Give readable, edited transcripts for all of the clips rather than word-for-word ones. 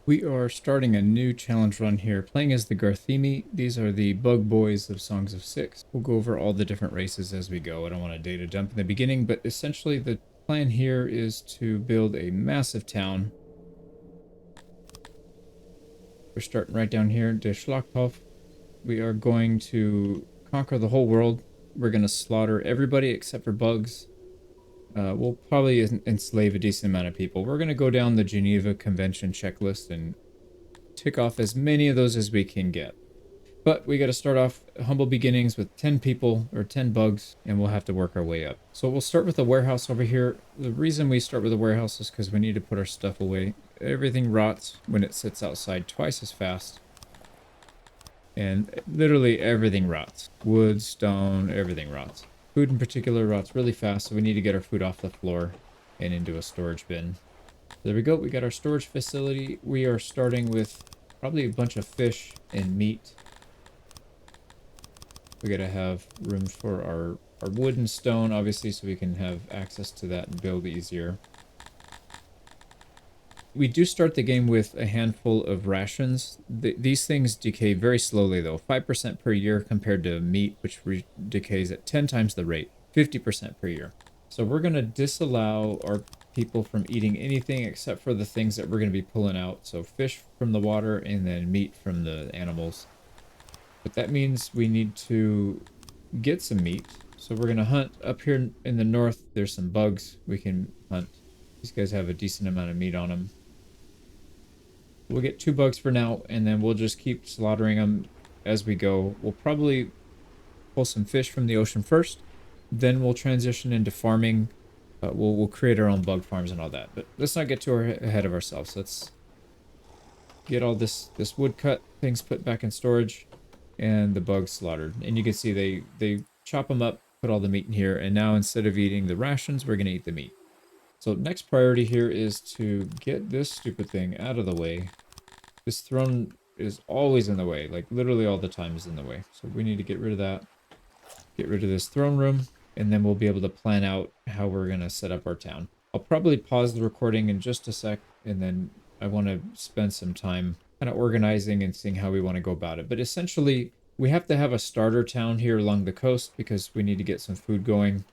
We are starting a new challenge run here, playing as the Garthimi. These are the bug boys of Songs of Six. We'll go over all the different races as we go. I don't want to data dump in the beginning, but essentially the plan here is to build a massive town. We're starting right down here, De Schlachthof. We are going to conquer the whole world. We're going to slaughter everybody except for bugs. We'll probably enslave a decent amount of people. We're going to go down the Geneva Convention checklist and tick off as many of those as we can get. But we got to start off humble beginnings with 10 people or 10 bugs, and we'll have to work our way up. So we'll start with a warehouse over here. The reason we start with a warehouse is because we need to put our stuff away. Everything rots when it sits outside twice as fast. And literally everything rots. Wood, stone, everything rots. Food in particular rots really fast, so we need to get our food off the floor and into a storage bin. There we go. We got our storage facility. We are starting with probably a bunch of fish and meat. We got to have room for our wood and stone, obviously, so we can have access to that and build easier. We do start the game with a handful of rations. These things decay very slowly, though. 5% per year compared to meat, which decays at 10 times the rate. 50% per year. So we're going to disallow our people from eating anything except for the things that we're going to be pulling out. So fish from the water and then meat from the animals. But that means we need to get some meat. So we're going to hunt up here in the north. There's some bugs we can hunt. These guys have a decent amount of meat on them. We'll get 2 bugs for now, and then we'll just keep slaughtering them as we go. We'll probably pull some fish from the ocean first. Then we'll transition into farming. We'll create our own bug farms and all that. But let's not get too ahead of ourselves. Let's get all this woodcut things put back in storage and the bugs slaughtered. And you can see they chop them up, put all the meat in here. And now instead of eating the rations, we're going to eat the meat. So next priority here is to get this stupid thing out of the way. This throne is always in the way, like literally all the time is in the way. So we need to get rid of that. Get rid of this throne room, and then we'll be able to plan out how we're going to set up our town. I'll probably pause the recording in just a sec, and then I want to spend some time kind of organizing and seeing how we want to go about it. But essentially, we have to have a starter town here along the coast because we need to get some food going,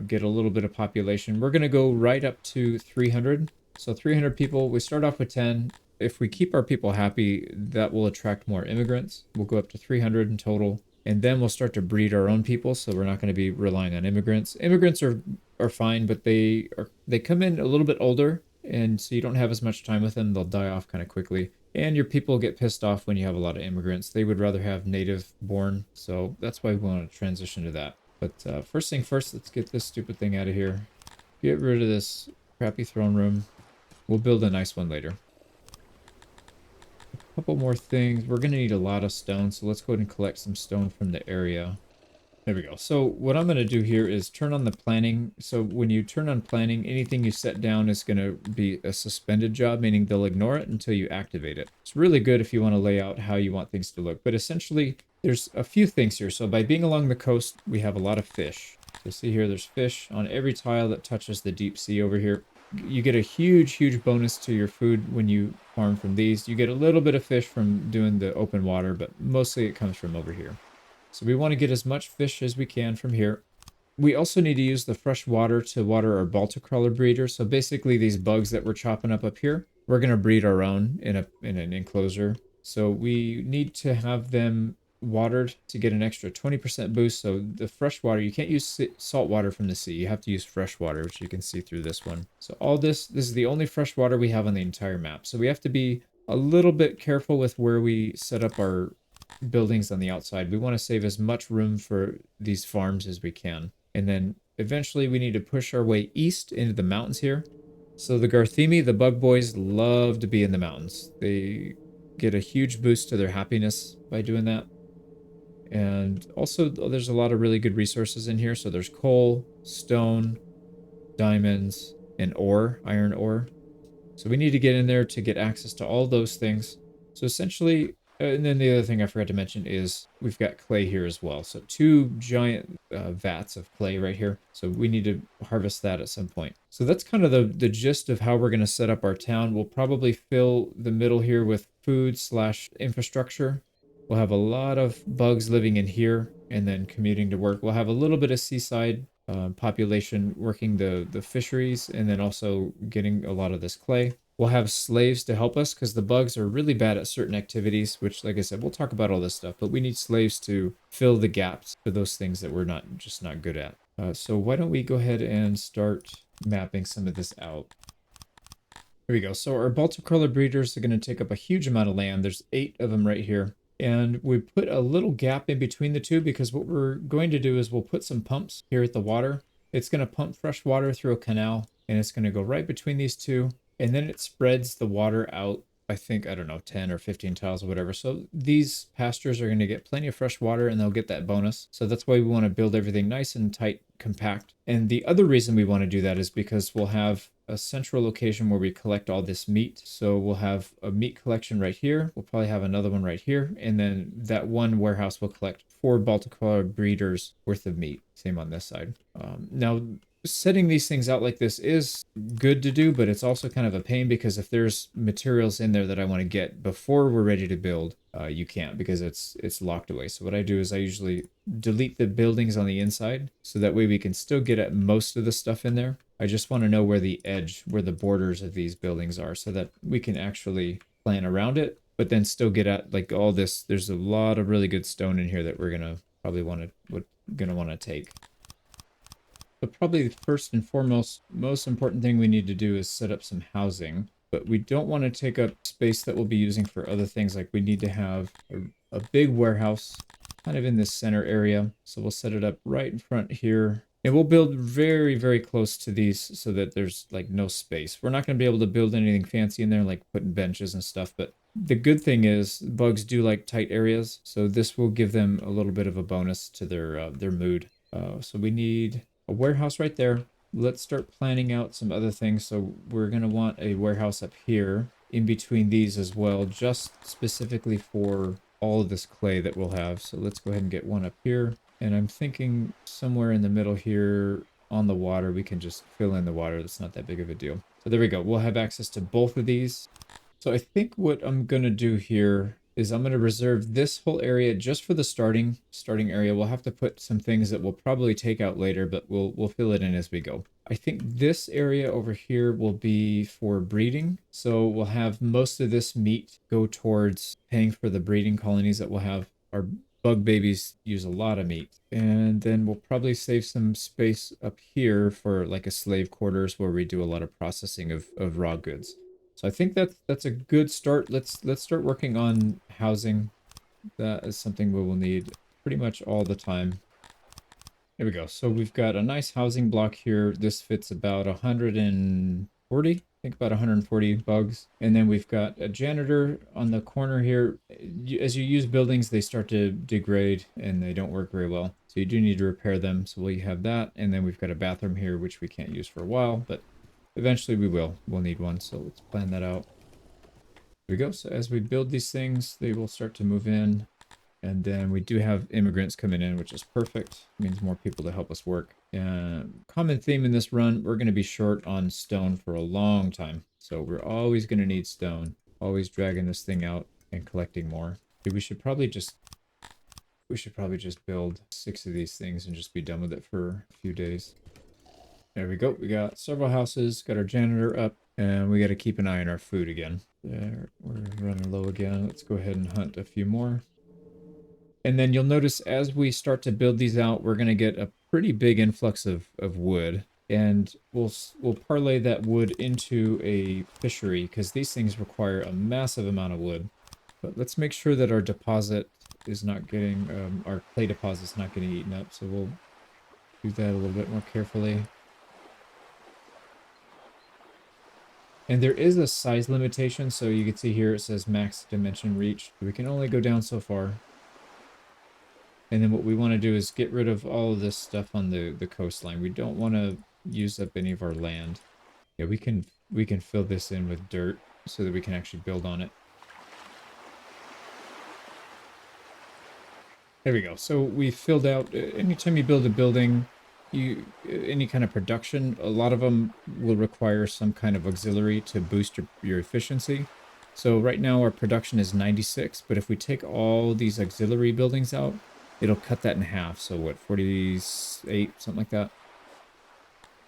get a little bit of population. We're going to go right up to 300. So 300 people. We start off with 10. If we keep our people happy, that will attract more immigrants. We'll go up to 300 in total. And then we'll start to breed our own people, so we're not going to be relying on immigrants. Immigrants are fine, but they come in a little bit older, and so you don't have as much time with them. They'll die off kind of quickly. And your people get pissed off when you have a lot of immigrants. They would rather have native born, so that's why we want to transition to that. But first thing first, let's get this stupid thing out of here. Get rid of this crappy throne room. We'll build a nice one later. A couple more things. We're going to need a lot of stone, so let's go ahead and collect some stone from the area. There we go. So what I'm going to do here is turn on the planning. So when you turn on planning, anything you set down is going to be a suspended job, meaning they'll ignore it until you activate it. It's really good if you want to lay out how you want things to look. But essentially, there's a few things here. So by being along the coast, we have a lot of fish. So see here, there's fish on every tile that touches the deep sea over here. You get a huge bonus to your food when you farm from these. You get a little bit of fish from doing the open water, but mostly it comes from over here. So we want to get as much fish as we can from here. We also need to use the fresh water to water our Balticrawler breeder. So basically these bugs that we're chopping up here, we're going to breed our own in an enclosure. So we need to have them watered to get an extra 20% boost. So the fresh water, you can't use salt water from the sea. You have to use fresh water, which you can see through this one. So all this is the only fresh water we have on the entire map. So we have to be a little bit careful with where we set up our buildings on the outside. We want to save as much room for these farms as we can. And then eventually we need to push our way east into the mountains here. So the Garthimi, the bug boys, love to be in the mountains. They get a huge boost to their happiness by doing that. And also there's a lot of really good resources in here. So there's coal, stone, diamonds, and ore, iron ore. So we need to get in there to get access to all those things. So essentially And then the other thing I forgot to mention is we've got clay here as well. So two giant vats of clay right here. So we need to harvest that at some point. So that's kind of the gist of how we're going to set up our town. We'll probably fill the middle here with food slash infrastructure. We'll have a lot of bugs living in here and then commuting to work. We'll have a little bit of seaside population working the fisheries and then also getting a lot of this clay. We'll have slaves to help us because the bugs are really bad at certain activities, which, like I said, we'll talk about all this stuff, but we need slaves to fill the gaps for those things that we're not good at. So why don't we go ahead and start mapping some of this out. Here we go. So our Baltic crawler breeders are going to take up a huge amount of land. There's 8 of them right here. And we put a little gap in between the two because what we're going to do is we'll put some pumps here at the water. It's going to pump fresh water through a canal and it's going to go right between these two. And then it spreads the water out, I think, I don't know, 10 or 15 tiles or whatever. So these pastures are going to get plenty of fresh water and they'll get that bonus. So that's why we want to build everything nice and tight, compact. And the other reason we want to do that is because we'll have a central location where we collect all this meat. So we'll have a meat collection right here. We'll probably have another one right here. And then that one warehouse will collect 4 Baltic breeders worth of meat. Same on this side. Now, setting these things out like this is good to do, but it's also kind of a pain because if there's materials in there that I want to get before we're ready to build, you can't because it's locked away. So what I do is I usually delete the buildings on the inside so that way we can still get at most of the stuff in there. I just want to know where the edge, where the borders of these buildings are so that we can actually plan around it, but then still get at like all this. There's a lot of really good stone in here that we're gonna probably want to take. But probably the first and foremost, most important thing we need to do is set up some housing. But we don't want to take up space that we'll be using for other things. Like we need to have a big warehouse kind of in this center area. So we'll set it up right in front here. And we'll build very, very close to these so that there's like no space. We're not going to be able to build anything fancy in there, like putting benches and stuff. But the good thing is bugs do like tight areas. So this will give them a little bit of a bonus to their mood. So we need a warehouse right there. Let's start planning out some other things. So we're going to want a warehouse up here in between these as well, just specifically for all of this clay that we'll have. So let's go ahead and get one up here. And I'm thinking somewhere in the middle here on the water, we can just fill in the water. That's not that big of a deal. So there we go. We'll have access to both of these. So I think what I'm going to do here is I'm going to reserve this whole area just for the starting area. We'll have to put some things that we'll probably take out later, but we'll fill it in as we go. I think this area over here will be for breeding. So we'll have most of this meat go towards paying for the breeding colonies that we'll have. Our bug babies use a lot of meat. And then we'll probably save some space up here for like a slave quarters where we do a lot of processing of raw goods. So I think that's a good start. Let's start working on housing. That is something we will need pretty much all the time. There we go. So we've got a nice housing block here. This fits about 140, I think about 140 bugs. And then we've got a janitor on the corner here. As you use buildings, they start to degrade and they don't work very well. So you do need to repair them. So we'll have that. And then we've got a bathroom here, which we can't use for a while, but eventually we will. We'll need one, so let's plan that out. There we go. So as we build these things, they will start to move in. And then we do have immigrants coming in, which is perfect. It means more people to help us work. Common theme in this run, we're going to be short on stone for a long time. So we're always going to need stone. Always dragging this thing out and collecting more. We should probably just build 6 of these things and just be done with it for a few days. There we go. We got several houses, got our janitor up, and we got to keep an eye on our food again. There, we're running low again. Let's go ahead and hunt a few more. And then you'll notice as we start to build these out, we're going to get a pretty big influx of wood. And we'll parlay that wood into a fishery because these things require a massive amount of wood. But let's make sure that our deposit is not getting, our clay deposit's not getting eaten up. So we'll do that a little bit more carefully. And there is a size limitation, so you can see here it says max dimension reach. We can only go down so far. And then what we want to do is get rid of all of this stuff on the coastline. We don't want to use up any of our land. Yeah, we can fill this in with dirt so that we can actually build on it. There we go. So we filled out, anytime you build a building, any kind of production, a lot of them will require some kind of auxiliary to boost your efficiency. So right now our production is 96, but if we take all these auxiliary buildings out, it'll cut that in half. So what, 48, something like that.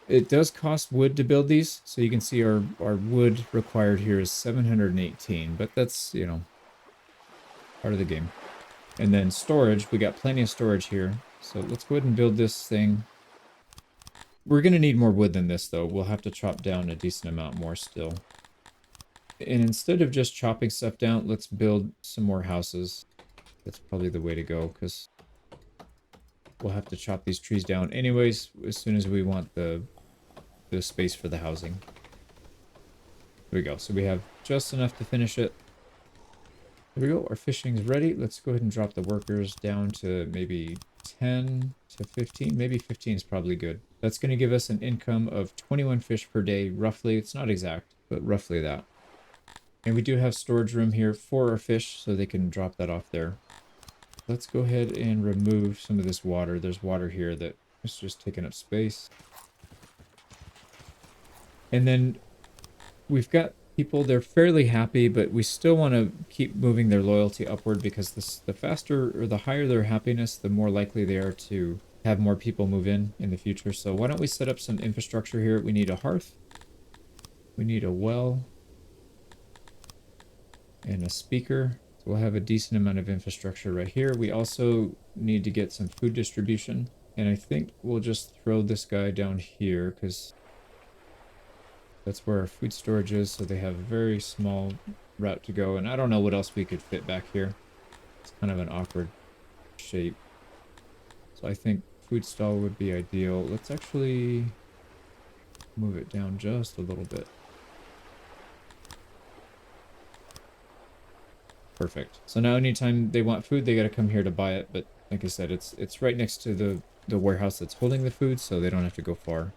It does cost wood to build these, so you can see our wood required here is 718, but that's, you know, part of the game. And then storage, we got plenty of storage here. So let's go ahead and build this thing. We're going to need more wood than this, though. We'll have to chop down a decent amount more still. And instead of just chopping stuff down, let's build some more houses. That's probably the way to go, because we'll have to chop these trees down anyways as soon as we want the space for the housing. There we go. So we have just enough to finish it. There we go. Our fishing's ready. Let's go ahead and drop the workers down to maybe 10 to 15. Maybe 15 is probably good. That's going to give us an income of 21 fish per day, roughly. It's not exact, but roughly that. And we do have storage room here for our fish, so they can drop that off there. Let's go ahead and remove some of this water. There's water here that is just taking up space. And then we've got people, they're fairly happy, but we still want to keep moving their loyalty upward, because the faster or the higher their happiness, the more likely they are to have more people move in the future. So why don't we set up some infrastructure here? We need a hearth. We need a well. And a speaker. So we'll have a decent amount of infrastructure right here. We also need to get some food distribution. And I think we'll just throw this guy down here, because that's where our food storage is, so they have a very small route to go. And I don't know what else we could fit back here. It's kind of an awkward shape. So I think food stall would be ideal. Let's actually move it down just a little bit. Perfect. So now anytime they want food, they got to come here to buy it. But like I said, it's right next to the warehouse that's holding the food, so they don't have to go far.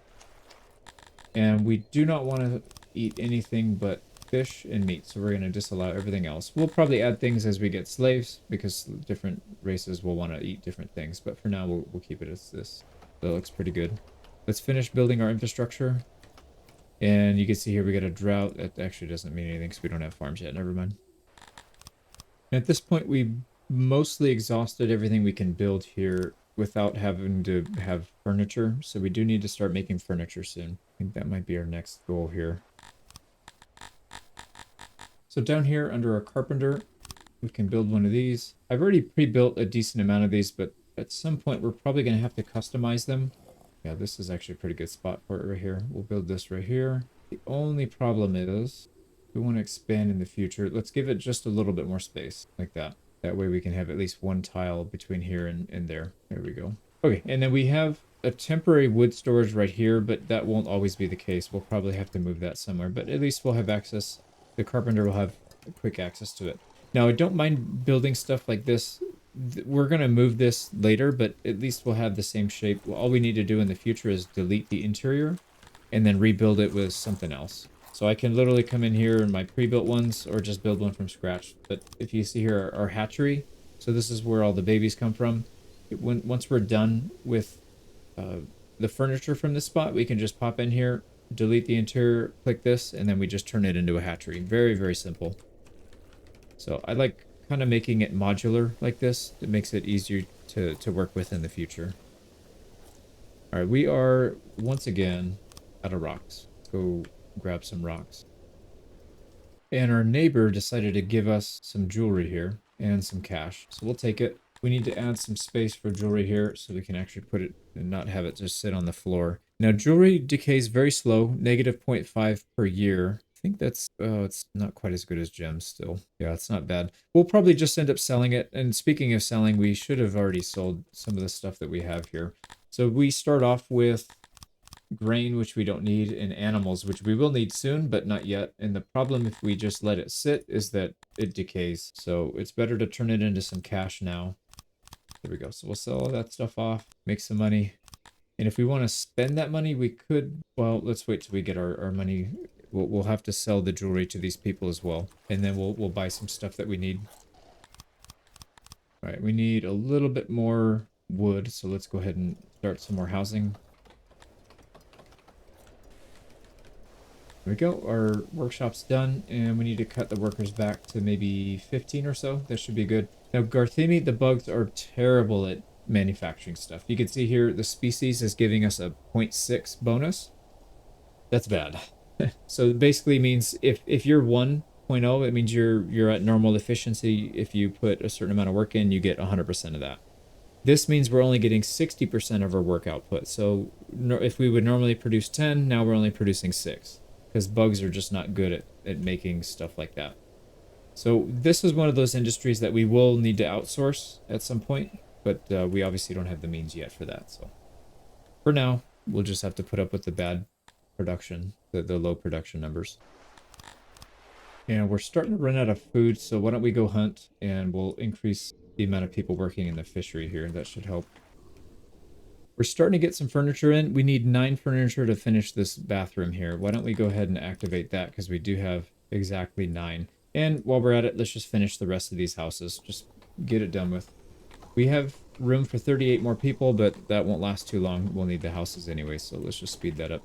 And we do not want to eat anything but fish and meat, so we're going to disallow everything else. We'll probably add things as we get slaves, because different races will want to eat different things. But for now, we'll keep it as this. That looks pretty good. Let's finish building our infrastructure. And you can see here we got a drought. That actually doesn't mean anything because we don't have farms yet. Never mind. And at this point, we mostly exhausted everything we can build here without having to have furniture. So we do need to start making furniture soon. I think that might be our next goal here. So down here under our carpenter, we can build one of these. I've already pre-built a decent amount of these, but at some point we're probably going to have to customize them. Yeah, this is actually a pretty good spot for it right here. We'll build this right here. The only problem is we want to expand in the future. Let's give it just a little bit more space like that. That way we can have at least one tile between here and there. There we go. Okay, and then we have a temporary wood storage right here, but that won't always be the case. We'll probably have to move that somewhere, but at least we'll have access. The carpenter will have quick access to it. Now, I don't mind building stuff like this. We're going to move this later, but at least we'll have the same shape. All we need to do in the future is delete the interior and then rebuild it with something else. So I can literally come in here in my pre-built ones or just build one from scratch. But if you see here, our hatchery, so this is where all the babies come from. Once we're done with the furniture from this spot, we can just pop in here, delete the interior, click this, and then we just turn it into a hatchery. Very, very simple. So I like kind of making it modular like this. It makes it easier to work with in the future. All right, we are once again out of rocks. Let's go grab some rocks. And our neighbor decided to give us some jewelry here and some cash. So we'll take it. We need to add some space for jewelry here so we can actually put it and not have it just sit on the floor. Now, jewelry decays very slow, negative 0.5 per year. I think that's, oh, it's not quite as good as gems still. Yeah, it's not bad. We'll probably just end up selling it. And speaking of selling, we should have already sold some of the stuff that we have here. So we start off with grain, which we don't need, and animals, which we will need soon, but not yet. And the problem if we just let it sit is that it decays. So it's better to turn it into some cash now. There we go. So we'll sell all that stuff off, make some money. And if we want to spend that money, we could, well, let's wait till we get our money. We'll have to sell the jewelry to these people as well. And then we'll buy some stuff that we need. All right, we need a little bit more wood, so let's go ahead and start some more housing. There we go. Our workshop's done, and we need to cut the workers back to maybe 15 or so. That should be good. Now, Garthini, the bugs are terrible at manufacturing stuff. You can see here the species is giving us a 0.6 bonus. That's bad. So it basically means if you're 1.0, it means you're at normal efficiency. If you put a certain amount of work in, you get 100% of that. This means we're only getting 60% of our work output. So if we would normally produce 10, now we're only producing 6 because bugs are just not good at making stuff like that. So this is one of those industries that we will need to outsource at some point, but we obviously don't have the means yet for that. So for now, we'll just have to put up with the bad production, the low production numbers. And we're starting to run out of food, so why don't we go hunt and we'll increase the amount of people working in the fishery here. That should help. We're starting to get some furniture in. We need 9 furniture to finish this bathroom here. Why don't we go ahead and activate that because we do have exactly 9. And while we're at it, let's just finish the rest of these houses. Just get it done with. We have room for 38 more people, but that won't last too long. We'll need the houses anyway, so let's just speed that up.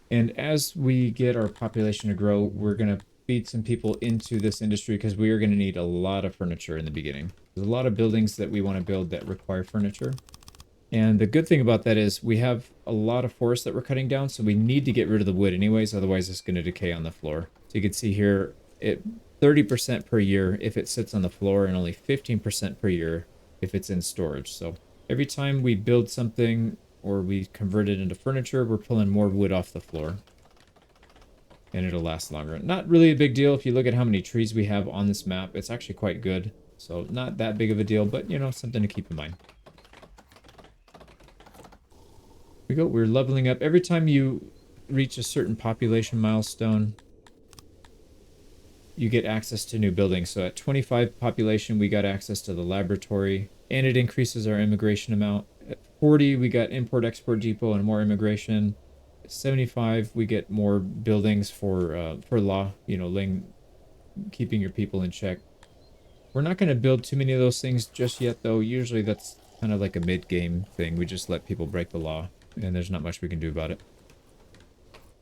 And as we get our population to grow, we're going to feed some people into this industry because we are going to need a lot of furniture in the beginning. There's a lot of buildings that we want to build that require furniture. And the good thing about that is we have a lot of forest that we're cutting down, so we need to get rid of the wood anyways, otherwise it's going to decay on the floor. So you can see here, 30% per year if it sits on the floor and only 15% per year if it's in storage. So every time we build something or we convert it into furniture, we're pulling more wood off the floor. And it'll last longer. Not really a big deal if you look at how many trees we have on this map. It's actually quite good. So not that big of a deal, but you know, something to keep in mind. We're leveling up. Every time you reach a certain population milestone, you get access to new buildings. So at 25 population, we got access to the laboratory, and it increases our immigration amount. At 40, we got import-export depot and more immigration. At 75, we get more buildings for law, you know, keeping your people in check. We're not going to build too many of those things just yet, though. Usually that's kind of like a mid-game thing. We just let people break the law, and there's not much we can do about it.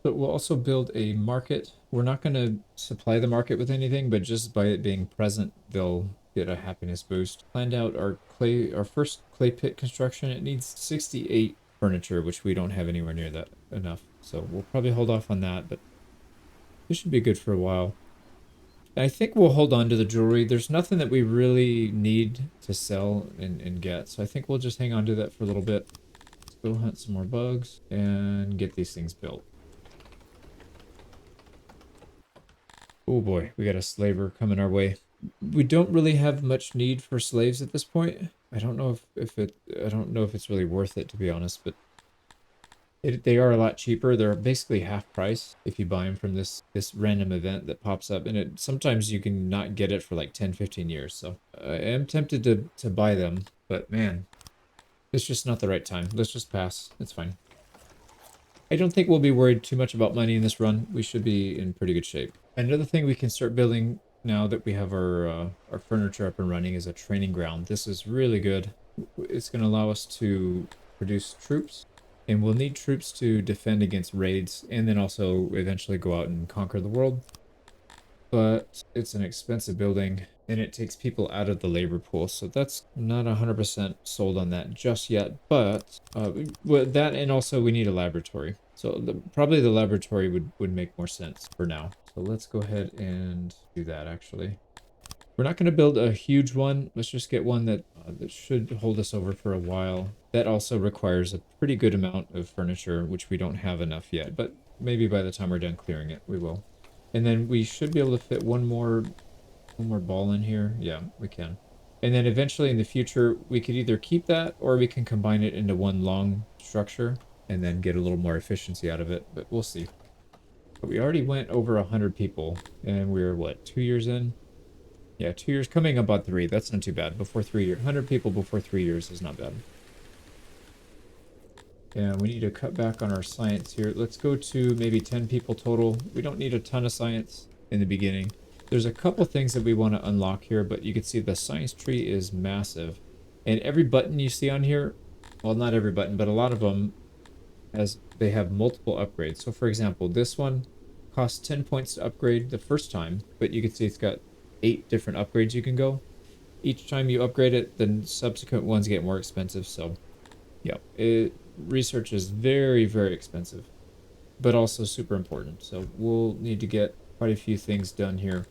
But we'll also build a market. We're not going to supply the market with anything, but just by it being present, they'll get a happiness boost. Planned out our first clay pit construction. It needs 68 furniture, which we don't have anywhere near that enough. So we'll probably hold off on that, but this should be good for a while. I think we'll hold on to the jewelry. There's nothing that we really need to sell and get, so I think we'll just hang on to that for a little bit. Let's go hunt some more bugs and get these things built. Oh boy, we got a slaver coming our way. We don't really have much need for slaves at this point. I don't know if it's really worth it, to be honest, but they are a lot cheaper. They're basically half price if you buy them from this random event that pops up, and sometimes you can not get it for like 10-15 years. So I am tempted to buy them, but man, it's just not the right time. Let's just pass. It's fine. I don't think we'll be worried too much about money in this run. We should be in pretty good shape. Another thing we can start building now that we have our furniture up and running is a training ground. This is really good. It's going to allow us to produce troops, and we'll need troops to defend against raids and then also eventually go out and conquer the world. But it's an expensive building and it takes people out of the labor pool, so that's not 100% sold on that just yet. But that, and also we need a laboratory, so probably the laboratory would make more sense for now. So let's go ahead and do that. Actually, we're not going to build a huge one. Let's just get one that should hold us over for a while. That also requires a pretty good amount of furniture, which we don't have enough yet, but maybe by the time we're done clearing it, we will. And then we should be able to fit one more ball in here. Yeah, we can. And then eventually in the future, we could either keep that or we can combine it into one long structure and then get a little more efficiency out of it, but we'll see. But we already went over 100 people and we're what, 2 years in? Yeah, 2 years, coming up on 3. That's not too bad. Before 3 years, 100 people before 3 years is not bad. And we need to cut back on our science here. Let's go to maybe 10 people total. We don't need a ton of science in the beginning. There's a couple things that we want to unlock here, but you can see the science tree is massive. And every button you see on here, well, not every button, but a lot of them, they have multiple upgrades. So for example, this one costs 10 points to upgrade the first time, but you can see it's got 8 different upgrades you can go. Each time you upgrade it, the subsequent ones get more expensive. So yeah, research is very, very expensive, but also super important. So we'll need to get quite a few things done here.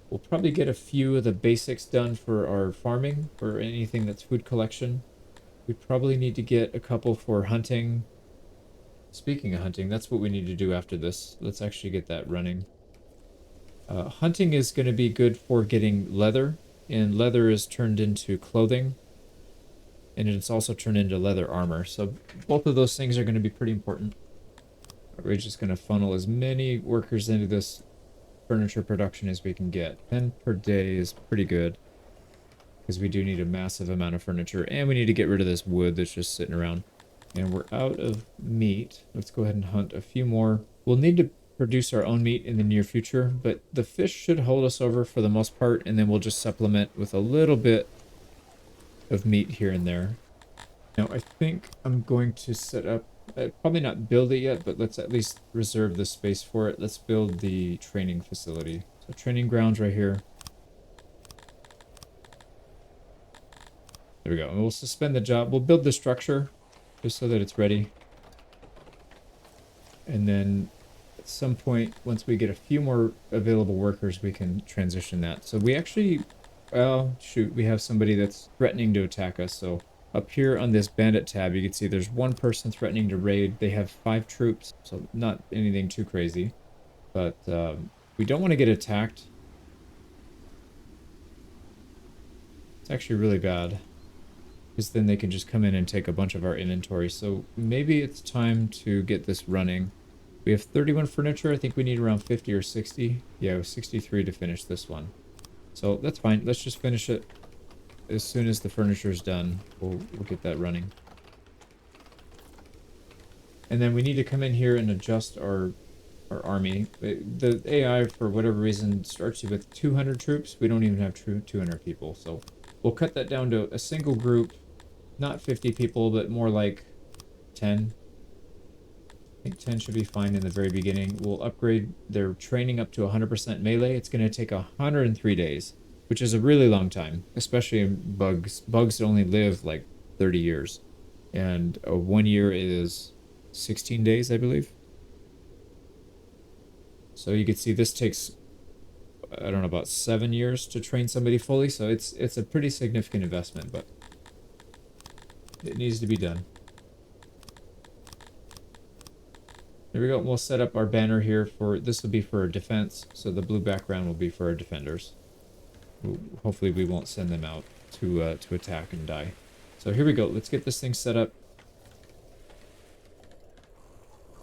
We'll probably get a few of the basics done for our farming, for anything that's food collection. We probably need to get a couple for hunting. Speaking of hunting, that's what we need to do after this. Let's actually get that running. Hunting is going to be good for getting leather, and leather is turned into clothing, and it's also turned into leather armor. So both of those things are going to be pretty important. We're just going to funnel as many workers into this furniture production as we can get. 10 per day is pretty good, because we do need a massive amount of furniture, and we need to get rid of this wood that's just sitting around. And we're out of meat. Let's go ahead and hunt a few more. We'll need to produce our own meat in the near future, but the fish should hold us over for the most part, and then we'll just supplement with a little bit of meat here and there. Now, I think I'm going to set up, probably not build it yet, but let's at least reserve the space for it. Let's build the training facility. So training grounds right here. There we go. And we'll suspend the job. We'll build the structure just so that it's ready. And then at some point, once we get a few more available workers, we can transition that. So we actually, well, shoot, we have somebody that's threatening to attack us. So up here on this bandit tab, you can see there's one person threatening to raid. They have 5 troops, so not anything too crazy. But we don't want to get attacked. It's actually really bad, because then they can just come in and take a bunch of our inventory. So maybe it's time to get this running. We have 31 furniture. I think we need around 50 or 60. Yeah, 63 to finish this one. So that's fine. Let's just finish it. As soon as the furniture is done, we'll get that running. And then we need to come in here and adjust our army. The AI, for whatever reason, starts you with 200 troops. We don't even have 200 people. So we'll cut that down to a single group. Not 50 people, but more like 10. I think 10 should be fine in the very beginning. We'll upgrade their training up to 100% melee. It's going to take 103 days, which is a really long time, especially in bugs. Bugs only live like 30 years. And 1 year is 16 days, I believe. So you can see this takes, I don't know, about 7 years to train somebody fully. So it's a pretty significant investment, but it needs to be done. There we go. We'll set up our banner here for, this will be for our defense. So the blue background will be for our defenders. Hopefully we won't send them out to attack and die. So here we go. Let's get this thing set up.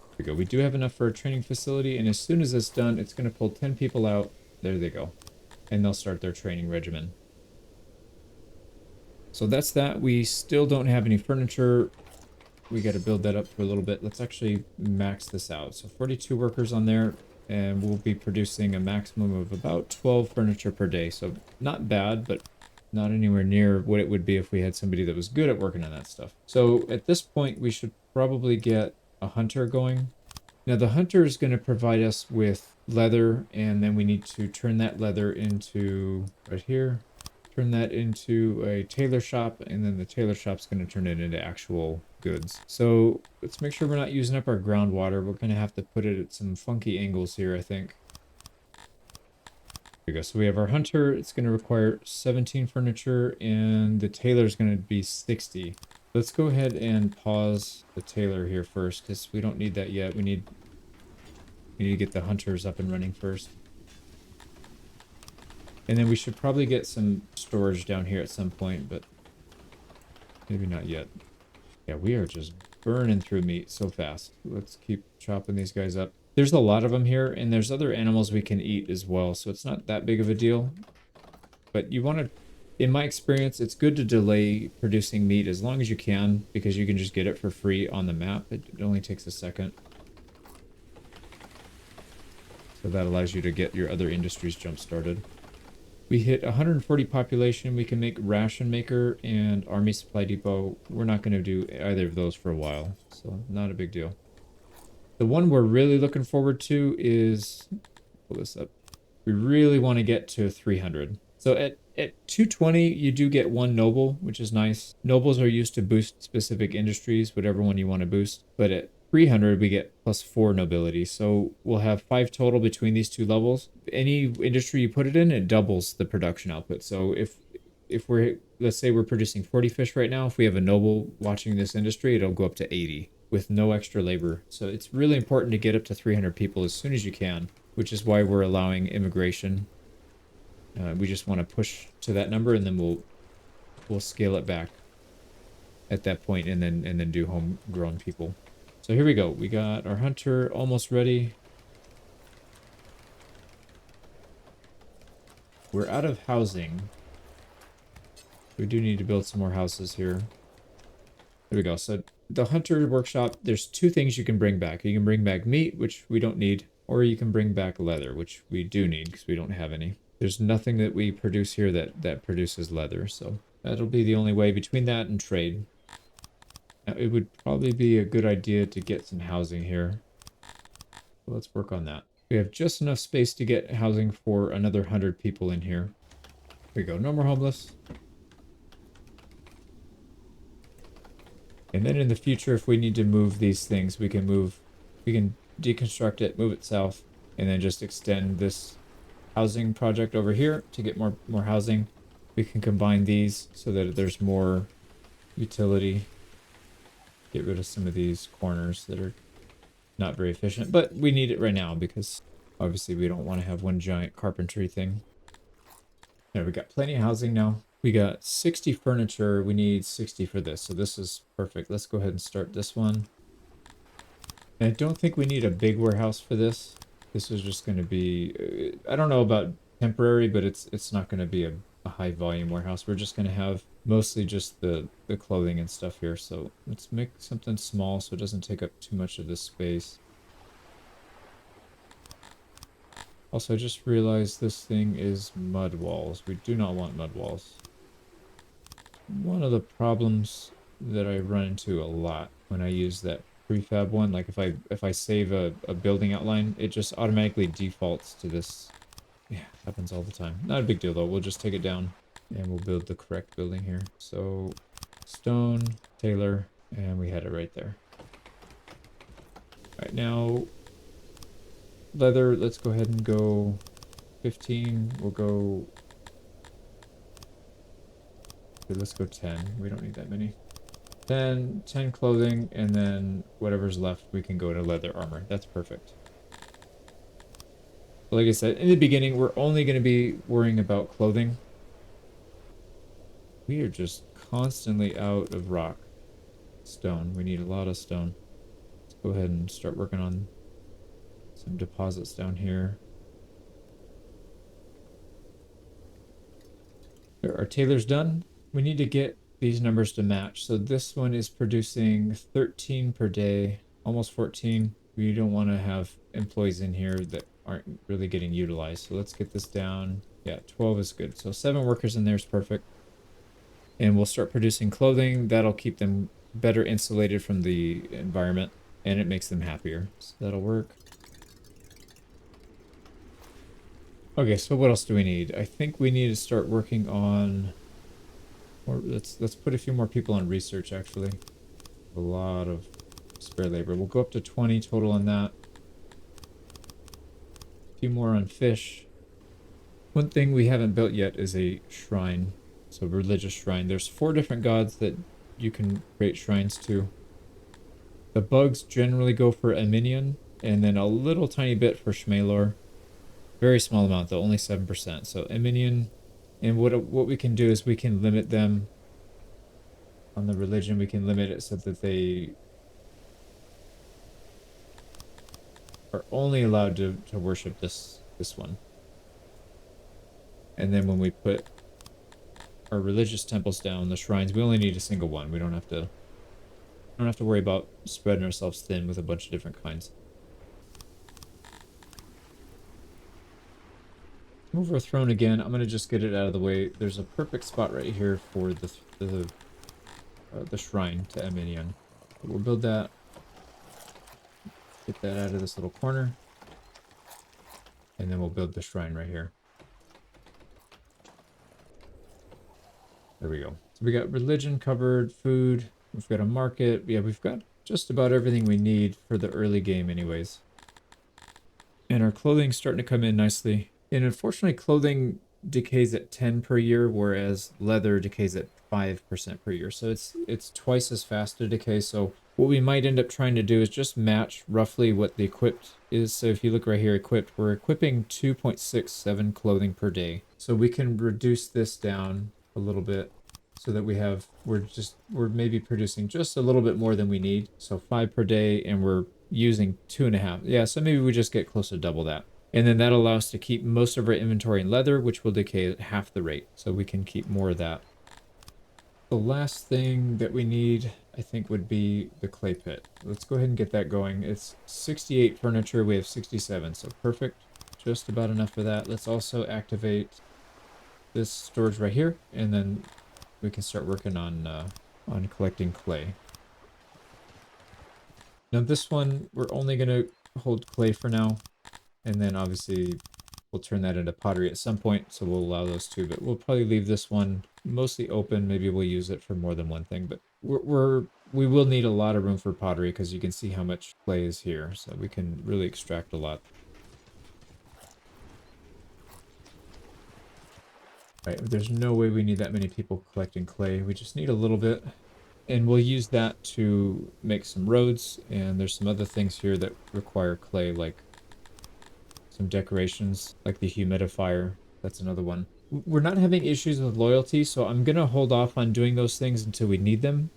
Here we go. We do have enough for a training facility, and as soon as it's done, it's going to pull 10 people out. There they go. And they'll start their training regimen. So that's that. We still don't have any furniture. We got to build that up for a little bit. Let's actually max this out. So 42 workers on there, and we'll be producing a maximum of about 12 furniture per day. So not bad, but not anywhere near what it would be if we had somebody that was good at working on that stuff. So at this point, we should probably get a hunter going. Now the hunter is going to provide us with leather, and then we need to turn that leather into, right here, turn that into a tailor shop, and then the tailor shop's going to turn it into actual goods. So let's make sure we're not using up our groundwater. We're going to have to put it at some funky angles here, I think. There we go. So we have our hunter. It's going to require 17 furniture, and the tailor is going to be 60. Let's go ahead and pause the tailor here first, because we don't need that yet. We need to get the hunters up and running first. And then we should probably get some storage down here at some point, but maybe not yet. Yeah, we are just burning through meat so fast. Let's keep chopping these guys up. There's a lot of them here, and there's other animals we can eat as well, so it's not that big of a deal. But you want to, in my experience, it's good to delay producing meat as long as you can, because you can just get it for free on the map. It only takes a second. So that allows you to get your other industries jump started. We hit 140 population. We can make ration maker and army supply depot. We're not going to do either of those for a while, so not a big deal. The one we're really looking forward to is, pull this up. We really want to get to 300. So at 220, you do get one noble, which is nice. Nobles are used to boost specific industries, whatever one you want to boost. But at 300, we get +4 nobility. So we'll have 5 total between these two levels. Any industry you put it in, it doubles the production output. So if we're, let's say we're producing 40 fish right now, if we have a noble watching this industry, it'll go up to 80 with no extra labor. So it's really important to get up to 300 people as soon as you can, which is why we're allowing immigration. We just want to push to that number, and then we'll scale it back at that point, and then do homegrown people. So here we go. We got our hunter almost ready. We're out of housing. We do need to build some more houses here. There we go. So the hunter workshop, there's 2 things you can bring back. You can bring back meat, which we don't need, or you can bring back leather, which we do need because we don't have any. There's nothing that we produce here that produces leather, so that'll be the only way between that and trade. Now, it would probably be a good idea to get some housing here. So let's work on that. We have just enough space to get housing for another 100 people in here. There we go. No more homeless. And then in the future, if we need to move these things, we can deconstruct it, move it south, and then just extend this housing project over here to get more housing. We can combine these so that there's more utility. Get rid of some of these corners that are not very efficient, but we need it right now because obviously we don't want to have one giant carpentry thing. There, we got plenty of housing now. We got 60 furniture. We need 60 for this, so this is perfect. Let's go ahead and start this one. And I don't think we need a big warehouse for this. This is just going to be, I don't know about temporary, but it's not going to be a high volume warehouse. We're just going to have mostly just the clothing and stuff here. So let's make something small so it doesn't take up too much of this space. Also, I just realized this thing is mud walls. We do not want mud walls. One of the problems that I run into a lot when I use that prefab one, like if I save a building outline, it just automatically defaults to this. Yeah, happens all the time. Not a big deal though. We'll just take it down and we'll build the correct building here. So stone, Taylor, and we had it right there. All right, now leather, let's go ahead and go 15. We'll go, okay, let's go 10. We don't need that many. 10 clothing, and then whatever's left we can go to leather armor. That's perfect. But like I said, in the beginning, we're only going to be worrying about clothing. We are just constantly out of rock. Stone. We need a lot of stone. Let's go ahead and start working on some deposits down here. There, our tailor's done. We need to get these numbers to match. So this one is producing 13 per day, almost 14. We don't want to have employees in here that aren't really getting utilized. So let's get this down. Yeah, 12 is good. So 7 workers in there is perfect. And we'll start producing clothing. That'll keep them better insulated from the environment, and it makes them happier. So that'll work. Okay, so what else do we need? I think we need to start working on, or let's put a few more people on research actually. A lot of spare labor. We'll go up to 20 total on that. A few more on fish. One thing we haven't built yet is a shrine. So religious shrine. There's 4 different gods that you can create shrines to. The bugs generally go for Eminion, and then a little tiny bit for Shmalor. Very small amount though, only 7%. So Eminion, and what we can do is we can limit them on the religion. We can limit it so that they are only allowed to worship this one. And then when we put our religious temples down, the shrines, we only need a single one. We don't have to worry about spreading ourselves thin with a bunch of different kinds. Overthrown again. I'm gonna just get it out of the way. There's a perfect spot right here for the shrine to Eminion. We'll build that. Get that out of this little corner, and then we'll build the shrine right here. There we go. So we got religion covered, food. We've got a market. Yeah, we've got just about everything we need for the early game, anyways. And our clothing's starting to come in nicely. And unfortunately, clothing decays at 10 per year, whereas leather decays at 5% per year. So it's twice as fast to decay. So what we might end up trying to do is just match roughly what the equipped is. So if you look right here, equipped, we're equipping 2.67 clothing per day. So we can reduce this down a little bit so that we're maybe producing just a little bit more than we need. So 5 per day, and we're using 2.5. Yeah, so maybe we just get close to double that. And then that'll allow us to keep most of our inventory in leather, which will decay at half the rate. So we can keep more of that. The last thing that we need, I think, would be the clay pit. Let's go ahead and get that going. It's 68 furniture. We have 67, so perfect. Just about enough for that. Let's also activate this storage right here, and then we can start working on collecting clay. Now this one, we're only going to hold clay for now. And then obviously we'll turn that into pottery at some point, so we'll allow those two. But we'll probably leave this one mostly open. Maybe we'll use it for more than one thing. But we will need a lot of room for pottery because you can see how much clay is here. So we can really extract a lot. Right, there's no way we need that many people collecting clay. We just need a little bit. And we'll use that to make some roads. And there's some other things here that require clay, like some decorations, like the humidifier. That's another one. We're not having issues with loyalty, so I'm going to hold off on doing those things until we need them.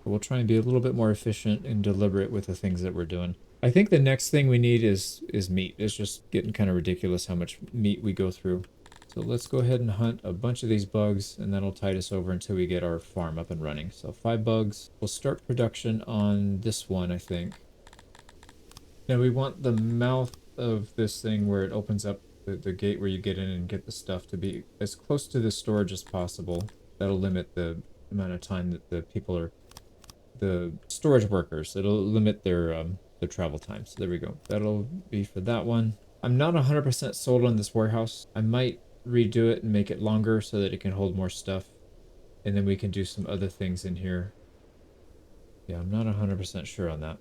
But we'll try and be a little bit more efficient and deliberate with the things that we're doing. I think the next thing we need is meat. It's just getting kind of ridiculous how much meat we go through. So let's go ahead and hunt a bunch of these bugs, and that'll tide us over until we get our farm up and running. So 5 bugs. We'll start production on this one, I think. Now we want the mouth of this thing where it opens up the gate where you get in and get the stuff to be as close to the storage as possible. That'll limit the amount of time that the people are, the storage workers, it'll limit their travel time. So there we go. That'll be for that one. I'm not 100% sold on this warehouse. I might redo it and make it longer so that it can hold more stuff. And then we can do some other things in here. Yeah, I'm not 100% sure on that.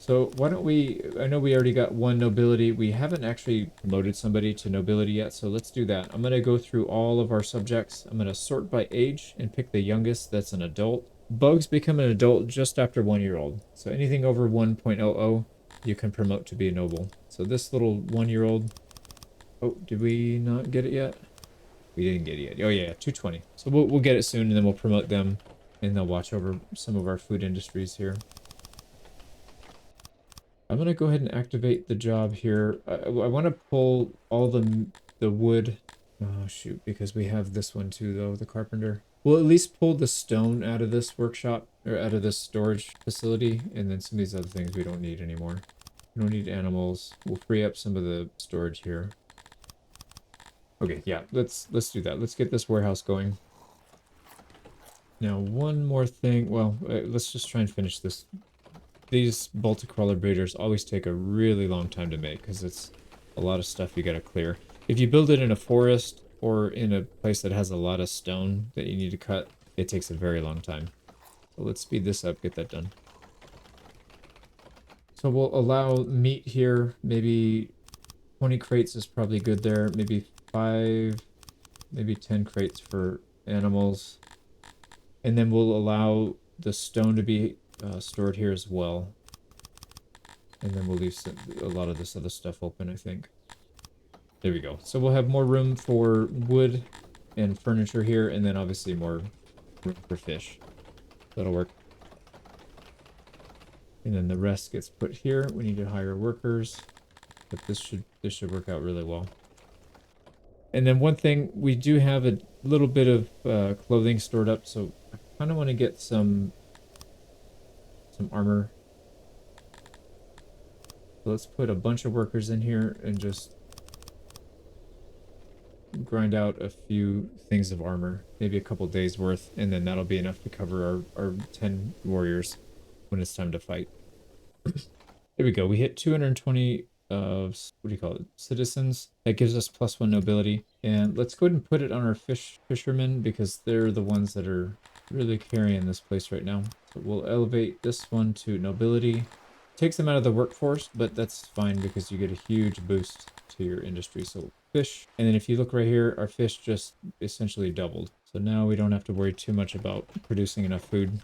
So why don't we, I know we already got one nobility. We haven't actually promoted somebody to nobility yet, so let's do that. I'm going to go through all of our subjects. I'm going to sort by age and pick the youngest that's an adult. Bugs become an adult just after 1 year old. So anything over 1.00, you can promote to be a noble. So this little 1 year old, oh, did we not get it yet? We didn't get it yet. Oh yeah, 220. So we'll get it soon, and then we'll promote them, and they'll watch over some of our food industries here. I'm going to go ahead and activate the job here. I want to pull all the wood. Oh, shoot, because we have this one too, though, the carpenter. We'll at least pull the stone out of this workshop, or out of this storage facility, and then some of these other things we don't need anymore. We don't need animals. We'll free up some of the storage here. Okay, yeah, let's do that. Let's get this warehouse going. Now, one more thing. Well, let's just try and finish this. These Baltic crawler breeders always take a really long time to make because it's a lot of stuff you gotta clear. If you build it in a forest or in a place that has a lot of stone that you need to cut, it takes a very long time. So let's speed this up, get that done. So we'll allow meat here. Maybe 20 crates is probably good there. Maybe 5, maybe 10 crates for animals. And then we'll allow the stone to be stored here as well. And then we'll leave a lot of this other stuff open, I think. There we go. So we'll have more room for wood and furniture here, and then obviously more room for fish. That'll work. And then the rest gets put here. We need to hire workers, but this should work out really well. And then one thing, we do have a little bit of clothing stored up, so I kind of want to get some armor. So let's put a bunch of workers in here and just grind out a few things of armor, maybe a couple days worth, and then that'll be enough to cover our 10 warriors when it's time to fight. There we go. We hit 220 of, what do you call it, citizens. That gives us +1 nobility. And let's go ahead and put it on our fishermen because they're the ones that are really carrying this place right now. So we'll elevate this one to nobility. Takes them out of the workforce, but that's fine because you get a huge boost to your industry. So fish, and then if you look right here, our fish just essentially doubled. So now we don't have to worry too much about producing enough food.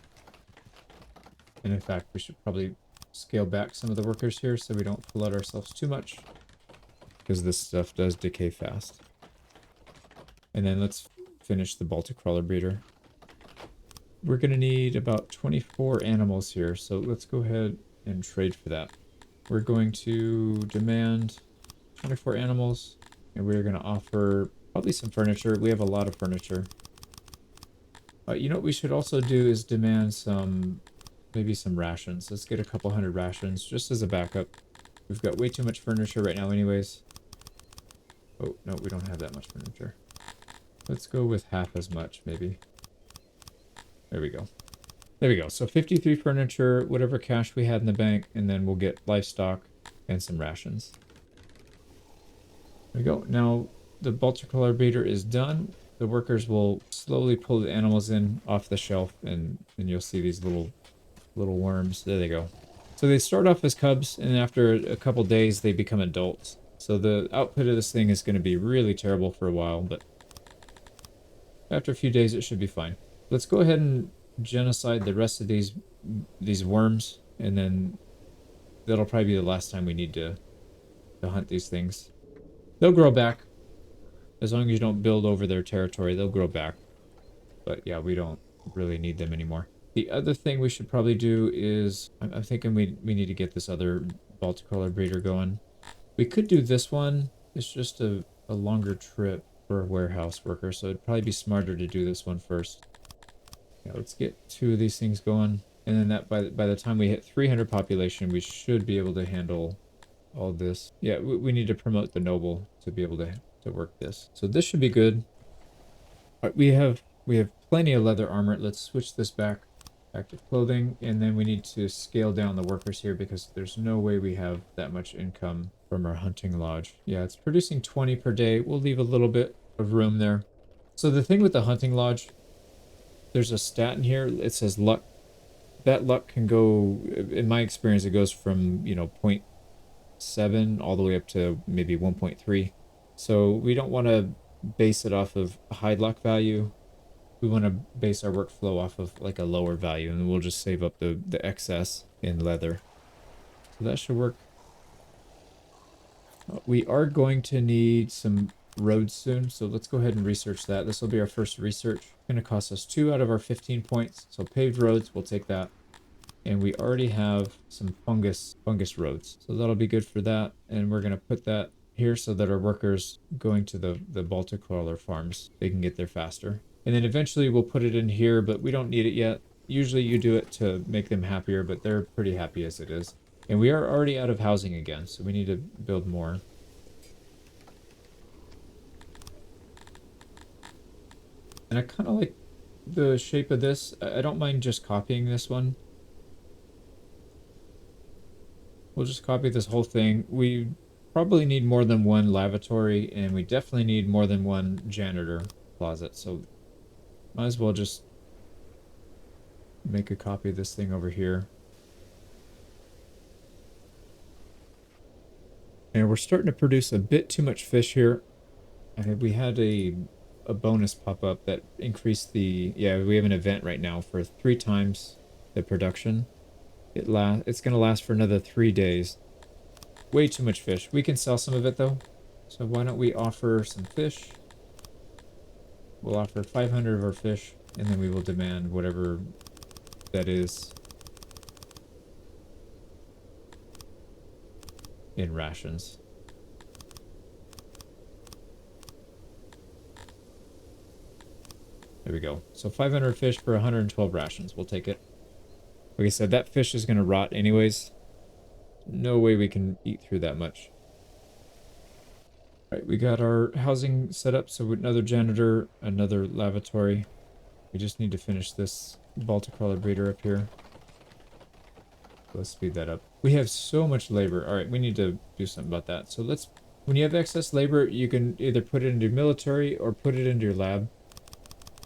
And in fact, we should probably scale back some of the workers here so we don't flood ourselves too much, because this stuff does decay fast. And then let's finish the Baltic crawler breeder. We're going to need about 24 animals here, so let's go ahead and trade for that. We're going to demand 24 animals, and we're going to offer probably some furniture. We have a lot of furniture. You know what we should also do is demand some, maybe some rations. Let's get a couple hundred rations just as a backup. We've got way too much furniture right now anyways. Oh, no, we don't have that much furniture. Let's go with half as much, maybe. There we go. There we go. So 53 furniture, whatever cash we had in the bank, and then we'll get livestock and some rations. There we go. Now the Baltic crawler breeder is done. The workers will slowly pull the animals in off the shelf, and you'll see these little worms. There they go. So they start off as cubs, and after a couple days they become adults. So the output of this thing is going to be really terrible for a while, but after a few days it should be fine. Let's go ahead and genocide the rest of these worms, and then that'll probably be the last time we need to hunt these things. They'll grow back. As long as you don't build over their territory, they'll grow back. But yeah, we don't really need them anymore. The other thing we should probably do is, I'm thinking we need to get this other Baltic crawler breeder going. We could do this one. It's just a longer trip for a warehouse worker, so it'd probably be smarter to do this one first. Yeah, let's get 2 of these things going. And then that by the time we hit 300 population, we should be able to handle all this. Yeah, we need to promote the noble to be able to work this. So this should be good. All right, we have plenty of leather armor. Let's switch this back to clothing, and then we need to scale down the workers here because there's no way we have that much income from our hunting lodge. Yeah, it's producing 20 per day. We'll leave a little bit of room there. So the thing with the hunting lodge, there's a stat in here. It says luck. That luck can go, in my experience, it goes from, you know, 0.7 all the way up to maybe 1.3. So we don't want to base it off of a high luck value. We want to base our workflow off of like a lower value, and we'll just save up the excess in leather. So that should work. We are going to need some roads soon, so let's go ahead and research that. This will be our first research. It's going to cost us 2 out of our 15 points. So paved roads, we'll take that. And we already have some fungus roads, so that'll be good for that. And we're going to put that here so that our workers going to the Baltic crawler farms, they can get there faster. And then eventually we'll put it in here, but we don't need it yet. Usually you do it to make them happier, but they're pretty happy as it is. And we are already out of housing again, so we need to build more. And I kind of like the shape of this. I don't mind just copying this one. We'll just copy this whole thing. We probably need more than one lavatory, and we definitely need more than one janitor closet, so might as well just make a copy of this thing over here. And we're starting to produce a bit too much fish here. And we had a bonus pop up that increased the, yeah, we have an event right now for 3 times the production. It's going to last for another 3 days. Way too much fish. We can sell some of it though. So why don't we offer some fish? We'll offer 500 of our fish, and then we will demand whatever that is in rations. There we go. So 500 fish for 112 rations. We'll take it. Like I said, that fish is going to rot anyways. no way we can eat through that much. All right, we got our housing set up, so another janitor, another lavatory. We just need to finish this Balticrawler breeder up here. Let's speed that up. We have so much labor. All right, we need to do something about that. So let's, when you have excess labor, you can either put it into your military or put it into your lab.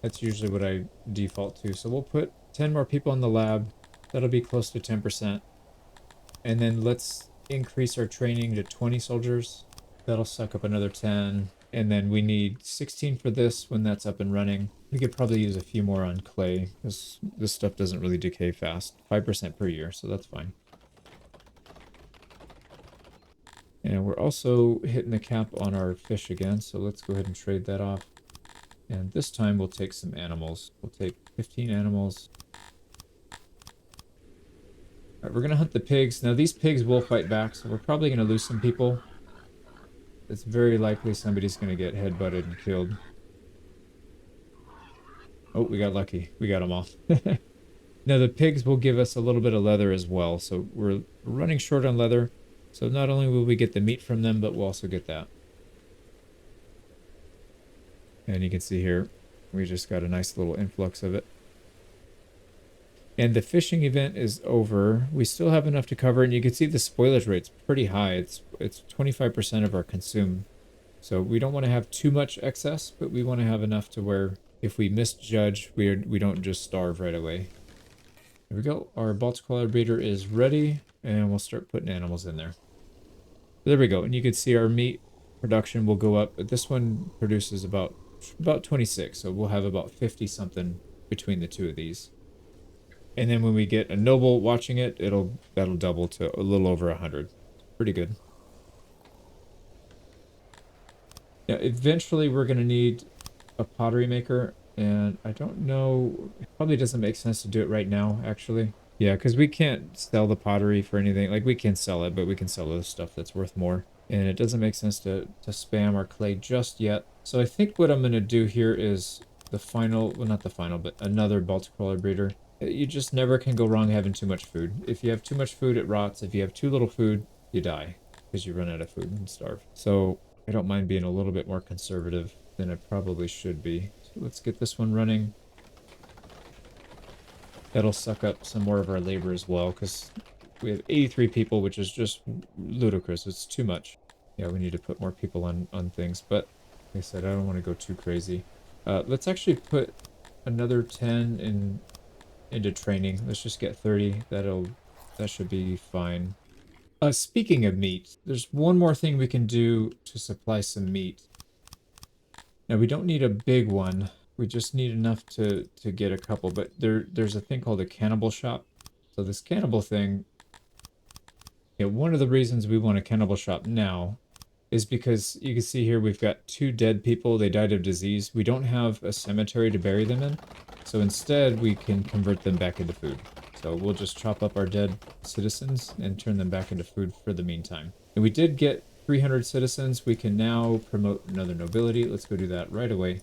That's usually what I default to. So we'll put 10 more people in the lab. That'll be close to 10%. And then let's increase our training to 20 soldiers. That'll suck up another 10. And then we need 16 for this when that's up and running. We could probably use a few more on clay because this stuff doesn't really decay fast. 5% per year, so that's fine. And we're also hitting the cap on our fish again, so let's go ahead and trade that off. And this time we'll take some animals. We'll take 15 animals. All right, we're going to hunt the pigs. Now these pigs will fight back, so we're probably going to lose some people. It's very likely somebody's going to get headbutted and killed. Oh, we got lucky. We got them all. Now the pigs will give us a little bit of leather as well. So we're running short on leather. So not only will we get the meat from them, but we'll also get that. And you can see here, we just got a nice little influx of it. And the fishing event is over. We still have enough to cover, and you can see the spoilage rate's pretty high. It's 25% of our consume. So we don't want to have too much excess, but we want to have enough to where if we misjudge, we don't just starve right away. There we go. Our Balticrawler breeder is ready, and we'll start putting animals in there. There we go. And you can see our meat production will go up, but this one produces about 26, so we'll have about 50 something between the two of these. And then when we get a noble watching it, that'll double to a little over 100. Pretty good. Yeah, eventually we're going to need a pottery maker, and I don't know, it probably doesn't make sense to do it right now, actually. Yeah, because we can't sell the pottery for anything. Like, we can sell it, but we can sell other stuff that's worth more. And it doesn't make sense to spam our clay just yet. So I think what I'm going to do here is the final, well, not the final, but another Balticrawler breeder. You just never can go wrong having too much food. If you have too much food, it rots. If you have too little food, you die because you run out of food and starve. So I don't mind being a little bit more conservative than I probably should be. So let's get this one running. That'll suck up some more of our labor as well because we have 83 people, which is just ludicrous. It's too much. Yeah, we need to put more people on things, but like I said, I don't want to go too crazy. Let's actually put another 10 into training. Let's just get 30. That should be fine. Speaking of meat, there's one more thing we can do to supply some meat. Now we don't need a big one. We just need enough to get a couple, but there's a thing called a cannibal shop. So this cannibal thing, yeah, one of the reasons we want a cannibal shop now is because you can see here we've got 2 dead people. They died of disease. We don't have a cemetery to bury them in. So instead we can convert them back into food. So we'll just chop up our dead citizens and turn them back into food for the meantime. And we did get 300 citizens. We can now promote another nobility. Let's go do that right away.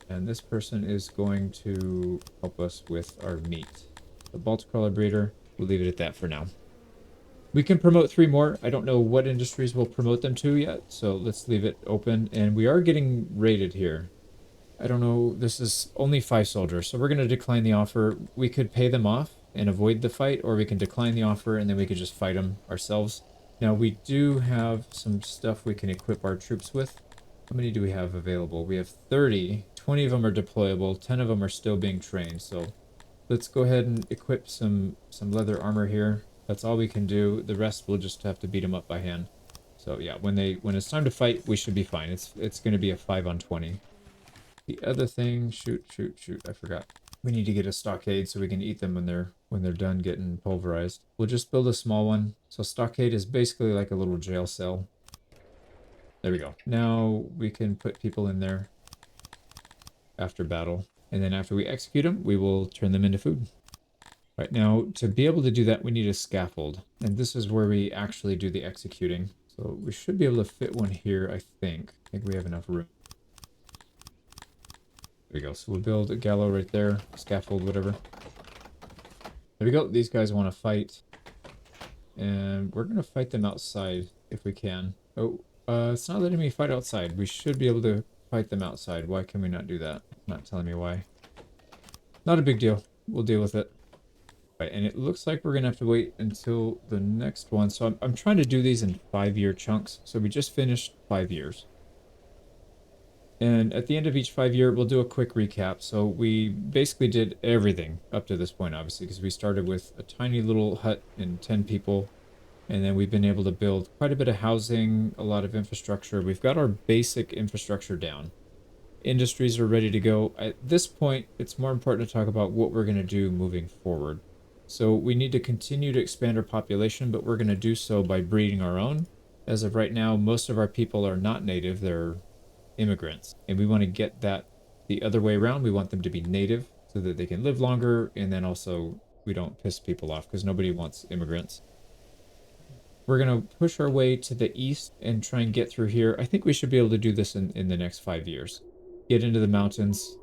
And this person is going to help us with our meat. The Balticrawler breeder, we'll leave it at that for now. We can promote 3 more. I don't know what industries we'll promote them to yet, so let's leave it open. And we are getting raided here. I don't know, this is only 5 soldiers, so we're going to decline the offer. We could pay them off and avoid the fight, or we can decline the offer and then we could just fight them ourselves. Now, we do have some stuff we can equip our troops with. How many do we have available? We have 30. 20 of them are deployable. 10 of them are still being trained, so let's go ahead and equip some leather armor here. That's all we can do. The rest we'll just have to beat them up by hand. So yeah, when it's time to fight, we should be fine. It's going to be a 5 on 20. The other thing, shoot, I forgot. We need to get a stockade so we can eat them when they're done getting pulverized. We'll just build a small one. So stockade is basically like a little jail cell. There we go. Now we can put people in there after battle. And then after we execute them, we will turn them into food. Right now, to be able to do that, we need a scaffold. And this is where we actually do the executing. So we should be able to fit one here, I think. I think we have enough room. There we go. So we'll build a gallows right there, scaffold, whatever. There we go. These guys want to fight. And we're gonna fight them outside if we can. Oh, it's not letting me fight outside. We should be able to fight them outside. Why can we not do that? Not telling me why. Not a big deal. We'll deal with it. Right, and it looks like we're gonna have to wait until the next one. So I'm trying to do these in 5-year chunks. So we just finished 5 years. And at the end of each 5-year, we'll do a quick recap. So we basically did everything up to this point, obviously, because we started with a tiny little hut and 10 people. And then we've been able to build quite a bit of housing, a lot of infrastructure. We've got our basic infrastructure down. Industries are ready to go. At this point, it's more important to talk about what we're going to do moving forward. So we need to continue to expand our population, but we're going to do so by breeding our own. As of right now, most of our people are not native, they're immigrants. And we want to get that the other way around. We want them to be native so that they can live longer, and then also we don't piss people off because nobody wants immigrants. We're going to push our way to the east and try and get through here. I think we should be able to do this in the next 5 years. Get into the mountains,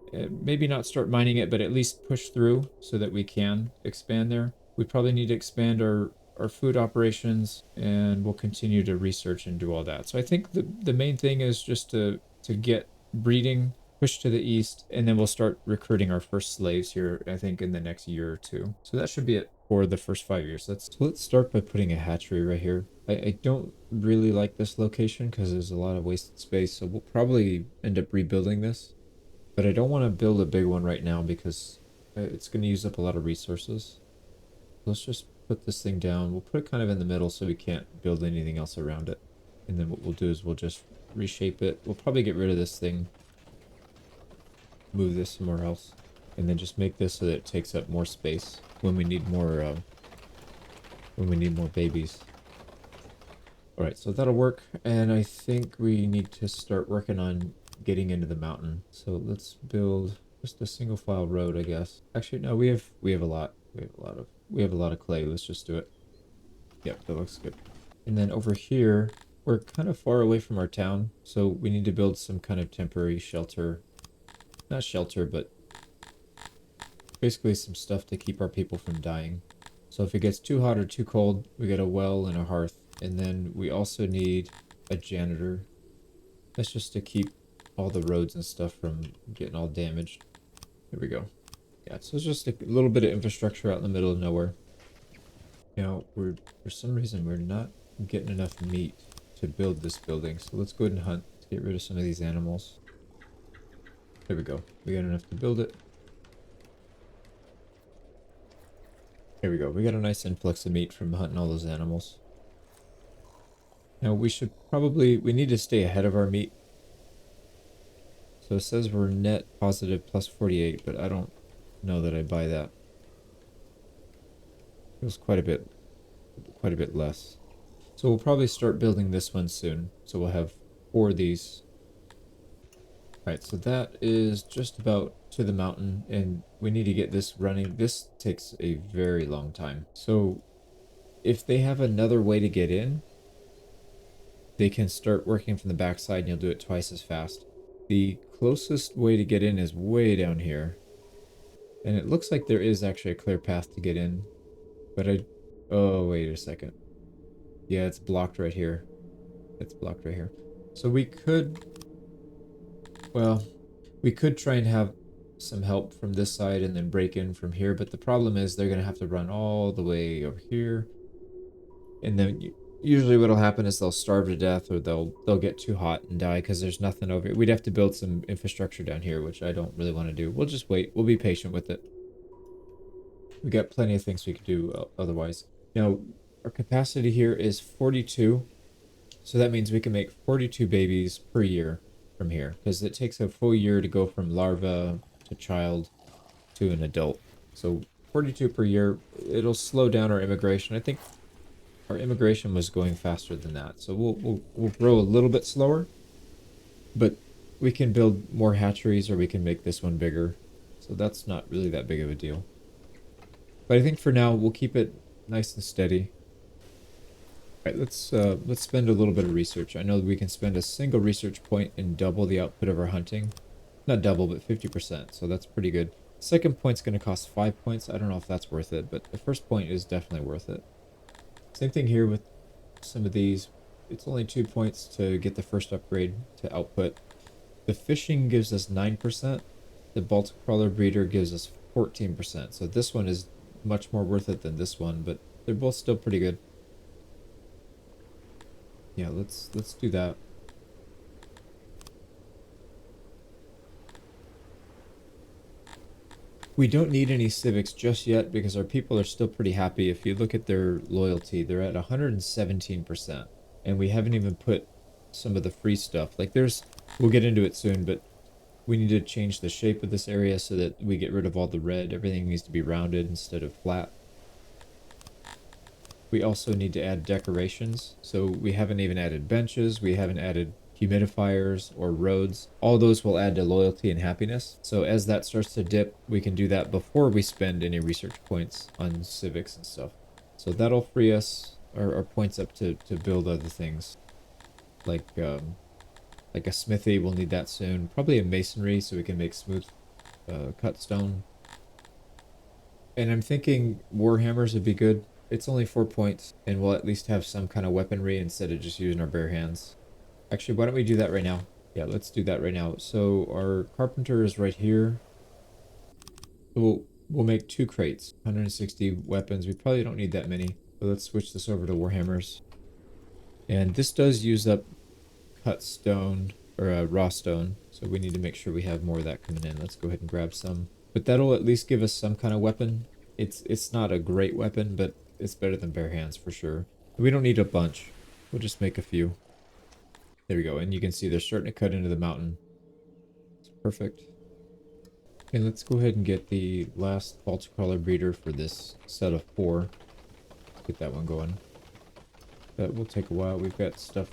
maybe not start mining it, but at least push through so that we can expand there. We probably need to expand our food operations, and we'll continue to research and do all that. So I think the main thing is just to get breeding, push to the east, and then we'll start recruiting our first slaves here, I think, in the next year or two. So that should be it for the first 5 years. Let's start by putting a hatchery right here. I don't really like this location because there's a lot of wasted space, so we'll probably end up rebuilding this. But I don't want to build a big one right now because it's going to use up a lot of resources. Let's just put this thing down. We'll put it kind of in the middle so we can't build anything else around it. And then what we'll do is we'll just reshape it. We'll probably get rid of this thing, move this somewhere else, and then just make this so that it takes up more space when we need more babies. All right, so that'll work, and I think we need to start working on getting into the mountain. So let's build just a single file road, I guess. Actually, no, we have a lot. We have a lot of clay. Let's just do it. Yep, that looks good. And then over here, we're kind of far away from our town, so we need to build some kind of temporary shelter. Not shelter, but basically some stuff to keep our people from dying. So if it gets too hot or too cold, we get a well and a hearth. And then we also need a janitor. That's just to keep all the roads and stuff from getting all damaged. There we go. Yeah, so it's just a little bit of infrastructure out in the middle of nowhere. Now, for some reason, we're not getting enough meat to build this building. So let's go ahead and hunt to get rid of some of these animals. There we go. We got enough to build it. There we go. We got a nice influx of meat from hunting all those animals. Now we need to stay ahead of our meat. So it says we're net positive plus 48, but I don't know that I buy that. It was quite a bit less. So we'll probably start building this one soon. So we'll have 4 of these. Alright, so that is just about to the mountain, and we need to get this running. This takes a very long time. So if they have another way to get in, they can start working from the backside and you'll do it twice as fast. The closest way to get in is way down here. And it looks like there is actually a clear path to get in. But oh, wait a second. Yeah, it's blocked right here. It's blocked right here. So we could try and have some help from this side and then break in from here. But the problem is they're going to have to run all the way over here. And then usually what'll happen is they'll starve to death, or they'll get too hot and die because there's nothing over here. We'd have to build some infrastructure down here, which I don't really want to do. We'll just wait. We'll be patient with it. We got plenty of things we could do otherwise. Now, our capacity here is 42. So that means we can make 42 babies per year from here, because it takes a full year to go from larva to child to an adult. So 42 per year. It'll slow down our immigration. I think our immigration was going faster than that, so we'll grow a little bit slower, but we can build more hatcheries, or we can make this one bigger, so that's not really that big of a deal. But I think for now we'll keep it nice and steady. All right, let's spend a little bit of research. I know that we can spend a single research point and double the output of our hunting. Not double, but 50%, so that's pretty good. Second point's going to cost 5 points. I don't know if that's worth it, but the first point is definitely worth it. Same thing here with some of these. It's only 2 points to get the first upgrade to output. The fishing gives us 9%. The Baltic crawler breeder gives us 14%. So this one is much more worth it than this one, but they're both still pretty good. Yeah, let's do that. We don't need any civics just yet because our people are still pretty happy. If you look at their loyalty, they're at 117%. And we haven't even put some of the free stuff. Like we'll get into it soon, but we need to change the shape of this area so that we get rid of all the red. Everything needs to be rounded instead of flat. We also need to add decorations. So we haven't even added benches. We haven't added humidifiers or roads. All those will add to loyalty and happiness. So as that starts to dip, we can do that before we spend any research points on civics and stuff. So that'll free us our points up to build other things. Like a smithy, we'll need that soon. Probably a masonry so we can make smooth cut stone. And I'm thinking warhammers would be good. It's only 4 points, and we'll at least have some kind of weaponry instead of just using our bare hands. Actually, why don't we do that right now? Yeah, let's do that right now. So our carpenter is right here. We'll make 2 crates, 160 weapons. We probably don't need that many. So let's switch this over to warhammers. And this does use up cut stone, or raw stone. So we need to make sure we have more of that coming in. Let's go ahead and grab some. But that'll at least give us some kind of weapon. It's not a great weapon, but it's better than bare hands for sure. We don't need a bunch. We'll just make a few. There we go. And you can see they're starting to cut into the mountain. It's perfect. Okay, let's go ahead and get the last Baltic crawler breeder for this set of 4. Get that one going. That will take a while. We've got stuff.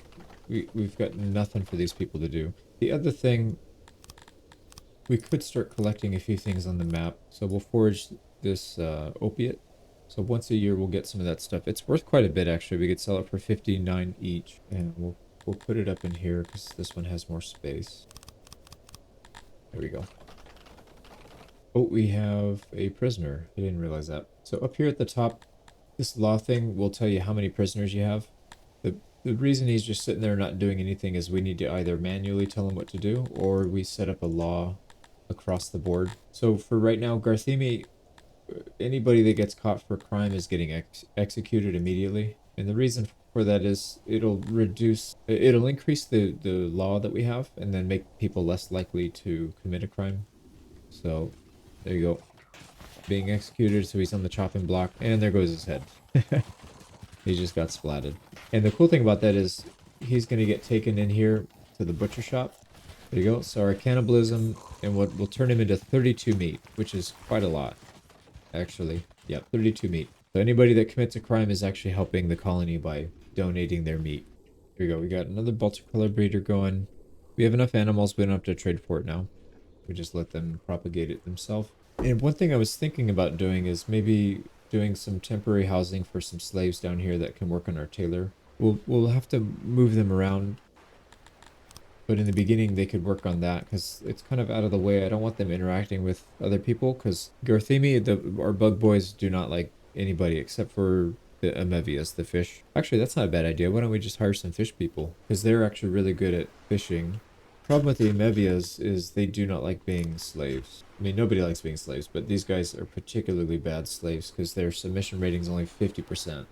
We've got nothing for these people to do. The other thing, we could start collecting a few things on the map. So we'll forge this opiate. So once a year we'll get some of that stuff. It's worth quite a bit actually. We could sell it for 59 each, and we'll put it up in here because this one has more space. There we go. Oh, we have a prisoner. I didn't realize that. So up here at the top, this law thing will tell you how many prisoners you have. The reason he's just sitting there not doing anything is we need to either manually tell him what to do, or we set up a law across the board. So for right now, Garthemi, anybody that gets caught for a crime is getting executed immediately. And the reason for that is it'll increase the law that we have and then make people less likely to commit a crime. So there you go. Being executed, so he's on the chopping block, and there goes his head. He just got splatted. And the cool thing about that is he's going to get taken in here to the butcher shop. There you go. So our cannibalism, and what will turn him into 32 meat, which is quite a lot, actually. Yeah, 32 meat. So anybody that commits a crime is actually helping the colony by donating their meat. Here we go. We got another Baltic crawler breeder going. We have enough animals. We don't have to trade for it now. We just let them propagate it themselves. And one thing I was thinking about doing is maybe doing some temporary housing for some slaves down here that can work on our tailor. We'll have to move them around, but in the beginning they could work on that because it's kind of out of the way. I don't want them interacting with other people because Garthemi, our bug boys, do not like anybody except for the Amevias, the fish. Actually, that's not a bad idea. Why don't we just hire some fish people? Because they're actually really good at fishing. Problem with the Amevias is they do not like being slaves. I mean, nobody likes being slaves, but these guys are particularly bad slaves because their submission rating is only 50%.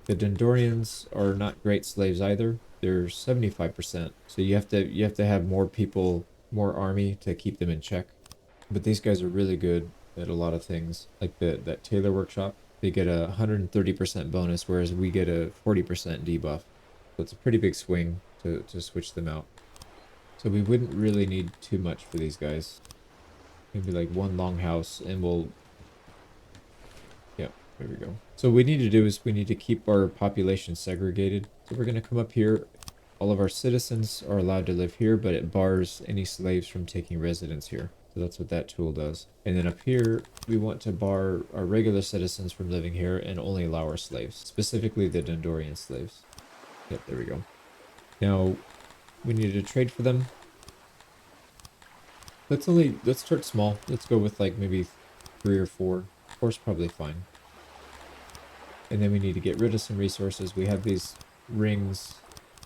The Dendorians are not great slaves either. They're 75%. So you have to have more people, more army to keep them in check. But these guys are really good at a lot of things. Like that tailor workshop, they get a 130% bonus, whereas we get a 40% debuff. So it's a pretty big swing to switch them out. So we wouldn't really need too much for these guys. Maybe like one longhouse, and we'll... Yeah, there we go. So what we need to do is we need to keep our population segregated. So we're going to come up here. All of our citizens are allowed to live here, but it bars any slaves from taking residence here. So that's what that tool does. And then up here, we want to bar our regular citizens from living here and only allow our slaves, specifically the Dendorian slaves. Yep, there we go. Now, we need to trade for them. Let's start small. Let's go with like maybe 3 or 4. 4's probably fine. And then we need to get rid of some resources. We have these rings,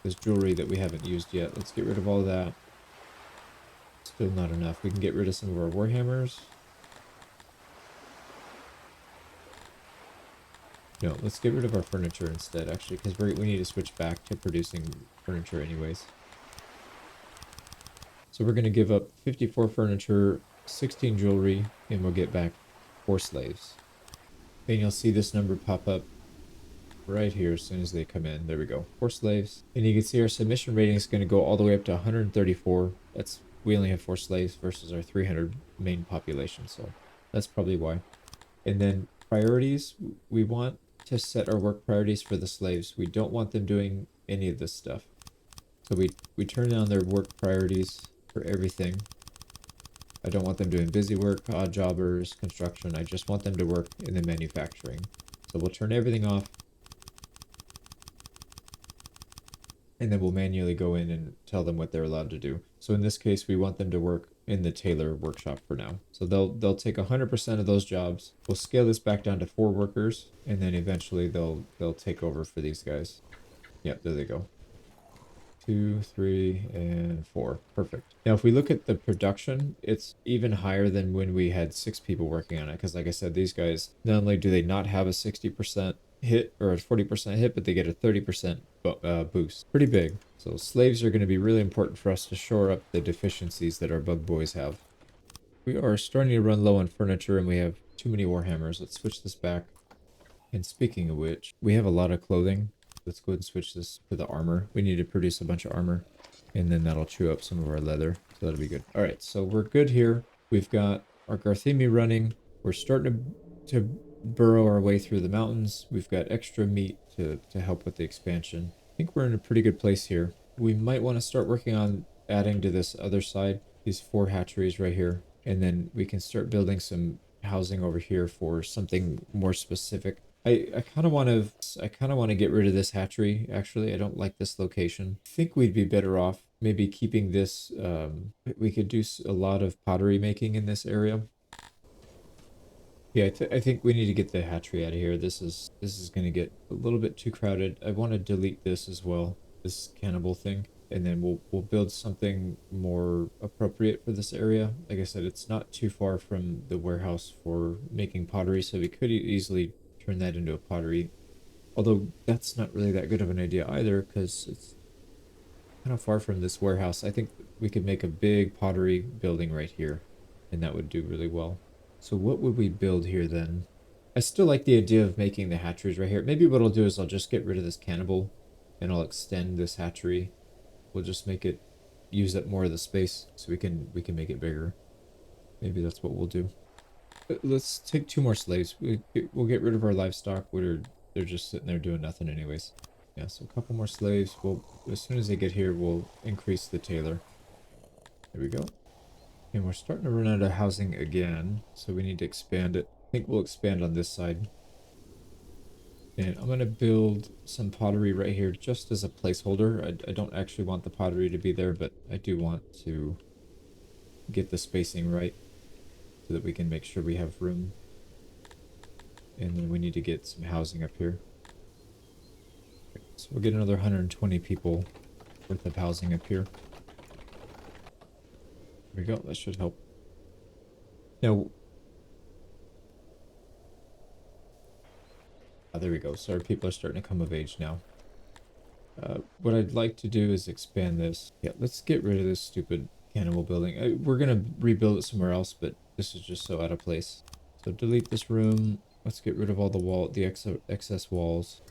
this jewelry that we haven't used yet. Let's get rid of all of that. Still not enough. We can get rid of some of our warhammers. No, let's get rid of our furniture instead, actually, because we need to switch back to producing furniture anyways. So we're going to give up 54 furniture, 16 jewelry, and we'll get back 4 slaves. And you'll see this number pop up right here as soon as they come in. There we go. 4 slaves. And you can see our submission rating is going to go all the way up to 134. We only have 4 slaves versus our 300 main population, so that's probably why. And then priorities, we want to set our work priorities for the slaves. We don't want them doing any of this stuff. So we turn down their work priorities for everything. I don't want them doing busy work, odd jobbers, construction. I just want them to work in the manufacturing. So we'll turn everything off. And then we'll manually go in and tell them what they're allowed to do. So in this case, we want them to work in the tailor workshop for now. So they'll take 100% of those jobs. We'll scale this back down to 4 workers, and then eventually they'll take over for these guys. Yep, there they go. 2, 3, and 4. Perfect. Now, if we look at the production, it's even higher than when we had 6 people working on it. Because like I said, these guys, not only do they not have a 60% hit or a 40% hit, but they get a 30% boost. Pretty big. So slaves are going to be really important for us to shore up the deficiencies that our bug boys have. We are starting to run low on furniture and we have too many warhammers. Let's switch this back. And speaking of which, we have a lot of clothing. Let's go ahead and switch this to the armor. We need to produce a bunch of armor, and then that'll chew up some of our leather. So that'll be good. All right, so we're good here. We've got our Garthemi running. We're starting to burrow our way through the mountains. We've got extra meat to help with the expansion. I think we're in a pretty good place here. We might want to start working on adding to this other side, these 4 hatcheries right here. And then we can start building some housing over here for something more specific. I kind of want to get rid of this hatchery. Actually, I don't like this location. I think we'd be better off maybe keeping this. We could do a lot of pottery making in this area. Yeah, I think we need to get the hatchery out of here. This is going to get a little bit too crowded. I want to delete this as well, this cannibal thing, and then we'll build something more appropriate for this area. Like I said, it's not too far from the warehouse for making pottery, so we could easily turn that into a pottery. Although that's not really that good of an idea either, because it's kind of far from this warehouse. I think we could make a big pottery building right here, and that would do really well. So what would we build here then? I still like the idea of making the hatcheries right here. Maybe what I'll do is I'll just get rid of this cannibal, and I'll extend this hatchery. We'll just make it use up more of the space, so we can make it bigger. Maybe that's what we'll do. Let's take 2 more slaves. We'll get rid of our livestock. They're just sitting there doing nothing anyways. Yeah, so a couple more slaves. As soon as they get here, we'll increase the tailor. There we go. And we're starting to run out of housing again, so we need to expand it. I think we'll expand on this side. And I'm going to build some pottery right here just as a placeholder. I don't actually want the pottery to be there, but I do want to get the spacing right so that we can make sure we have room. And then we need to get some housing up here. So we'll get another 120 people worth of housing up here. There we go, that should help. Now, there we go. So our people are starting to come of age now. What I'd like to do is expand this. Yeah, let's get rid of this stupid cannibal building. We're going to rebuild it somewhere else, but this is just so out of place. So delete this room. Let's get rid of all the excess walls.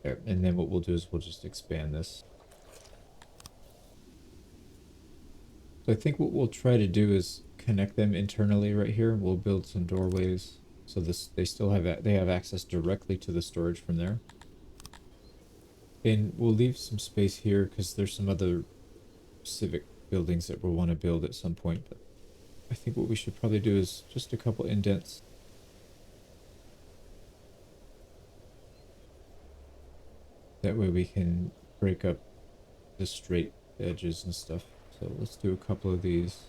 There. And then what we'll do is we'll just expand this. So I think what we'll try to do is connect them internally right here. We'll build some doorways so they have access directly to the storage from there. And we'll leave some space here because there's some other civic buildings that we'll want to build at some point. But I think what we should probably do is just a couple indents. That way we can break up the straight edges and stuff. So let's do a couple of these.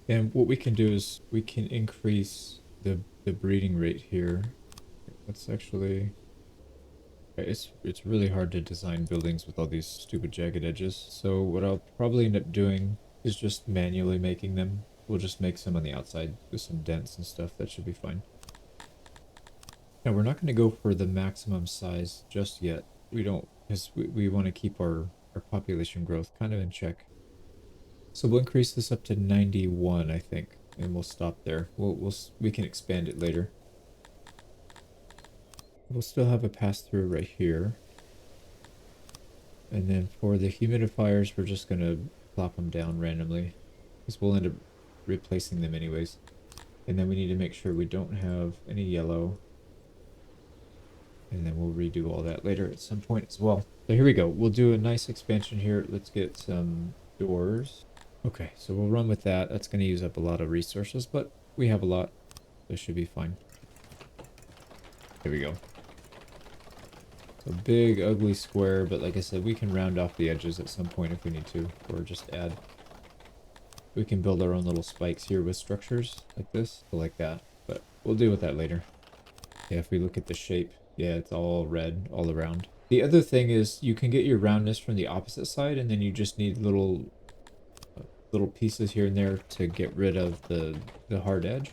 And what we can do is we can increase the breeding rate here Let's actually... It's really hard to design buildings with all these stupid jagged edges. So what I'll probably end up doing is just manually making them. We'll just make some on the outside with some dents and stuff. That should be fine. Now we're not going to go for the maximum size just yet. We don't, because we want to keep our population growth kind of in check. So we'll increase this up to 91, I think, and we'll stop there. We can expand it later. We'll still have a pass-through right here. And then for the humidifiers, we're just going to plop them down randomly, because we'll end up replacing them anyways. And then we need to make sure we don't have any yellow. And then we'll redo all that later at some point as well. So here we go. We'll do a nice expansion here. Let's get some doors. Okay, so we'll run with that. That's going to use up a lot of resources, but we have a lot. This should be fine. Here we go. So big, ugly square, but like I said, we can round off the edges at some point if we need to, or just add. We can build our own little spikes here with structures like this, like that, but we'll deal with that later. Yeah, if we look at the shape, yeah, it's all red all around. The other thing is you can get your roundness from the opposite side, and then you just need little pieces here and there to get rid of the hard edge,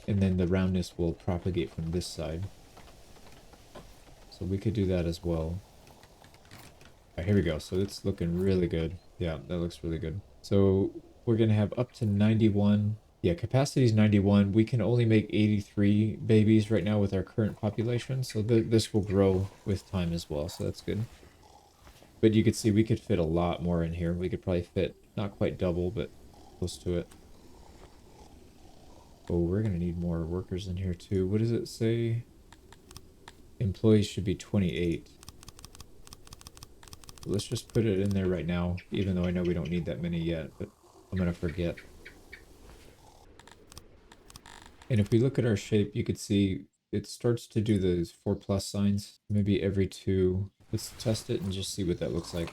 and then the roundness will propagate from this side. So we could do that as well. All right, here we go. So it's looking really good. Yeah, that looks really good. So we're gonna have up to 91. Yeah, capacity is 91. We can only make 83 babies right now with our current population, so this will grow with time as well, so that's good. But you could see we could fit a lot more in here. We could probably fit not quite double, but close to it. Oh, we're gonna need more workers in here too. What does it say? Employees should be 28. Let's just put it in there right now, even though I know we don't need that many yet, but I'm gonna forget. And if we look at our shape, you could see it starts to do those 4+ signs, maybe every 2. Let's test it and just see what that looks like.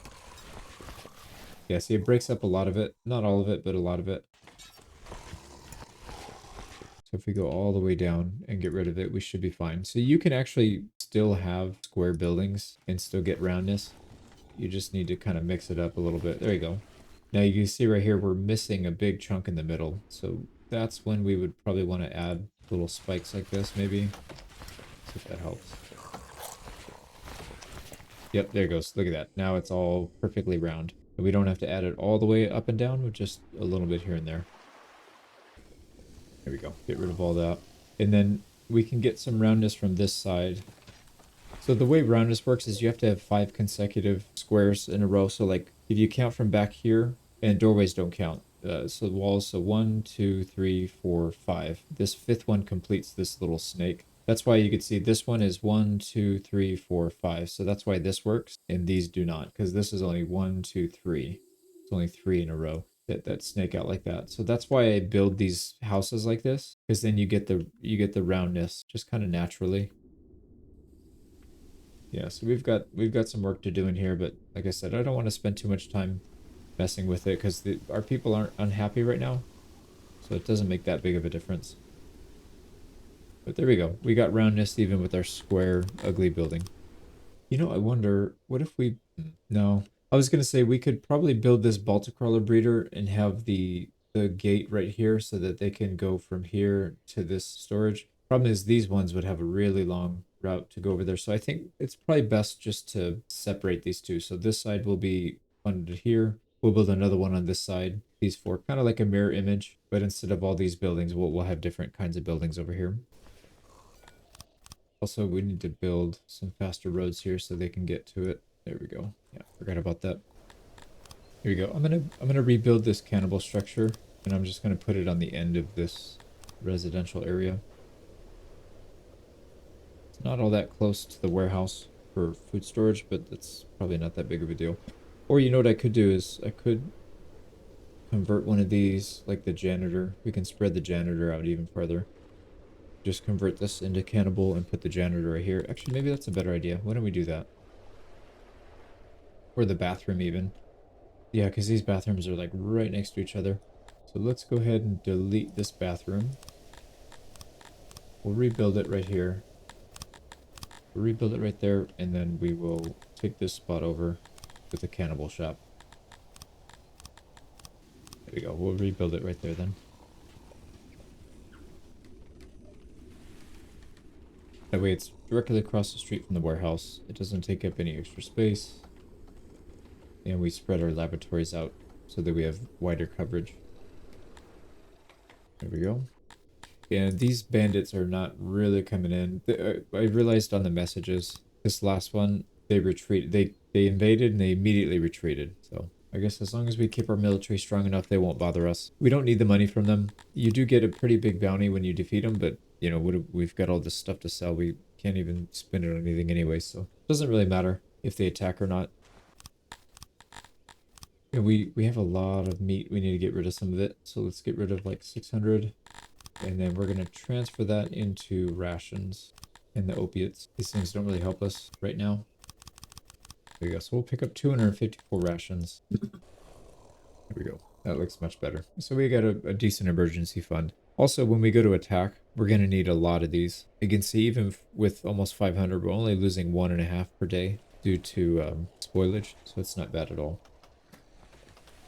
Yeah, see, it breaks up a lot of it. Not all of it, but a lot of it. So if we go all the way down and get rid of it, we should be fine. So you can actually still have square buildings and still get roundness. You just need to kind of mix it up a little bit. There you go. Now you can see right here, we're missing a big chunk in the middle. So that's when we would probably want to add little spikes like this, maybe. See if that helps. Yep, there it goes. Look at that. Now it's all perfectly round. And we don't have to add it all the way up and down, with just a little bit here and there. There we go. Get rid of all that. And then we can get some roundness from this side. So the way roundness works is you have to have 5 consecutive squares in a row. So like if you count from back here, and doorways don't count. So the walls, so 1, 2, 3, 4, 5. This 5th one completes this little snake. That's why you could see this one is 1, 2, 3, 4, 5. So that's why this works and these do not, because this is only 1, 2, 3. It's only 3 in a row that snake out like that. So that's why I build these houses like this, because then you get the roundness just kind of naturally. Yeah, so we've got some work to do in here, but like I said, I don't want to spend too much time messing with it because our people aren't unhappy right now, so it doesn't make that big of a difference. But there we go. We got roundness even with our square, ugly building. You know, I wonder, what if we... No. I was going to say we could probably build this Baltic crawler breeder and have the gate right here so that they can go from here to this storage. Problem is these ones would have a really long route to go over there. So I think it's probably best just to separate these two. So this side will be funded here. We'll build another one on this side. These 4, kind of like a mirror image, but instead of all these buildings, we'll have different kinds of buildings over here. Also, we need to build some faster roads here so they can get to it. There we go. Yeah, forgot about that. Here we go. I'm gonna rebuild this cannibal structure, and I'm just gonna put it on the end of this residential area. It's not all that close to the warehouse for food storage, but it's probably not that big of a deal. Or you know what I could do is I could convert one of these, like the janitor. We can spread the janitor out even further. Just convert this into cannibal and put the janitor right here. Actually, maybe that's a better idea. Why don't we do that? Or the bathroom even. Yeah, because these bathrooms are like right next to each other. So let's go ahead and delete this bathroom. We'll rebuild it right here. We'll rebuild it right there, and then we will take this spot over with the cannibal shop. There we go. We'll rebuild it right there then. That way it's directly across the street from the warehouse. It doesn't take up any extra space. And we spread our laboratories out so that we have wider coverage. There we go. And these bandits are not really coming in. I realized on the messages, this last one, they retreated. They invaded and they immediately retreated. So I guess as long as we keep our military strong enough, they won't bother us. We don't need the money from them. You do get a pretty big bounty when you defeat them, but you know, we've got all this stuff to sell. We can't even spend it on anything anyway, so it doesn't really matter if they attack or not. And we have a lot of meat. We need to get rid of some of it. So let's get rid of like 600. And then we're going to transfer that into rations and the opiates. These things don't really help us right now. There we go. So we'll pick up 254 rations. There we go. That looks much better. So we got a decent emergency fund. Also, when we go to attack, we're going to need a lot of these. You can see even with almost 500, we're only losing 1.5 per day due to spoilage. So it's not bad at all.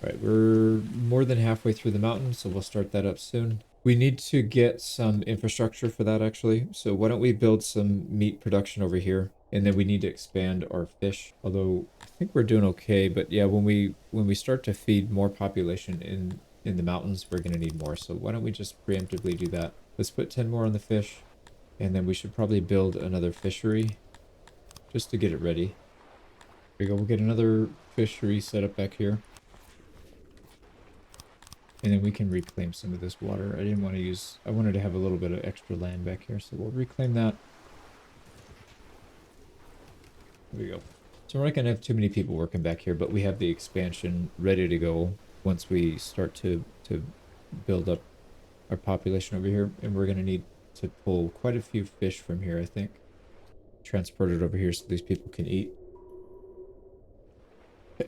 All right, we're more than halfway through the mountain, so we'll start that up soon. We need to get some infrastructure for that, actually. So why don't we build some meat production over here, and then we need to expand our fish. Although I think we're doing okay, but yeah, when we start to feed more population in the mountains, we're gonna need more. So why don't we just preemptively do that? Let's put 10 more on the fish, and then we should probably build another fishery just to get it ready. There we go. We'll get another fishery set up back here. And then we can reclaim some of this water. I wanted to have a little bit of extra land back here, so we'll reclaim that. There we go. So we're not going to have too many people working back here, but we have the expansion ready to go once we start to build up our population over here. And we're going to need to pull quite a few fish from here, I think. Transport it over here so these people can eat.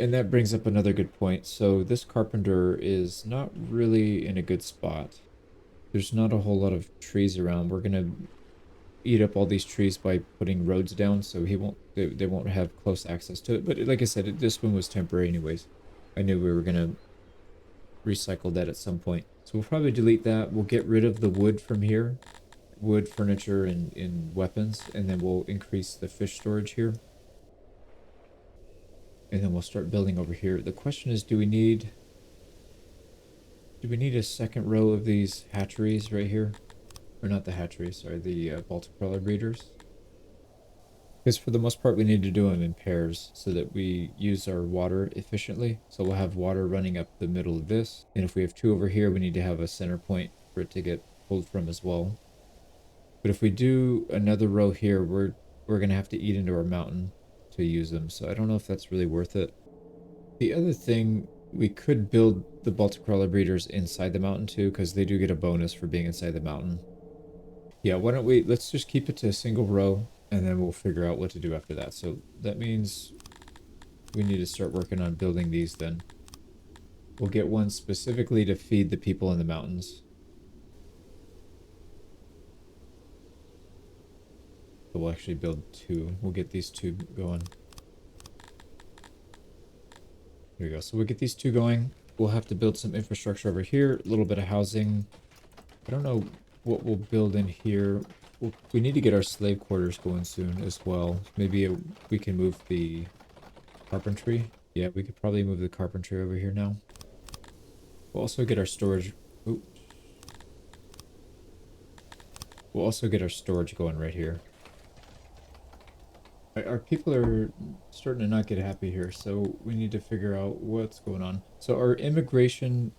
And that brings up another good point. So this carpenter is not really in a good spot. There's not a whole lot of trees around. We're gonna eat up all these trees by putting roads down, so they won't have close access to it. But like I said, this one was temporary anyways. I knew we were gonna recycle that at some point. So we'll probably delete that. We'll get rid of the wood from here. Wood, furniture, and weapons. And then we'll increase the fish storage here. And then we'll start building over here. The question is, do we need a second row of these hatcheries right here? Or not the hatcheries, sorry, the Baltic crawler breeders. Because for the most part, we need to do them in pairs so that we use our water efficiently. So we'll have water running up the middle of this. And if we have two over here, we need to have a center point for it to get pulled from as well. But if we do another row here, we're going to have to eat into our mountain to use them, so I don't know if that's really worth it. The other thing, we could build the Baltic crawler breeders inside the mountain too, because they do get a bonus for being inside the mountain. Yeah, why don't let's just keep it to a single row, and then we'll figure out what to do after that. So that means we need to start working on building these then. We'll get one specifically to feed the people in the mountains. We'll actually build two. We'll get these two going. There we go. So we'll get these two going. We'll have to build some infrastructure over here. A little bit of housing. I don't know what we'll build in here. We need to get our slave quarters going soon as well. Maybe we can move the carpentry. Yeah, we could probably move the carpentry over here now. We'll also get our storage. Oops. We'll also get our storage going right here. Our people are starting to not get happy here, so we need to figure out what's going on. So our immigrant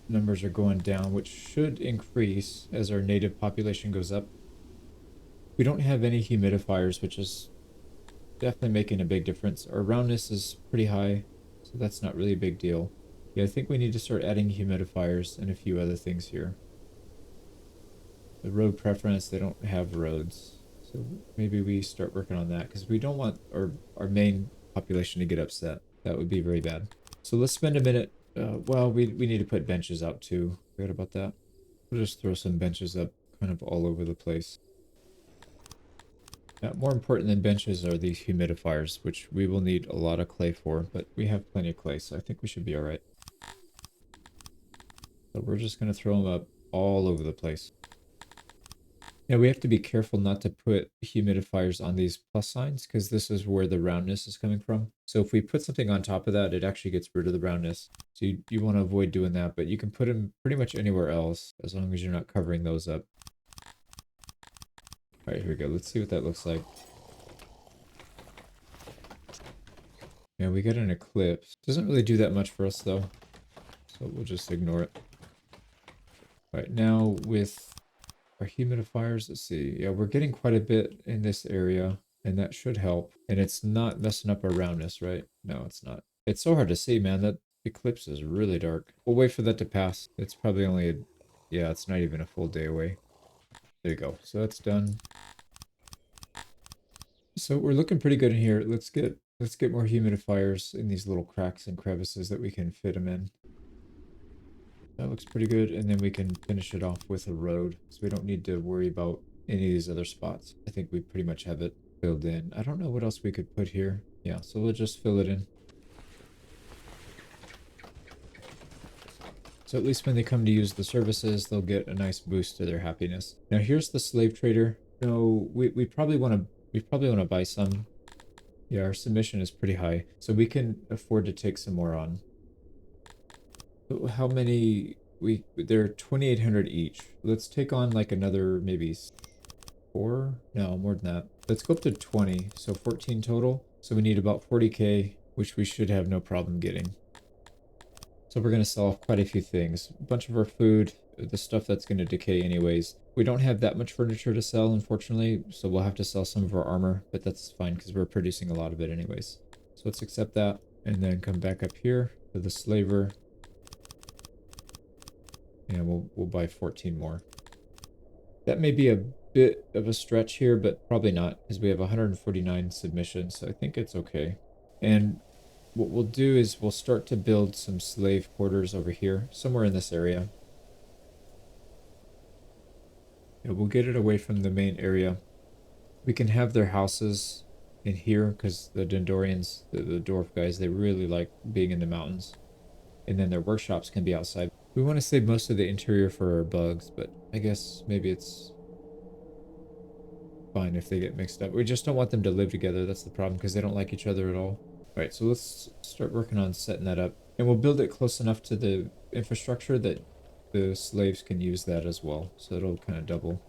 numbers are going down, which should increase as our native population goes up. We don't have any humidifiers, which is definitely making a big difference. Our roundness is pretty high, so that's not really a big deal. Yeah, I think we need to start adding humidifiers and a few other things here. The road preference, they don't have roads. So maybe we start working on that, because we don't want our main population to get upset. That would be very bad. So let's spend a minute. Well, we need to put benches out too. Forgot about that. We'll just throw some benches up kind of all over the place. More important than benches are these humidifiers, which we will need a lot of clay for, but we have plenty of clay, so I think we should be all right. So we're just going to throw them up all over the place. Now we have to be careful not to put humidifiers on these plus signs because this is where the roundness is coming from. So if we put something on top of that, it actually gets rid of the roundness. So you want to avoid doing that, but you can put them pretty much anywhere else as long as you're not covering those up. All right, here we go. Let's see what that looks like. Yeah, we get an eclipse. Doesn't really do that much for us though, so we'll just ignore it. All right, now with our humidifiers, let's see. Yeah, we're getting quite a bit in this area, and that should help. And it's not messing up our roundness, right? No, it's not. It's so hard to see, man. That eclipse is really dark. We'll wait for that to pass. It's probably only a, yeah, it's not even a full day away. There you go. So that's done. So we're looking pretty good in here. Let's get more humidifiers in these little cracks and crevices that we can fit them in. That looks pretty good, and then we can finish it off with a road, so we don't need to worry about any of these other spots. I think we pretty much have it filled in. I don't know what else we could put here. Yeah, so we'll just fill it in. So at least when they come to use the services, they'll get a nice boost to their happiness. Now here's the slave trader. No, we probably want to buy some. Yeah, our submission is pretty high, so we can afford to take some more on. How many they're 2,800 each. Let's take on like another maybe 4? No, more than that. Let's go up to 20, so 14 total. So we need about 40k, which we should have no problem getting. So we're going to sell off quite a few things. A bunch of our food, the stuff that's going to decay anyways. We don't have that much furniture to sell, unfortunately, so we'll have to sell some of our armor, but that's fine because we're producing a lot of it anyways. So let's accept that and then come back up here to the slaver. And we'll buy 14 more. That may be a bit of a stretch here, but probably not, because we have 149 submissions, so I think it's okay. And what we'll do is we'll start to build some slave quarters over here, somewhere in this area. Yeah, we'll get it away from the main area. We can have their houses in here, because the Dendorians, the dwarf guys, they really like being in the mountains. And then their workshops can be outside. We want to save most of the interior for our bugs, but I guess maybe it's fine if they get mixed up. We just don't want them to live together. That's the problem, because they don't like each other at all. All right, so let's start working on setting that up. And we'll build it close enough to the infrastructure that the slaves can use that as well. So it'll kind of double.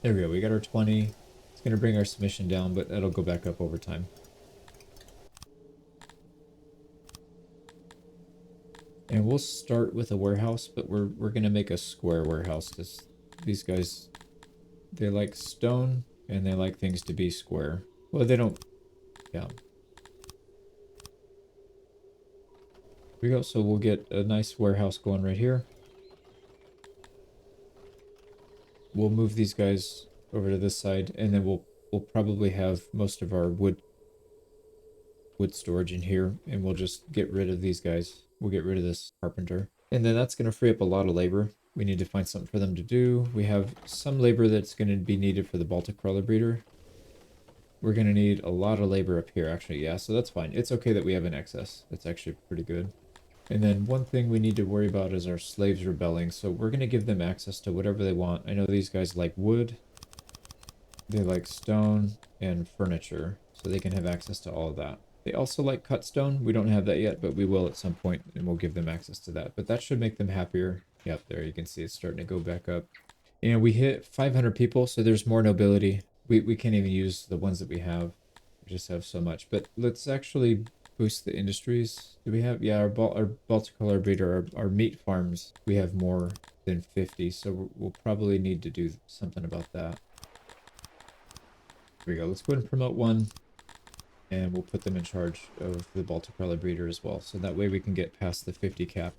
There we go. We got our 20. It's going to bring our submission down, but that'll go back up over time. And we'll start with a warehouse, but we're gonna make a square warehouse because these guys, they like stone and they like things to be square. Well, they don't, yeah. Here we go, so we'll get a nice warehouse going right here. We'll move these guys over to this side, and then we'll probably have most of our wood storage in here, and we'll just get rid of these guys. We'll get rid of this carpenter. And then that's going to free up a lot of labor. We need to find something for them to do. We have some labor that's going to be needed for the Baltic crawler breeder. We're going to need a lot of labor up here, actually. Yeah, so that's fine. It's okay that we have an excess. That's actually pretty good. And then one thing we need to worry about is our slaves rebelling. So we're going to give them access to whatever they want. I know these guys like wood. They like stone and furniture. So they can have access to all of that. They also like cut stone. We don't have that yet, but we will at some point, and we'll give them access to that. But that should make them happier. Yep, there you can see it's starting to go back up. And we hit 500 people, so there's more nobility. We can't even use the ones that we have. We just have so much. But let's actually boost the industries. Do we have? Yeah, our Baltic color breeder, our meat farms, we have more than 50, so we'll probably need to do something about that. Here we go. Let's go ahead and promote one. And we'll put them in charge of the Baltic Crawler breeder as well. So that way we can get past the 50 cap.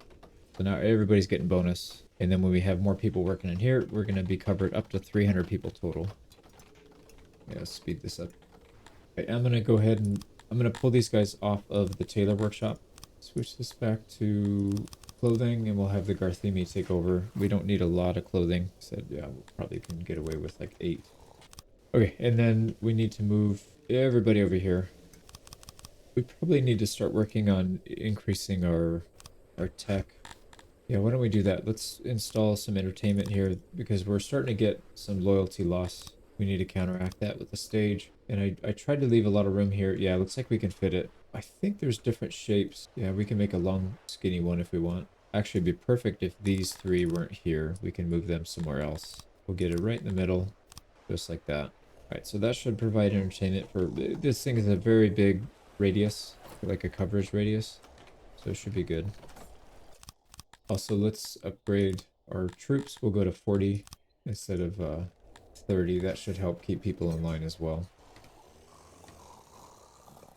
So now everybody's getting bonus. And then when we have more people working in here, we're going to be covered up to 300 people total. Yeah, let's speed this up. Okay, I'm going to go ahead and I'm going to pull these guys off of the tailor workshop. Switch this back to clothing, and we'll have the Garthemi take over. We don't need a lot of clothing. Said, yeah, we probably can get away with like 8. Okay, and then we need to move everybody over here. We probably need to start working on increasing our tech. Yeah, why don't we do that? Let's install some entertainment here because we're starting to get some loyalty loss. We need to counteract that with the stage. And I tried to leave a lot of room here. Yeah, looks like we can fit it. I think there's different shapes. Yeah, we can make a long, skinny one if we want. Actually, it'd be perfect if these 3 weren't here. We can move them somewhere else. We'll get it right in the middle, just like that. Alright, so that should provide entertainment for... This thing is a very big radius, like a coverage radius. So it should be good. Also, let's upgrade our troops. We'll go to 40 instead of 30. That should help keep people in line as well.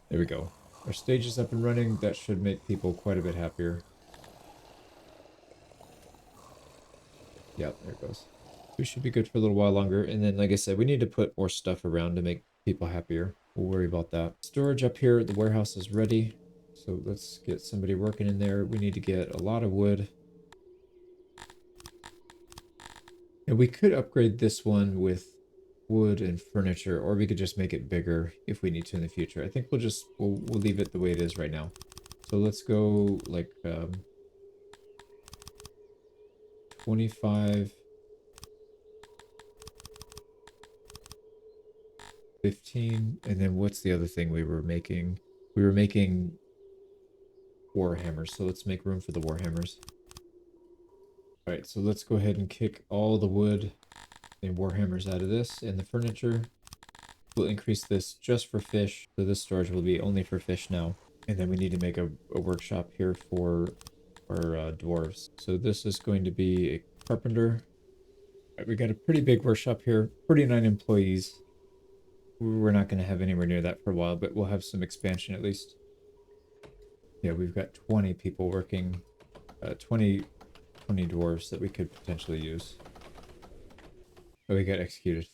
There we go. Our stage is up and running. That should make people quite a bit happier. Yeah, there it goes. We should be good for a little while longer. And then, like I said, we need to put more stuff around to make people happier. We'll worry about that. Storage up here. The warehouse is ready. So let's get somebody working in there. We need to get a lot of wood. And we could upgrade this one with wood and furniture, or we could just make it bigger if we need to in the future. I think we'll leave it the way it is right now. So let's go like 25, 15, and then what's the other thing we were making? We were making warhammers, so let's make room for the warhammers. Alright, so let's go ahead and kick all the wood and warhammers out of this, and the furniture. We'll increase this just for fish, so this storage will be only for fish now. And then we need to make a workshop here for our dwarves. So this is going to be a carpenter. Right, we got a pretty big workshop here, 49 employees. We're not going to have anywhere near that for a while, but we'll have some expansion at least. Yeah, we've got 20 people working, 20 dwarves that we could potentially use. Oh, we got executed.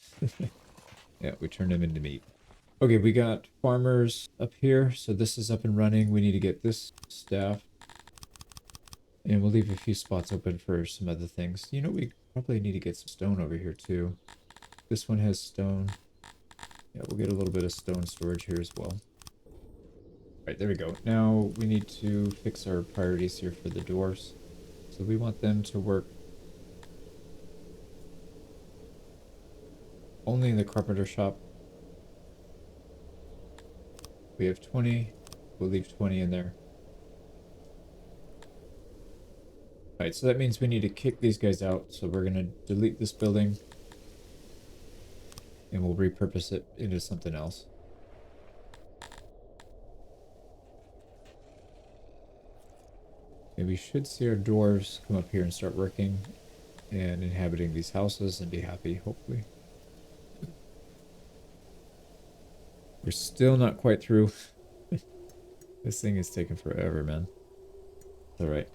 Yeah, we turned them into meat. Okay, we got farmers up here, so this is up and running. We need to get this staff. And we'll leave a few spots open for some other things. You know, we probably need to get some stone over here too. This one has stone. Yeah, we'll get a little bit of stone storage here as well. Alright, there we go. Now we need to fix our priorities here for the dwarves. So we want them to work only in the carpenter shop. We have 20. We'll leave 20 in there. Alright, so that means we need to kick these guys out. So we're going to delete this building. And we'll repurpose it into something else. And we should see our dwarves come up here and start working and inhabiting these houses and be happy, hopefully. We're still not quite through. This thing is taking forever, man. Alright.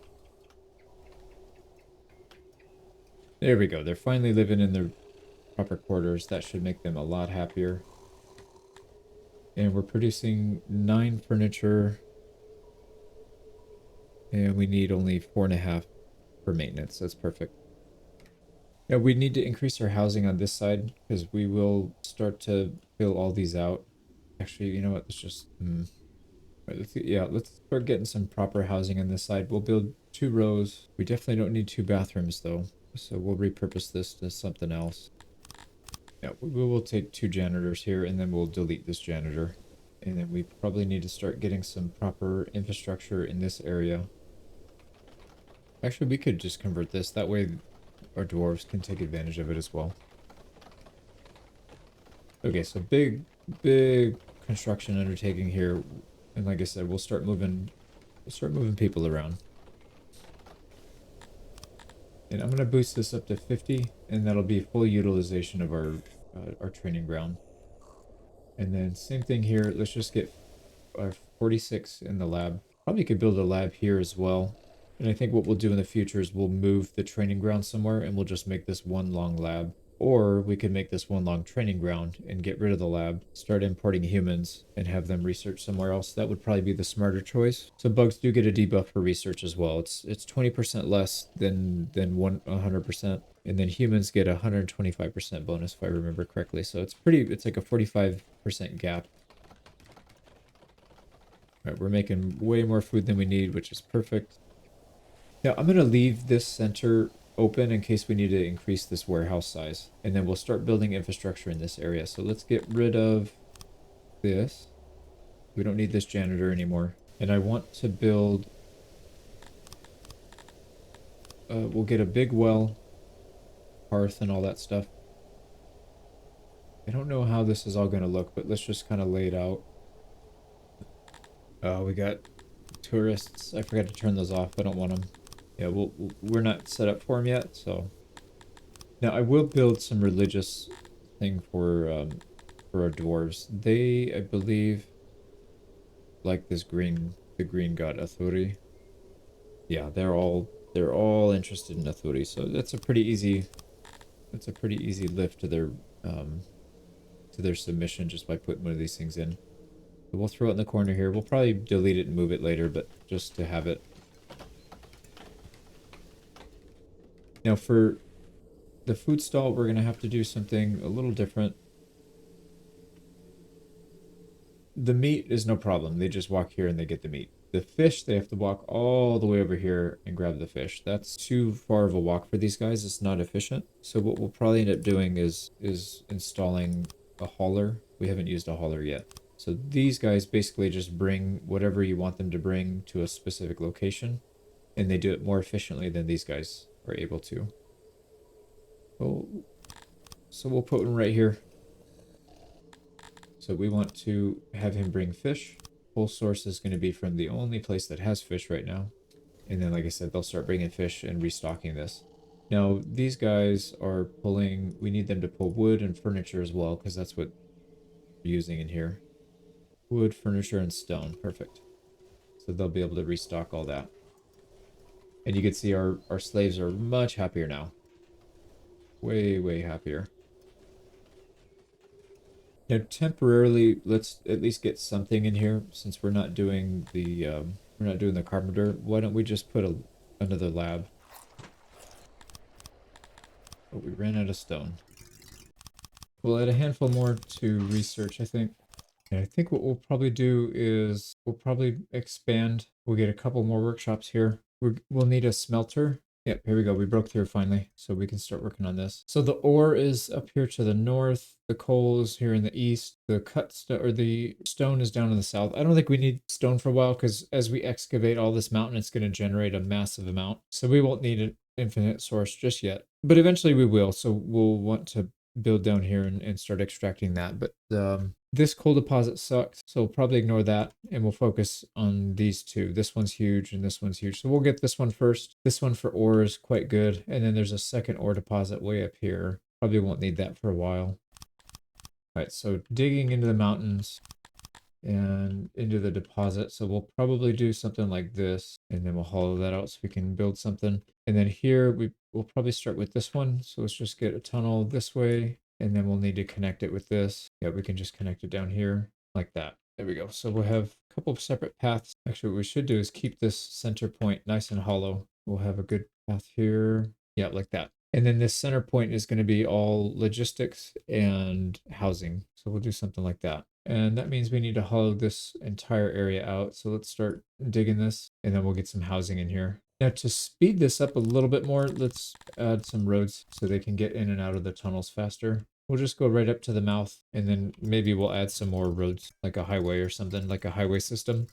There we go. They're finally living in their proper quarters. That should make them a lot happier. And we're producing 9 furniture. And we need only 4.5 for maintenance. That's perfect. Now we need to increase our housing on this side because we will start to fill all these out. Actually, you know what? Let's just... Right, let's start getting some proper housing on this side. We'll build 2 rows. We definitely don't need 2 bathrooms though. So we'll repurpose this to something else. Yeah, we will take 2 janitors here and then we'll delete this janitor. And then we probably need to start getting some proper infrastructure in this area. Actually, we could just convert this. That way our dwarves can take advantage of it as well. Okay, so big construction undertaking here. And like I said, we'll start moving people around. And I'm going to boost this up to 50, and that'll be full utilization of our training ground. And then same thing here. Let's just get 46 in the lab. Probably could build a lab here as well. And I think what we'll do in the future is we'll move the training ground somewhere, and we'll just make this one long lab. Or we could make this one long training ground and get rid of the lab, start importing humans, and have them research somewhere else. That would probably be the smarter choice. So bugs do get a debuff for research as well. It's 20% less than 100%. And then humans get a 125% bonus if I remember correctly. So it's like a 45% gap. All right, we're making way more food than we need, which is perfect. Now I'm gonna leave this center open in case we need to increase this warehouse size. And then we'll start building infrastructure in this area. So let's get rid of this. We don't need this janitor anymore. And I want to build, we'll get a big well, hearth and all that stuff. I don't know how this is all gonna look, but let's just kind of lay it out. We got tourists. I forgot to turn those off. I don't want them. Yeah, we're not set up for them yet, so. Now I will build some religious thing for our dwarves. They, I believe, like this the green god Athuri. Yeah, they're all interested in Athuri, so that's a pretty easy lift to their submission just by putting one of these things in. But we'll throw it in the corner here. We'll probably delete it and move it later, but just to have it. Now for the food stall, we're gonna have to do something a little different. The meat is no problem. They just walk here and they get the meat. The fish, they have to walk all the way over here and grab the fish. That's too far of a walk for these guys. It's not efficient. So what we'll probably end up doing is installing a hauler. We haven't used a hauler yet. So these guys basically just bring whatever you want them to bring to a specific location, and they do it more efficiently than these guys are able to. Oh, so we'll put one right here. So we want to have him bring fish. Full source is going to be from the only place that has fish right now. And then, like I said, they'll start bringing fish and restocking this. Now, these guys are pulling, we need them to pull wood and furniture as well, because that's what we're using in here. Wood, furniture, and stone. Perfect. So they'll be able to restock all that. And you can see our slaves are much happier now. Way, way happier. Now, temporarily, let's at least get something in here since we're not doing the carpenter. Why don't we just put another lab? Oh, we ran out of stone. We'll add a handful more to research, I think. And I think what we'll probably do is we'll probably expand. We'll get a couple more workshops here. We'll need a smelter. Yep, here we go. We broke through finally, so we can start working on this. So the ore is up here to the north. The coal is here in the east. The the stone is down in the south. I don't think we need stone for a while because as we excavate all this mountain, it's going to generate a massive amount. So we won't need an infinite source just yet, but eventually we will. So we'll want to build down here and start extracting that. But this coal deposit sucks, so we'll probably ignore that and we'll focus on these two. This one's huge and this one's huge. So we'll get this one first. This one for ore is quite good. And then there's a second ore deposit way up here. Probably won't need that for a while. All right, so digging into the mountains and into the deposit. So we'll probably do something like this and then we'll hollow that out so we can build something. And then here we'll probably start with this one. So let's just get a tunnel this way and then we'll need to connect it with this. Yeah, we can just connect it down here like that. There we go. So we'll have a couple of separate paths. Actually, what we should do is keep this center point nice and hollow. We'll have a good path here. Yeah, like that. And then this center point is going to be all logistics and housing. So we'll do something like that. And that means we need to hollow this entire area out. So let's start digging this and then we'll get some housing in here. Now to speed this up a little bit more, let's add some roads so they can get in and out of the tunnels faster. We'll just go right up to the mouth and then maybe we'll add some more roads, like a highway or something, like a highway system.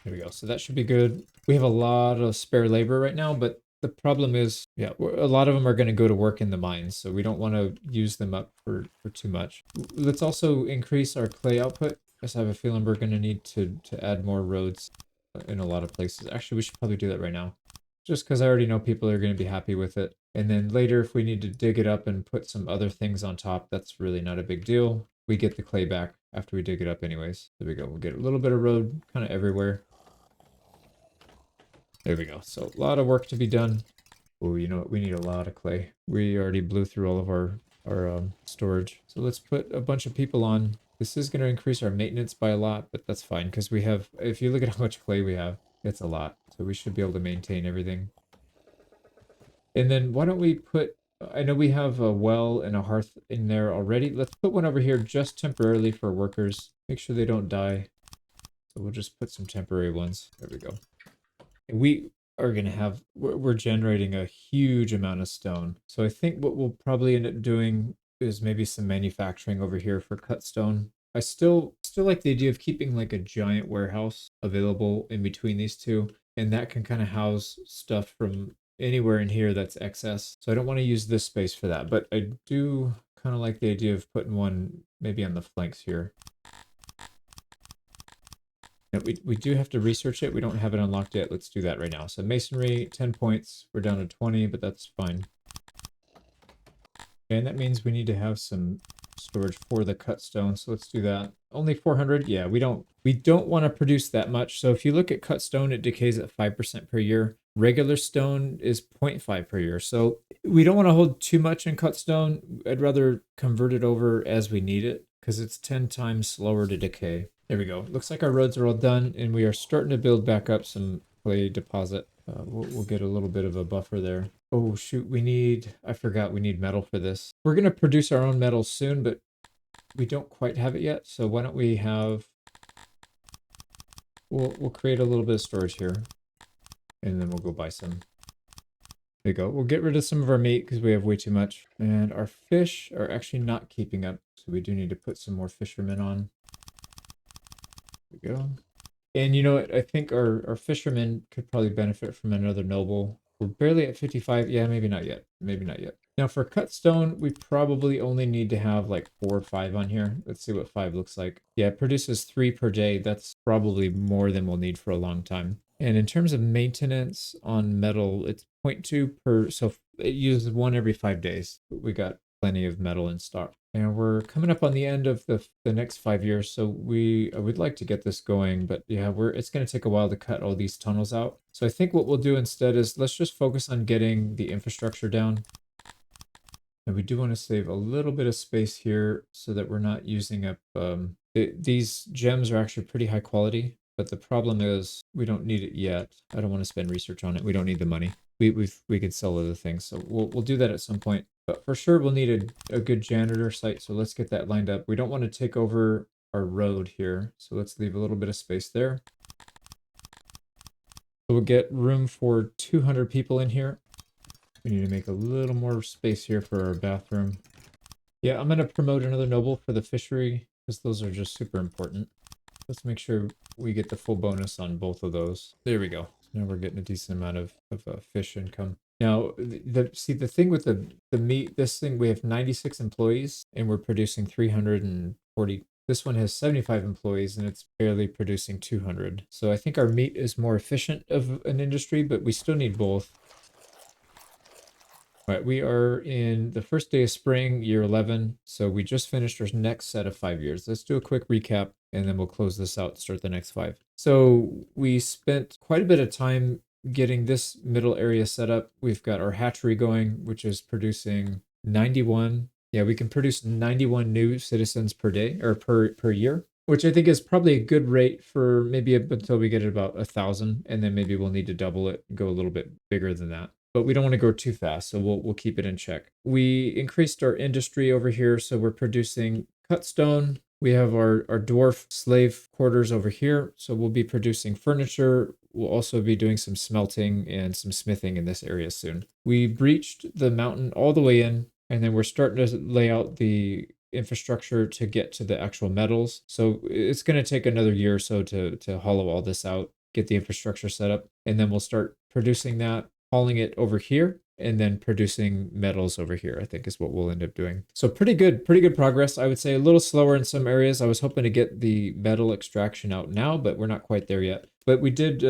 There we go. So that should be good. We have a lot of spare labor right now, but the problem is, yeah, a lot of them are going to go to work in the mines, so we don't want to use them up for too much. Let's also increase our clay output. I just have a feeling we're going to need to add more roads in a lot of places. Actually, we should probably do that right now, just because I already know people are going to be happy with it. And then later, if we need to dig it up and put some other things on top, that's really not a big deal. We get the clay back after we dig it up anyways. There we go. We'll get a little bit of road kind of everywhere. There we go. So a lot of work to be done. Oh, you know what? We need a lot of clay. We already blew through all of our storage. So let's put a bunch of people on. This is going to increase our maintenance by a lot, but that's fine because we have, if you look at how much clay we have, it's a lot. So we should be able to maintain everything. And then why don't we put, I know we have a well and a hearth in there already. Let's put one over here just temporarily for workers. Make sure they don't die. So we'll just put some temporary ones. There we go. And we are going to have, we're generating a huge amount of stone. So I think what we'll probably end up doing is maybe some manufacturing over here for cut stone. I still like the idea of keeping like a giant warehouse available in between these two. And that can kind of house stuff from anywhere in here that's excess. So I don't want to use this space for that, but I do kind of like the idea of putting one maybe on the flanks here. Yeah, we do have to research it. We don't have it unlocked yet. Let's do that right now. So masonry, 10 points. We're down to 20, but that's fine. And that means we need to have some storage for the cut stone. So let's do that. Only 400. Yeah, we don't want to produce that much. So if you look at cut stone, it decays at 5% per year. Regular stone is 0.5 per year. So we don't want to hold too much in cut stone. I'd rather convert it over as we need it because it's 10 times slower to decay. There we go. Looks like our roads are all done and we are starting to build back up some clay deposit. We'll get a little bit of a buffer there. Oh shoot, I forgot we need metal for this. We're going to produce our own metal soon, but we don't quite have it yet. So why don't we have, we'll create a little bit of storage here and then we'll go buy some. There you go. We'll get rid of some of our meat because we have way too much. And our fish are actually not keeping up. So we do need to put some more fishermen on. There we go. And you know what? I think our fishermen could probably benefit from another noble. We're barely at 55. Yeah, maybe not yet. Maybe not yet. Now for cut stone, we probably only need to have like 4 or 5 on here. Let's see what 5 looks like. Yeah, it produces 3 per day. That's probably more than we'll need for a long time. And in terms of maintenance on metal, it's 0.2 per, so it uses 1 every 5 days. We got plenty of metal in stock. And we're coming up on the end of the next 5 years, so I would like to get this going, but yeah, it's going to take a while to cut all these tunnels out. So I think what we'll do instead is let's just focus on getting the infrastructure down. And we do want to save a little bit of space here so that we're not using up, these gems are actually pretty high quality, but the problem is we don't need it yet. I don't want to spend research on it. We don't need the money. We could sell other things, so we'll do that at some point. But for sure, we'll need a good janitor site, so let's get that lined up. We don't want to take over our road here, so let's leave a little bit of space there. So we'll get room for 200 people in here. We need to make a little more space here for our bathroom. Yeah, I'm going to promote another noble for the fishery, because those are just super important. Let's make sure we get the full bonus on both of those. There we go. Now we're getting a decent amount of fish income. Now, the thing with the meat, this thing, we have 96 employees and we're producing 340. This one has 75 employees and it's barely producing 200. So I think our meat is more efficient of an industry, but we still need both. All right, we are in the first day of spring, year 11. So we just finished our next set of 5 years. Let's do a quick recap and then we'll close this out and start the next 5. So we spent quite a bit of time getting this middle area set up. We've got our hatchery going, which is producing 91. Yeah, we can produce 91 new citizens per day or per year, which I think is probably a good rate for maybe until we get about 1,000, and then maybe we'll need to double it and go a little bit bigger than that. But we don't want to go too fast, so we'll keep it in check. We increased our industry over here, so we're producing cut stone. We have our dwarf slave quarters over here, so we'll be producing furniture. We'll also be doing some smelting and some smithing in this area soon. We breached the mountain all the way in, and then we're starting to lay out the infrastructure to get to the actual metals. So it's going to take another year or so to hollow all this out, get the infrastructure set up, and then we'll start producing that, hauling it over here, and then producing metals over here, I think is what we'll end up doing. So pretty good progress. I would say a little slower in some areas. I was hoping to get the metal extraction out now, but we're not quite there yet. But we did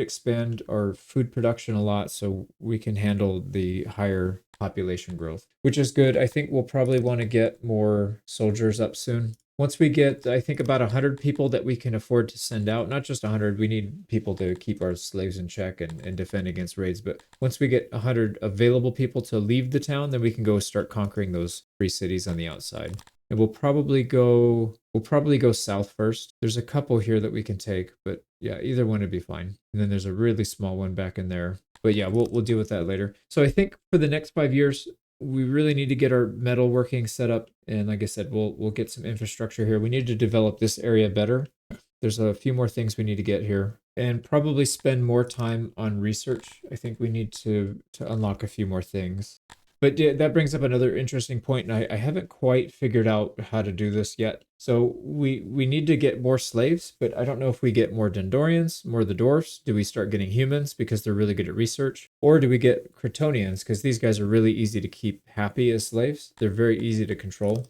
expand our food production a lot so we can handle the higher population growth, which is good. I think we'll probably want to get more soldiers up soon. Once we get, I think, about 100 people that we can afford to send out, not just 100, we need people to keep our slaves in check and defend against raids. But once we get 100 available people to leave the town, then we can go start conquering those free cities on the outside. And we'll probably go south first. There's a couple here that we can take, but yeah, either one would be fine. And then there's a really small one back in there. But yeah, we'll deal with that later. So I think for the next 5 years, we really need to get our metal working set up. And like I said, we'll get some infrastructure here. We need to develop this area better. There's a few more things we need to get here and probably spend more time on research. I think we need to unlock a few more things. But yeah, that brings up another interesting point, and I haven't quite figured out how to do this yet. So we need to get more slaves, but I don't know if we get more Dendorians, more the dwarfs. Do we start getting humans because they're really good at research? Or do we get Kryptonians because these guys are really easy to keep happy as slaves? They're very easy to control.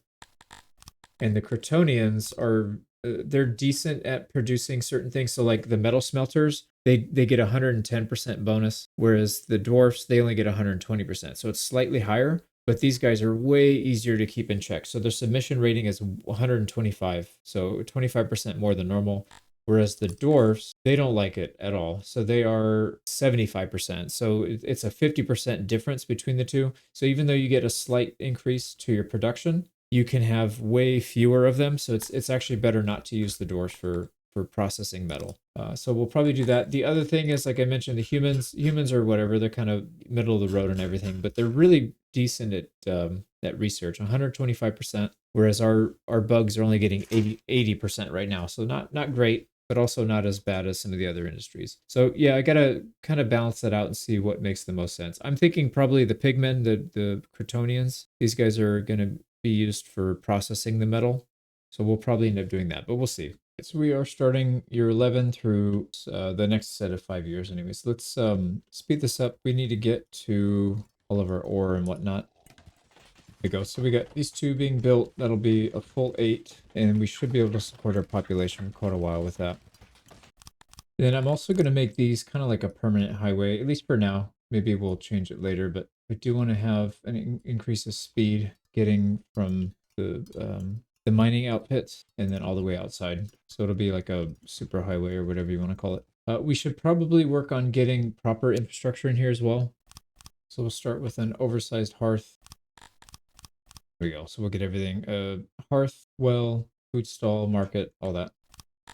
And the Kryptonians are they're decent at producing certain things. So like the metal smelters, they get 110% bonus, whereas the dwarfs they only get 120%. So it's slightly higher, but these guys are way easier to keep in check. So their submission rating is 125, so 25% more than normal. Whereas the dwarfs, they don't like it at all. So they are 75%. So it's a 50% difference between the two. So even though you get a slight increase to your production, you can have way fewer of them. So it's actually better not to use the dwarfs for processing metal. So we'll probably do that. The other thing is, like I mentioned, the humans or whatever, they're kind of middle of the road and everything, but they're really decent at research, 125%, whereas our bugs are only getting 80% right now. So not great, but also not as bad as some of the other industries. So yeah, I gotta kind of balance that out and see what makes the most sense. I'm thinking probably the pigmen, the Kryptonians. These guys are gonna be used for processing the metal. So we'll probably end up doing that, but we'll see. So we are starting year 11 through the next set of 5 years anyways. Let's speed this up. We need to get to all of our ore and whatnot. There we go. So we got these two being built. That'll be a full 8, and we should be able to support our population for quite a while with that. Then I'm also going to make these kind of like a permanent highway, at least for now. Maybe we'll change it later, but I do want to have an increase of speed getting from the mining outfits and then all the way outside. So it'll be like a super highway or whatever you want to call it. We should probably work on getting proper infrastructure in here as well. So we'll start with an oversized hearth. There we go. So we'll get everything. Hearth, well, food stall, market, all that.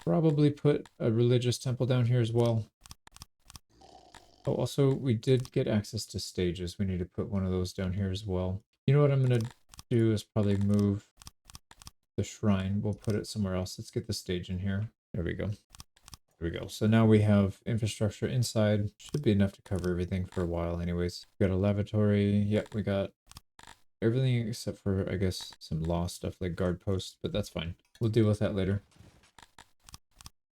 Probably put a religious temple down here as well. Oh, also, we did get access to stages. We need to put one of those down here as well. You know what I'm going to do is probably move the shrine. We'll put it somewhere else. Let's get the stage in here. There we go. There we go. So now we have infrastructure inside. Should be enough to cover everything for a while anyways. We got a lavatory. Yep, we got everything except for, I guess, some law stuff like guard posts, but that's fine. We'll deal with that later.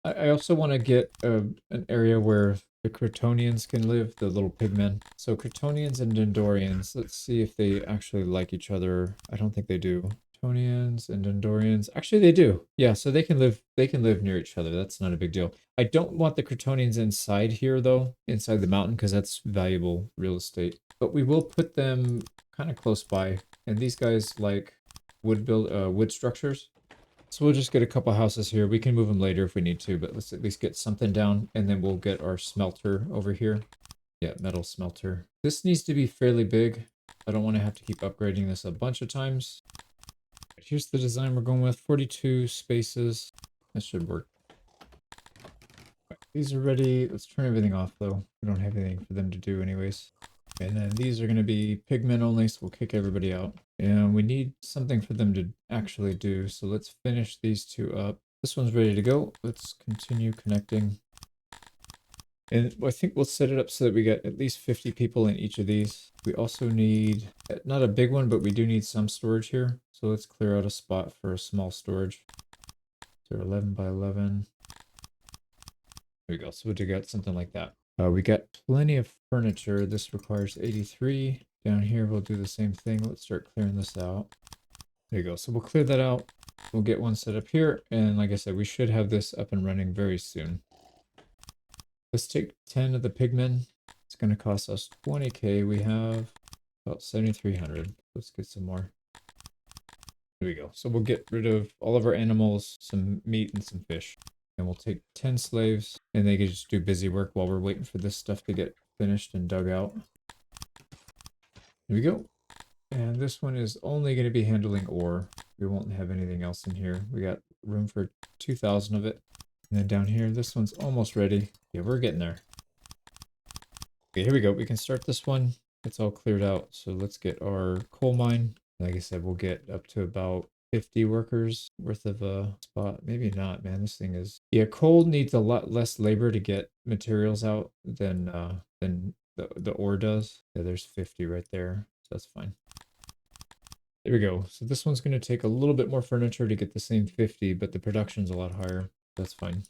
I also want to get an area where the Kryptonians can live, the little pigmen. So Kryptonians and Dendorians, let's see if they actually like each other. I don't think they do. Kryptonians and Dendorians, actually they do. Yeah, so they can live near each other. That's not a big deal. I don't want the Kryptonians inside here though, inside the mountain, because that's valuable real estate. But we will put them kind of close by. And these guys like wood structures. So we'll just get a couple houses here. We can move them later if we need to, but let's at least get something down, and then we'll get our smelter over here. Yeah, metal smelter. This needs to be fairly big. I don't want to have to keep upgrading this a bunch of times. Here's the design we're going with. 42 spaces. That should work. These are ready. Let's turn everything off, though. We don't have anything for them to do anyways. And then these are going to be pigmen only, so we'll kick everybody out. And we need something for them to actually do, so let's finish these two up. This one's ready to go. Let's continue connecting. And I think we'll set it up so that we get at least 50 people in each of these. We also need, not a big one, but we do need some storage here. So let's clear out a spot for a small storage. So 11 by 11. There we go. So we'll get something like that. We got plenty of furniture. This requires 83. Down here, we'll do the same thing. Let's start clearing this out. There you go. So we'll clear that out. We'll get one set up here. And like I said, we should have this up and running very soon. Let's take 10 of the pigmen. It's going to cost us 20k. We have about 7,300. Let's get some more. There we go. So we'll get rid of all of our animals, some meat and some fish. And we'll take 10 slaves and they can just do busy work while we're waiting for this stuff to get finished and dug out. Here we go. And this one is only going to be handling ore. We won't have anything else in here. We got room for 2,000 of it. And then down here, this one's almost ready. Yeah, we're getting there. Okay, here we go. We can start this one. It's all cleared out. So let's get our coal mine. Like I said, we'll get up to about 50 workers worth of a spot. Maybe not, man. This thing is... Yeah, coal needs a lot less labor to get materials out than the ore does. Yeah, there's 50 right there. So that's fine. There we go. So this one's going to take a little bit more furniture to get the same 50, but the production's a lot higher. That's fine.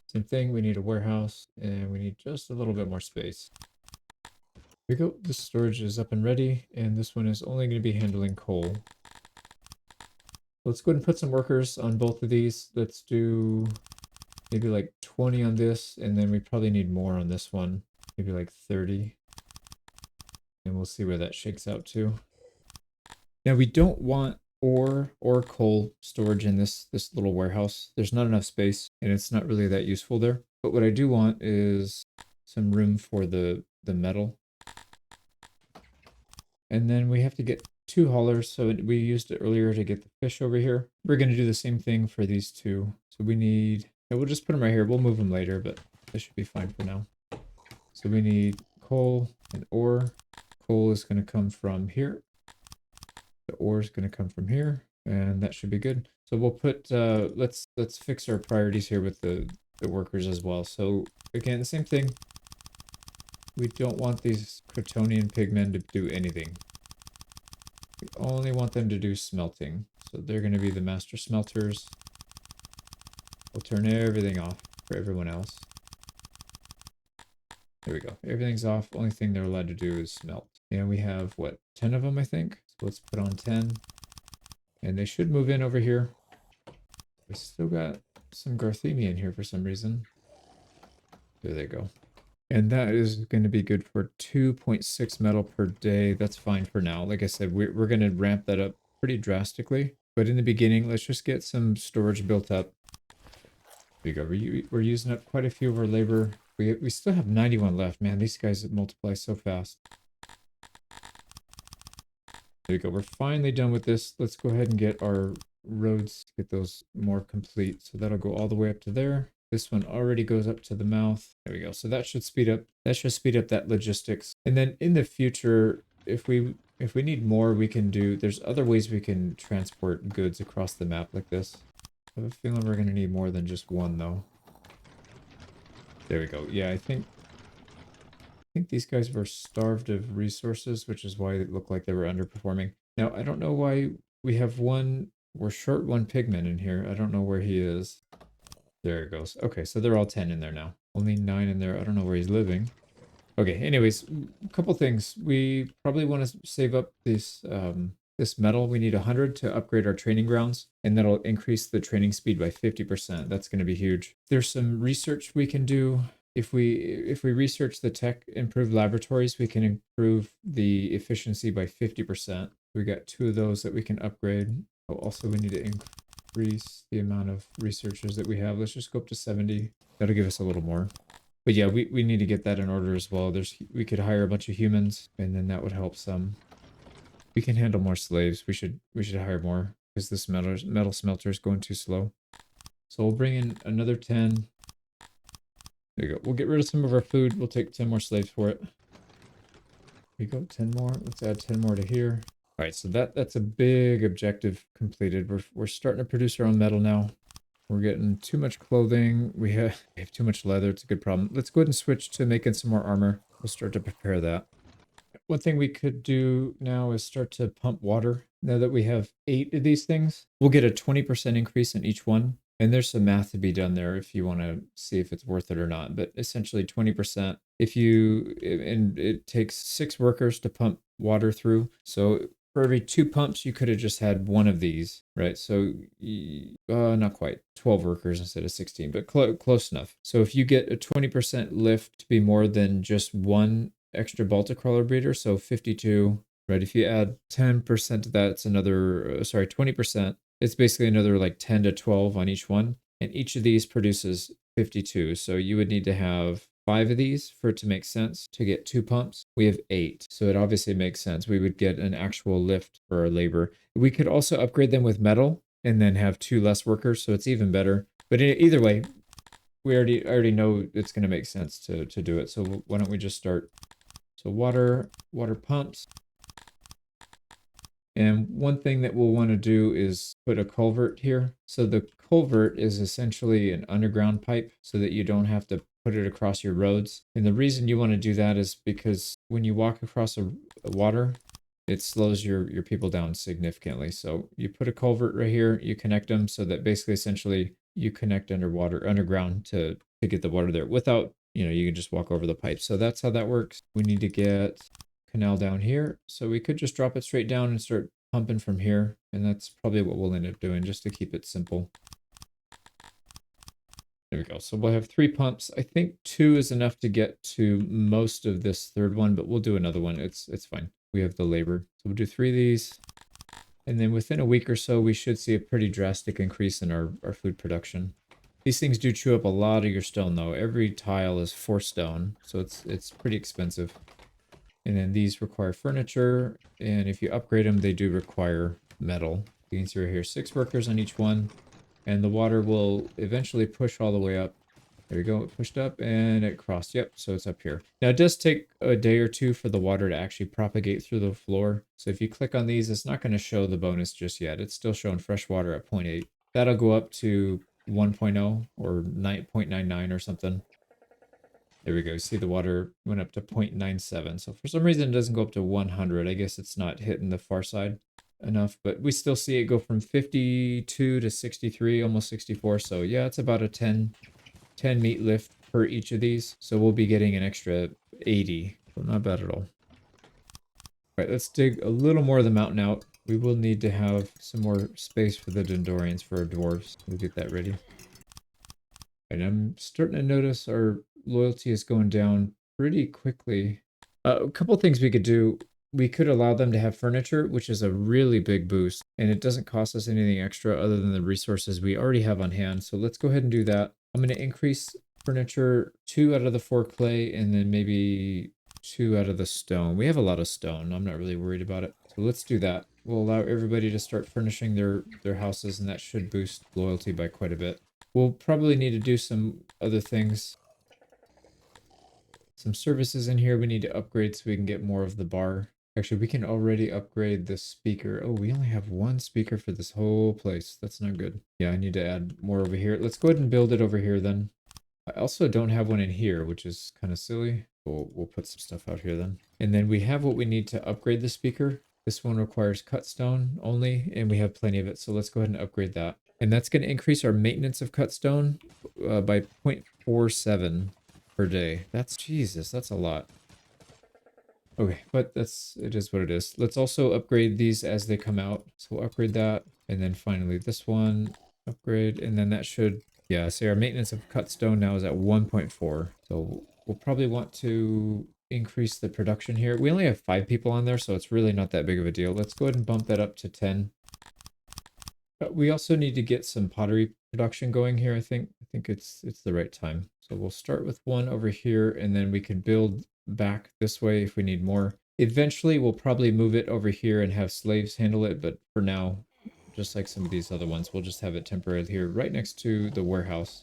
Same thing, we need a warehouse, and we need just a little bit more space. Here we go. This storage is up and ready, and this one is only going to be handling coal. Let's go ahead and put some workers on both of these. Let's do maybe like 20 on this, and then we probably need more on this one. Maybe like 30. And we'll see where that shakes out to. Now we don't want ore or coal storage in this little warehouse. There's not enough space and it's not really that useful there. But what I do want is some room for the metal. And then we have to get 2 haulers. So we used it earlier to get the fish over here. We're going to do the same thing for these 2. So we need, we'll just put them right here. We'll move them later, but this should be fine for now. So we need coal and ore. Coal is going to come from here. The ore is going to come from here, and that should be good. So we'll put, let's fix our priorities here with the workers as well. So again, the same thing. We don't want these Crotonian pigmen to do anything. We only want them to do smelting. So they're going to be the master smelters. We'll turn everything off for everyone else. There we go. Everything's off. Only thing they're allowed to do is smelt. And we have, what, 10 of them, I think? So let's put on 10. And they should move in over here. We still got some Garthemi in here for some reason. There they go. And that is going to be good for 2.6 metal per day. That's fine for now. Like I said, we're going to ramp that up pretty drastically. But in the beginning, let's just get some storage built up. There you go. We're using up quite a few of our labor. We still have 91 left. Man, these guys multiply so fast. There we go. We're finally done with this. Let's go ahead and get our roads, get those more complete. So that'll go all the way up to there. This one already goes up to the mouth. There we go. So that should speed up that logistics. And then in the future, if we need more, we can do, there's other ways we can transport goods across the map like this. I have a feeling we're going to need more than just one though. There we go. Yeah, I think these guys were starved of resources, which is why it looked like they were underperforming. Now, I don't know why we have we're short 1 pigman in here. I don't know where he is. There it goes. Okay, so they're all 10 in there now. Only 9 in there. I don't know where he's living. Okay, anyways, a couple things. We probably want to save up this metal. We need 100 to upgrade our training grounds, and that'll increase the training speed by 50%. That's going to be huge. There's some research we can do. If we research the tech improved laboratories, we can improve the efficiency by 50%. We got 2 of those that we can upgrade. Oh, also, we need to increase the amount of researchers that we have. Let's just go up to 70. That'll give us a little more. But yeah, we need to get that in order as well. We could hire a bunch of humans, and then that would help some. We can handle more slaves. We should hire more because this metal smelter is going too slow. So we'll bring in another 10. There you go. We'll get rid of some of our food. We'll take 10 more slaves for it. Here you go. 10 more. Let's add 10 more to here. All right, so that's a big objective completed. We're starting to produce our own metal now. We're getting too much clothing. We have too much leather. It's a good problem. Let's go ahead and switch to making some more armor. We'll start to prepare that. One thing we could do now is start to pump water. Now that we have 8 of these things, we'll get a 20% increase in each one. And there's some math to be done there if you want to see if it's worth it or not. But essentially 20%. And it takes 6 workers to pump water through. So for every 2 pumps, you could have just had 1 of these, right? So not quite 12 workers instead of 16, but close enough. So if you get a 20% lift to be more than just 1 extra Baltic crawler breeder, so 52 right? If you add 10% to that, it's another, sorry, 20%. It's basically another like 10 to 12 on each one. And each of these produces 52. So you would need to have 5 of these for it to make sense to get 2 pumps. We have 8. So it obviously makes sense. We would get an actual lift for our labor. We could also upgrade them with metal and then have 2 less workers. So it's even better. But either way, we already know it's going to make sense to do it. So why don't we just start? So water pumps. And one thing that we'll want to do is put a culvert here. So the culvert is essentially an underground pipe so that you don't have to put it across your roads. And the reason you want to do that is because when you walk across a water, it slows your people down significantly. So you put a culvert right here, you connect them so that basically essentially you connect underground to get the water there without, you can just walk over the pipe. So that's how that works. We need to get canal down here. So we could just drop it straight down and start pumping from here. And that's probably what we'll end up doing just to keep it simple. There we go. So we'll have 3 pumps. I think 2 is enough to get to most of this third one, but we'll do another one. It's fine. We have the labor. So we'll do 3 of these. And then within a week or so, we should see a pretty drastic increase in our food production. These things do chew up a lot of your stone though. Every tile is 4 stone, so it's pretty expensive. And then these require furniture, and if you upgrade them, they do require metal. You can see right here, 6 workers on each one, and the water will eventually push all the way up. There we go, it pushed up and it crossed. Yep, so it's up here. Now it does take a day or two for the water to actually propagate through the floor. So if you click on these, it's not going to show the bonus just yet. It's still showing fresh water at 0.8. That'll go up to 1.0 or 9.99 or something. There we go. See, the water went up to 0.97. So for some reason, it doesn't go up to 100. I guess it's not hitting the far side enough, but we still see it go from 52 to 63, almost 64. So yeah, it's about a 10 meat lift per each of these. So we'll be getting an extra 80. So not bad at all. All right, let's dig a little more of the mountain out. We will need to have some more space for the Dendorians for our dwarves. We'll get that ready. And I'm starting to notice our loyalty is going down pretty quickly. A couple things we could do. We could allow them to have furniture, which is a really big boost, and it doesn't cost us anything extra other than the resources we already have on hand. So let's go ahead and do that. I'm going to increase furniture 2 out of the 4 clay, and then maybe 2 out of the stone. We have a lot of stone. I'm not really worried about it. So let's do that. We'll allow everybody to start furnishing their houses, and that should boost loyalty by quite a bit. We'll probably need to do some other things. Some services in here we need to upgrade so we can get more of the bar. Actually, we can already upgrade the speaker. Oh, we only have 1 speaker for this whole place. That's not good. Yeah, I need to add more over here. Let's go ahead and build it over here then. I also don't have one in here, which is kind of silly. We'll put some stuff out here then. And then we have what we need to upgrade the speaker. This one requires cut stone only, and we have plenty of it. So let's go ahead and upgrade that. And that's going to increase our maintenance of cut stone by 0.47 per day. Jesus, that's a lot. Okay, but it is what it is. Let's also upgrade these as they come out. So we'll upgrade that. And then finally this one, upgrade. And then that should, yeah, say our maintenance of cut stone now is at 1.4. So we'll probably want to increase the production here. We only have 5 people on there, so it's really not that big of a deal. Let's go ahead and bump that up to 10. But we also need to get some pottery production going here, I think. I think it's the right time. So we'll start with 1 over here, and then we can build back this way if we need more. Eventually, we'll probably move it over here and have slaves handle it, but for now, just like some of these other ones, we'll just have it temporarily here right next to the warehouse.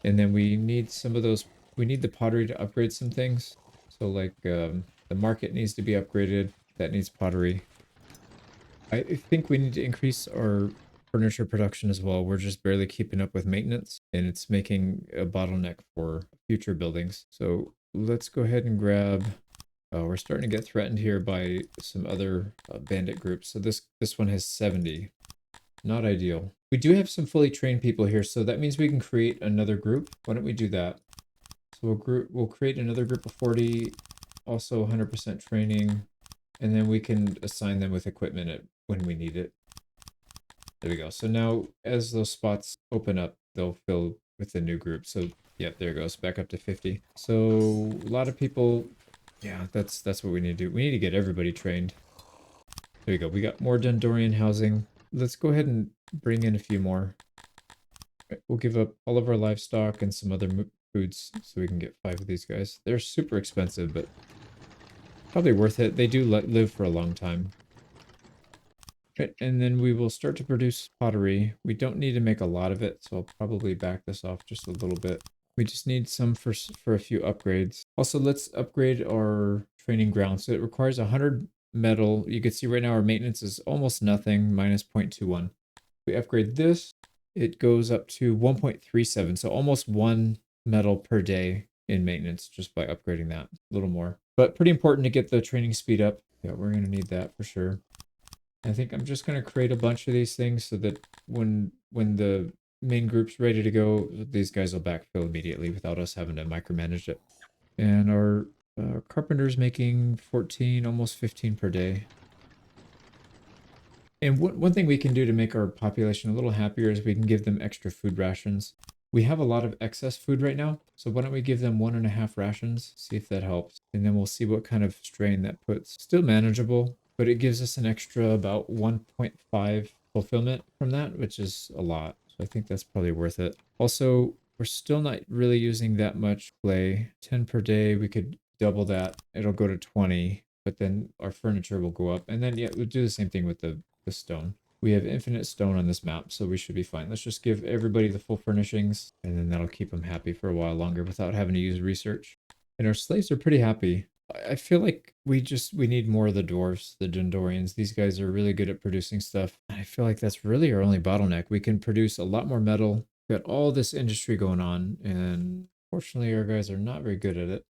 And then we need some of those, we need the pottery to upgrade some things. So like the market needs to be upgraded. That needs pottery. I think we need to increase our furniture production as well. We're just barely keeping up with maintenance, and it's making a bottleneck for future buildings. So let's go ahead and grab, we're starting to get threatened here by some other bandit groups. So this one has 70. Not ideal. We do have some fully trained people here, so that means we can create another group. Why don't we do that? So we'll create another group of 40, also 100% training, and then we can assign them with equipment when we need it. There we go. So now as those spots open up, they'll fill with the new group. So yep, there it goes, back up to 50. So a lot of people, yeah, that's what we need to do. We need to get everybody trained. There you go. We got more Dendorian housing. Let's go ahead and bring in a few more. We'll give up all of our livestock and some other foods so we can get 5 of these guys. They're super expensive, but probably worth it. They do live for a long time. Right, and then we will start to produce pottery. We don't need to make a lot of it, so I'll probably back this off just a little bit. We just need some for a few upgrades. Also, let's upgrade our training ground. So it requires 100 metal. You can see right now our maintenance is almost nothing, minus 0.21. We upgrade this, it goes up to 1.37, so almost 1 metal per day in maintenance just by upgrading that a little more. But pretty important to get the training speed up. Yeah, we're going to need that for sure. I think I'm just going to create a bunch of these things so that when the main group's ready to go, these guys will backfill immediately without us having to micromanage it. And our carpenter's making 14, almost 15 per day. And one thing we can do to make our population a little happier is we can give them extra food rations. We have a lot of excess food right now, so why don't we give them 1.5 rations, see if that helps. And then we'll see what kind of strain that puts. Still manageable, but it gives us an extra about 1.5 fulfillment from that, which is a lot. So I think that's probably worth it. Also, we're still not really using that much clay. 10 per day, we could double that. It'll go to 20, but then our furniture will go up. And then, yeah, we'll do the same thing with the stone. We have infinite stone on this map, so we should be fine. Let's just give everybody the full furnishings, and then that'll keep them happy for a while longer without having to use research. And our slaves are pretty happy. I feel like we need more of the dwarves, the Dendorians. These guys are really good at producing stuff. I feel like that's really our only bottleneck. We can produce a lot more metal. We've got all this industry going on, and fortunately our guys are not very good at it.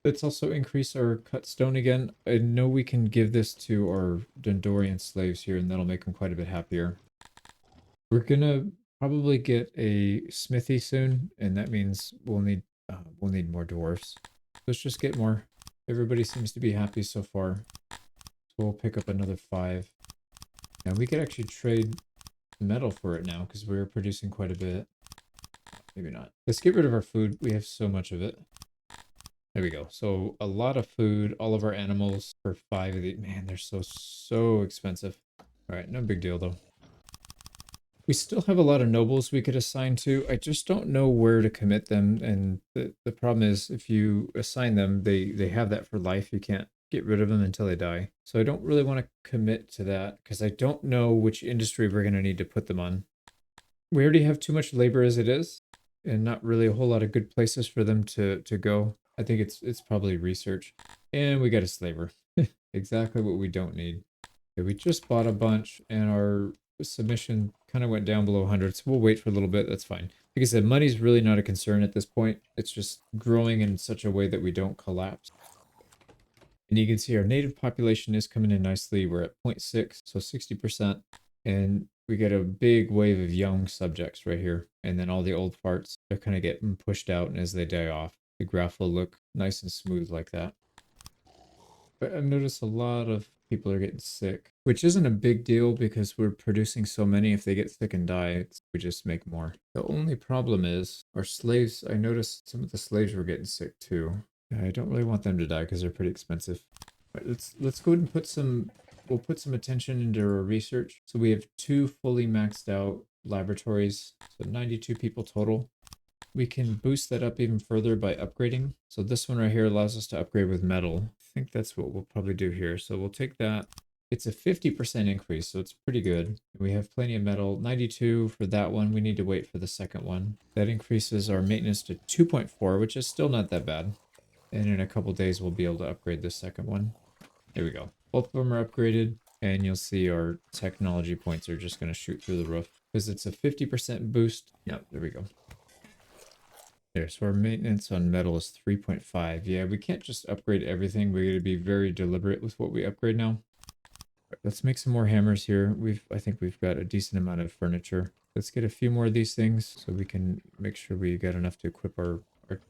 Let's also increase our cut stone again. I know we can give this to our Dendorian slaves here, and that'll make them quite a bit happier. We're gonna probably get a smithy soon, and that means we'll need more dwarfs. Let's just get more. Everybody seems to be happy so far. So we'll pick up another 5. And we could actually trade metal for it now because we're producing quite a bit. Maybe not. Let's get rid of our food. We have so much of it. There we go. So a lot of food, all of our animals for 5 of these. Man, they're so expensive. All right, no big deal though. We still have a lot of nobles we could assign to. I just don't know where to commit them. And the problem is if you assign them, they have that for life. You can't get rid of them until they die. So I don't really want to commit to that because I don't know which industry we're going to need to put them on. We already have too much labor as it is and not really a whole lot of good places for them to go. I think it's probably research. And we got a slaver. Exactly what we don't need. Okay, we just bought a bunch and our submission kind of went down below 100, so we'll wait for a little bit. That's fine. Like I said, money's really not a concern at this point. It's just growing in such a way that we don't collapse. And you can see our native population is coming in nicely. We're at 0.6, so 60%. And we get a big wave of young subjects right here. And then all the old farts, they're kind of getting pushed out, and as they die off, the graph will look nice and smooth like that. But I've noticed a lot of people are getting sick, which isn't a big deal because we're producing so many. If they get sick and die, we just make more. The only problem is our slaves. I noticed some of the slaves were getting sick too. I don't really want them to die because they're pretty expensive. But let's go ahead and put some. We'll put some attention into our research. So we have 2 fully maxed out laboratories, so 92 people total. We can boost that up even further by upgrading. So this one right here allows us to upgrade with metal. I think that's what we'll probably do here. So we'll take that. It's a 50% increase, so it's pretty good. We have plenty of metal. 92 for that one. We need to wait for the second one. That increases our maintenance to 2.4, which is still not that bad. And in a couple days, we'll be able to upgrade the second one. There we go. Both of them are upgraded, and you'll see our technology points are just going to shoot through the roof because it's a 50% boost. Yep, there we go. There, so our maintenance on metal is 3.5. Yeah, we can't just upgrade everything. We're going to be very deliberate with what we upgrade now. Right, let's make some more hammers here. I think we've got a decent amount of furniture. Let's get a few more of these things so we can make sure we got enough to equip our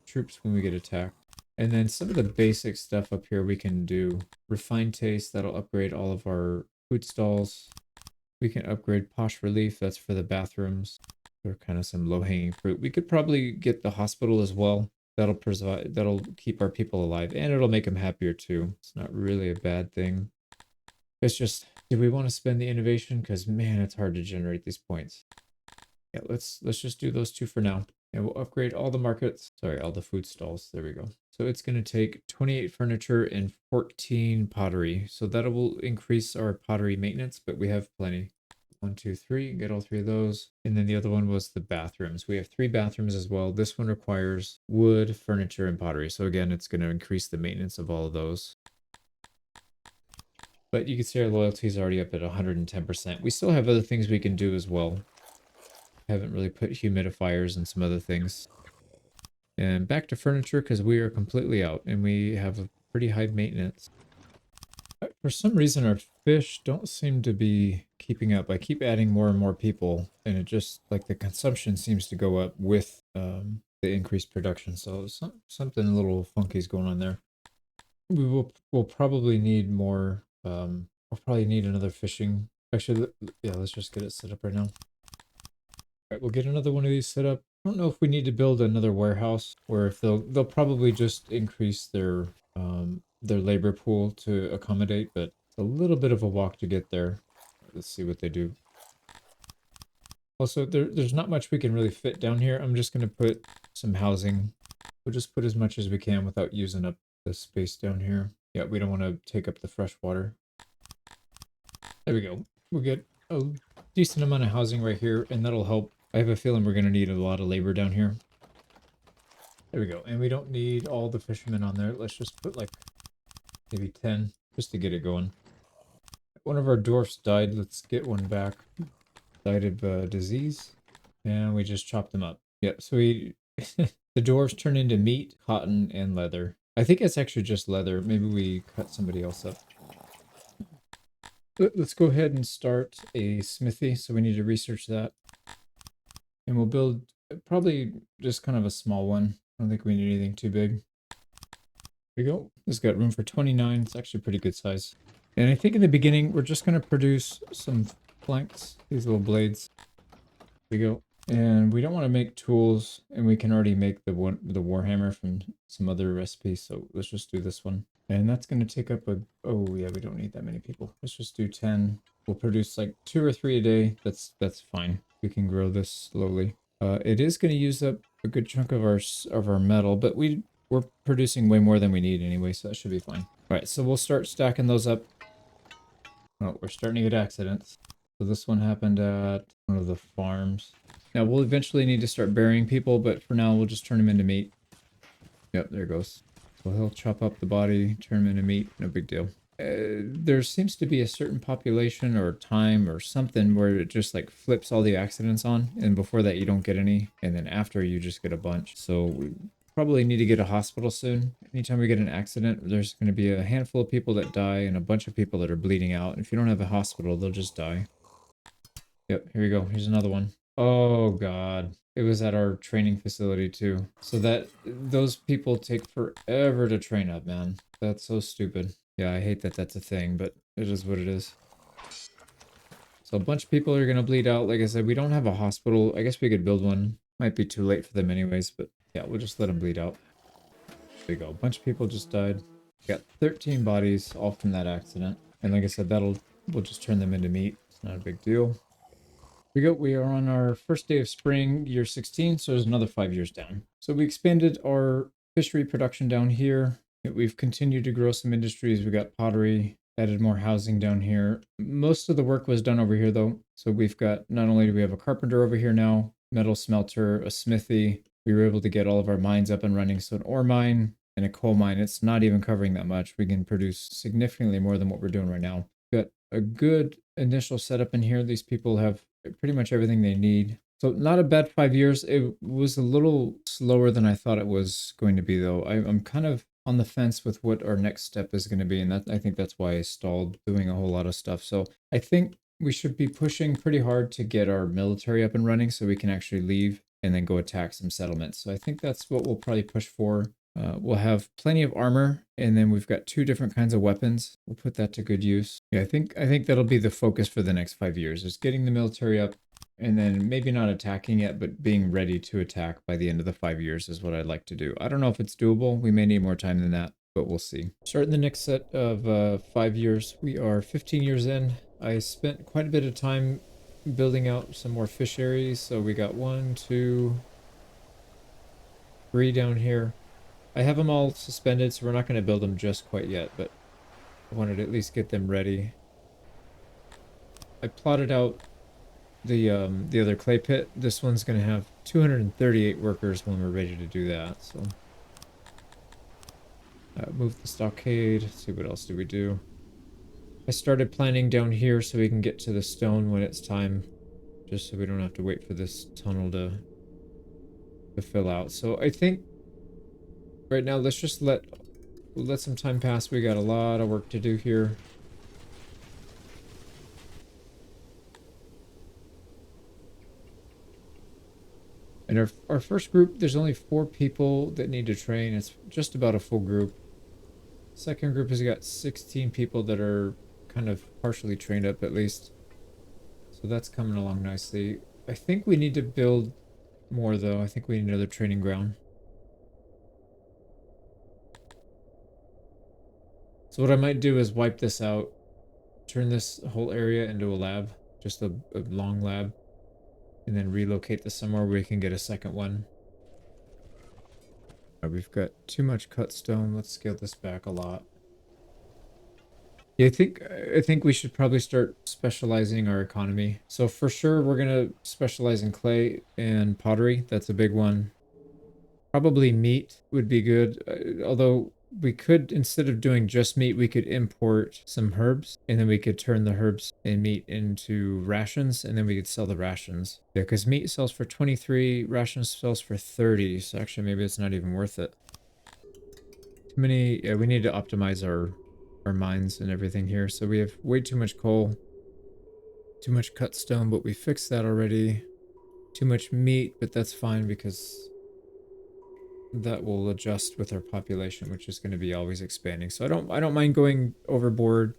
troops when we get attacked. And then some of the basic stuff up here we can do. Refined taste, that'll upgrade all of our food stalls. We can upgrade posh relief, that's for the bathrooms. Or kind of some low-hanging fruit. We could probably get the hospital as well. That'll keep our people alive, and it'll make them happier too. It's not really a bad thing. It's just Do we want to spend the innovation? Because man, it's hard to generate these points. Yeah, let's just do those two for now. And we'll upgrade all the markets. Sorry, all the food stalls. There we go. So it's going to take 28 furniture and 14 pottery. So that will increase our pottery maintenance, but we have plenty. 1, 2, 3, get all three of those. And then the other one was the bathrooms. We have 3 bathrooms as well. This one requires wood, furniture, and pottery. So again, it's going to increase the maintenance of all of those. But you can see our loyalty is already up at 110%. We still have other things we can do as well. Haven't really put humidifiers and some other things. And back to furniture because we are completely out and we have a pretty high maintenance. For some reason, our fish don't seem to be keeping up. I keep adding more and more people, and it just like the consumption seems to go up with the increased production. So something a little funky is going on there. We'll probably need more. We'll probably need another fishing. Actually, yeah, let's just get it set up right now. All right, we'll get another one of these set up. I don't know if we need to build another warehouse, or if they'll probably just increase their labor pool to accommodate, but it's a little bit of a walk to get there. Let's see what they do. Also, there's not much we can really fit down here. I'm just gonna put some housing. We'll just put as much as we can without using up the space down here. Yeah, we don't want to take up the fresh water. There we go. We'll get a decent amount of housing right here, and that'll help. I have a feeling we're going to need a lot of labor down here. There we go. And we don't need all the fishermen on there. Let's just put like maybe 10 just to get it going. One of our dwarfs died. Let's get one back. Died of disease. And we just chopped them up. Yep, so we... the dwarves turn into meat, cotton, and leather. I think it's actually just leather. Maybe we cut somebody else up. Let's go ahead and start a smithy. So we need to research that. And we'll build probably just kind of a small one. I don't think we need anything too big. There we go. This got room for 29. It's actually pretty good size. And I think in the beginning, we're just going to produce some planks, these little blades. There we go. And we don't want to make tools, and we can already make the warhammer from some other recipes. So let's just do this one. And that's going to take up a... Oh, yeah, we don't need that many people. Let's just do 10. We'll produce like 2 or 3 a day. That's fine. We can grow this slowly. It is going to use up a good chunk of our metal, but we're producing way more than we need anyway, so that should be fine. All right, so we'll start stacking those up. Oh, we're starting to get accidents. So this one happened at one of the farms. Now, we'll eventually need to start burying people, but for now, we'll just turn them into meat. Yep, there it goes. So he'll chop up the body, turn them into meat, no big deal. There seems to be a certain population or time or something where it just like flips all the accidents on, and before that you don't get any, and then after you just get a bunch. So we probably need to get a hospital soon. Anytime we get an accident, there's going to be a handful of people that die and a bunch of people that are bleeding out. And if you don't have a hospital, they'll just die. Yep, here we go. Here's another one. Oh god. It was at our training facility too. So those people take forever to train up, man. That's so stupid. Yeah, I hate that that's a thing, but it is what it is. So a bunch of people are going to bleed out. Like I said, we don't have a hospital. I guess we could build one. Might be too late for them anyways, but yeah, we'll just let them bleed out. There you go. A bunch of people just died. We got 13 bodies, all from that accident. And like I said, we'll just turn them into meat. It's not a big deal. We are on our first day of spring, year 16, so there's another 5 years down. So we expanded our fishery production down here. We've continued to grow some industries. We got pottery, added more housing down here. Most of the work was done over here though. So we've got, not only do we have a carpenter over here now, metal smelter, a smithy. We were able to get all of our mines up and running. So an ore mine and a coal mine, it's not even covering that much. We can produce significantly more than what we're doing right now. Got a good initial setup in here. These people have pretty much everything they need. So not a bad 5 years. It was a little slower than I thought it was going to be though. I'm kind of on the fence with what our next step is going to be, and I think that's why I stalled doing a whole lot of stuff. So I think we should be pushing pretty hard to get our military up and running so we can actually leave and then go attack some settlements. So I think that's what we'll probably push for. We'll have plenty of armor, and then we've got 2 different kinds of weapons. We'll put that to good use. Yeah, I think that'll be the focus for the next 5 years, is getting the military up, and then maybe not attacking yet, but being ready to attack by the end of the 5 years is what I'd like to do. I don't know if it's doable. We may need more time than that, but we'll see. Starting the next set of 5 years. We are 15 years in. I spent quite a bit of time building out some more fisheries. So we got 1, 2, 3 down here. I have them all suspended, so we're not going to build them just quite yet, but I wanted to at least get them ready. I plotted out the other clay pit. This one's going to have 238 workers when we're ready to do that. So move the stockade. Let's see, what else do we do? I started planning down here so we can get to the stone when it's time, just so we don't have to wait for this tunnel to fill out. So I think right now let's just let some time pass. We got a lot of work to do here. And our first group, there's only 4 people that need to train. It's just about a full group. Second group has got 16 people that are kind of partially trained up at least. So that's coming along nicely. I think we need to build more though. I think we need another training ground. So what I might do is wipe this out, turn this whole area into a lab, just a long lab, and then relocate this somewhere where we can get a second one. We've got too much cut stone. Let's scale this back a lot. Yeah, I think we should probably start specializing our economy. So for sure, we're gonna specialize in clay and pottery. That's a big one. Probably meat would be good. Although we could, instead of doing just meat, we could import some herbs, and then we could turn the herbs and meat into rations, and then we could sell the rations. Yeah, because meat sells for 23, rations sells for 30. So actually, maybe it's not even worth it. Too many. Yeah, we need to optimize our mines and everything here. So we have way too much coal, too much cut stone, but we fixed that already. Too much meat, but that's fine because that will adjust with our population, which is going to be always expanding. So I don't mind going overboard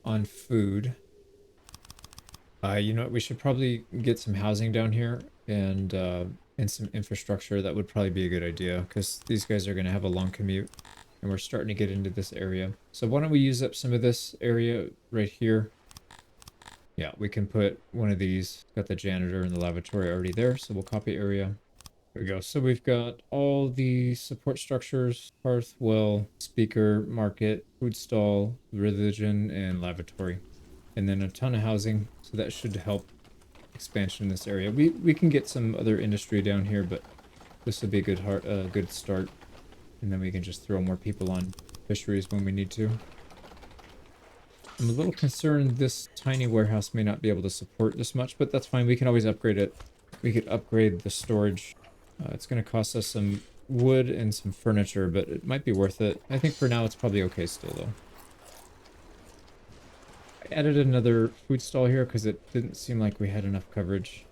on food. You know what? We should probably get some housing down here and some infrastructure. That would probably be a good idea because these guys are going to have a long commute. And we're starting to get into this area. So why don't we use up some of this area right here? Yeah, we can put one of these. Got the janitor and the lavatory already there. So we'll copy area. There we go. So we've got all the support structures: hearth, well, speaker, market, food stall, religion, and lavatory. And then a ton of housing. So that should help expansion in this area. We can get some other industry down here, but this would be a good start. And then we can just throw more people on fisheries when we need to. I'm a little concerned this tiny warehouse may not be able to support this much, but that's fine. We can always upgrade it. We could upgrade the storage. It's going to cost us some wood and some furniture, but it might be worth it. I think for now it's probably okay still, though. I added another food stall here because it didn't seem like we had enough coverage.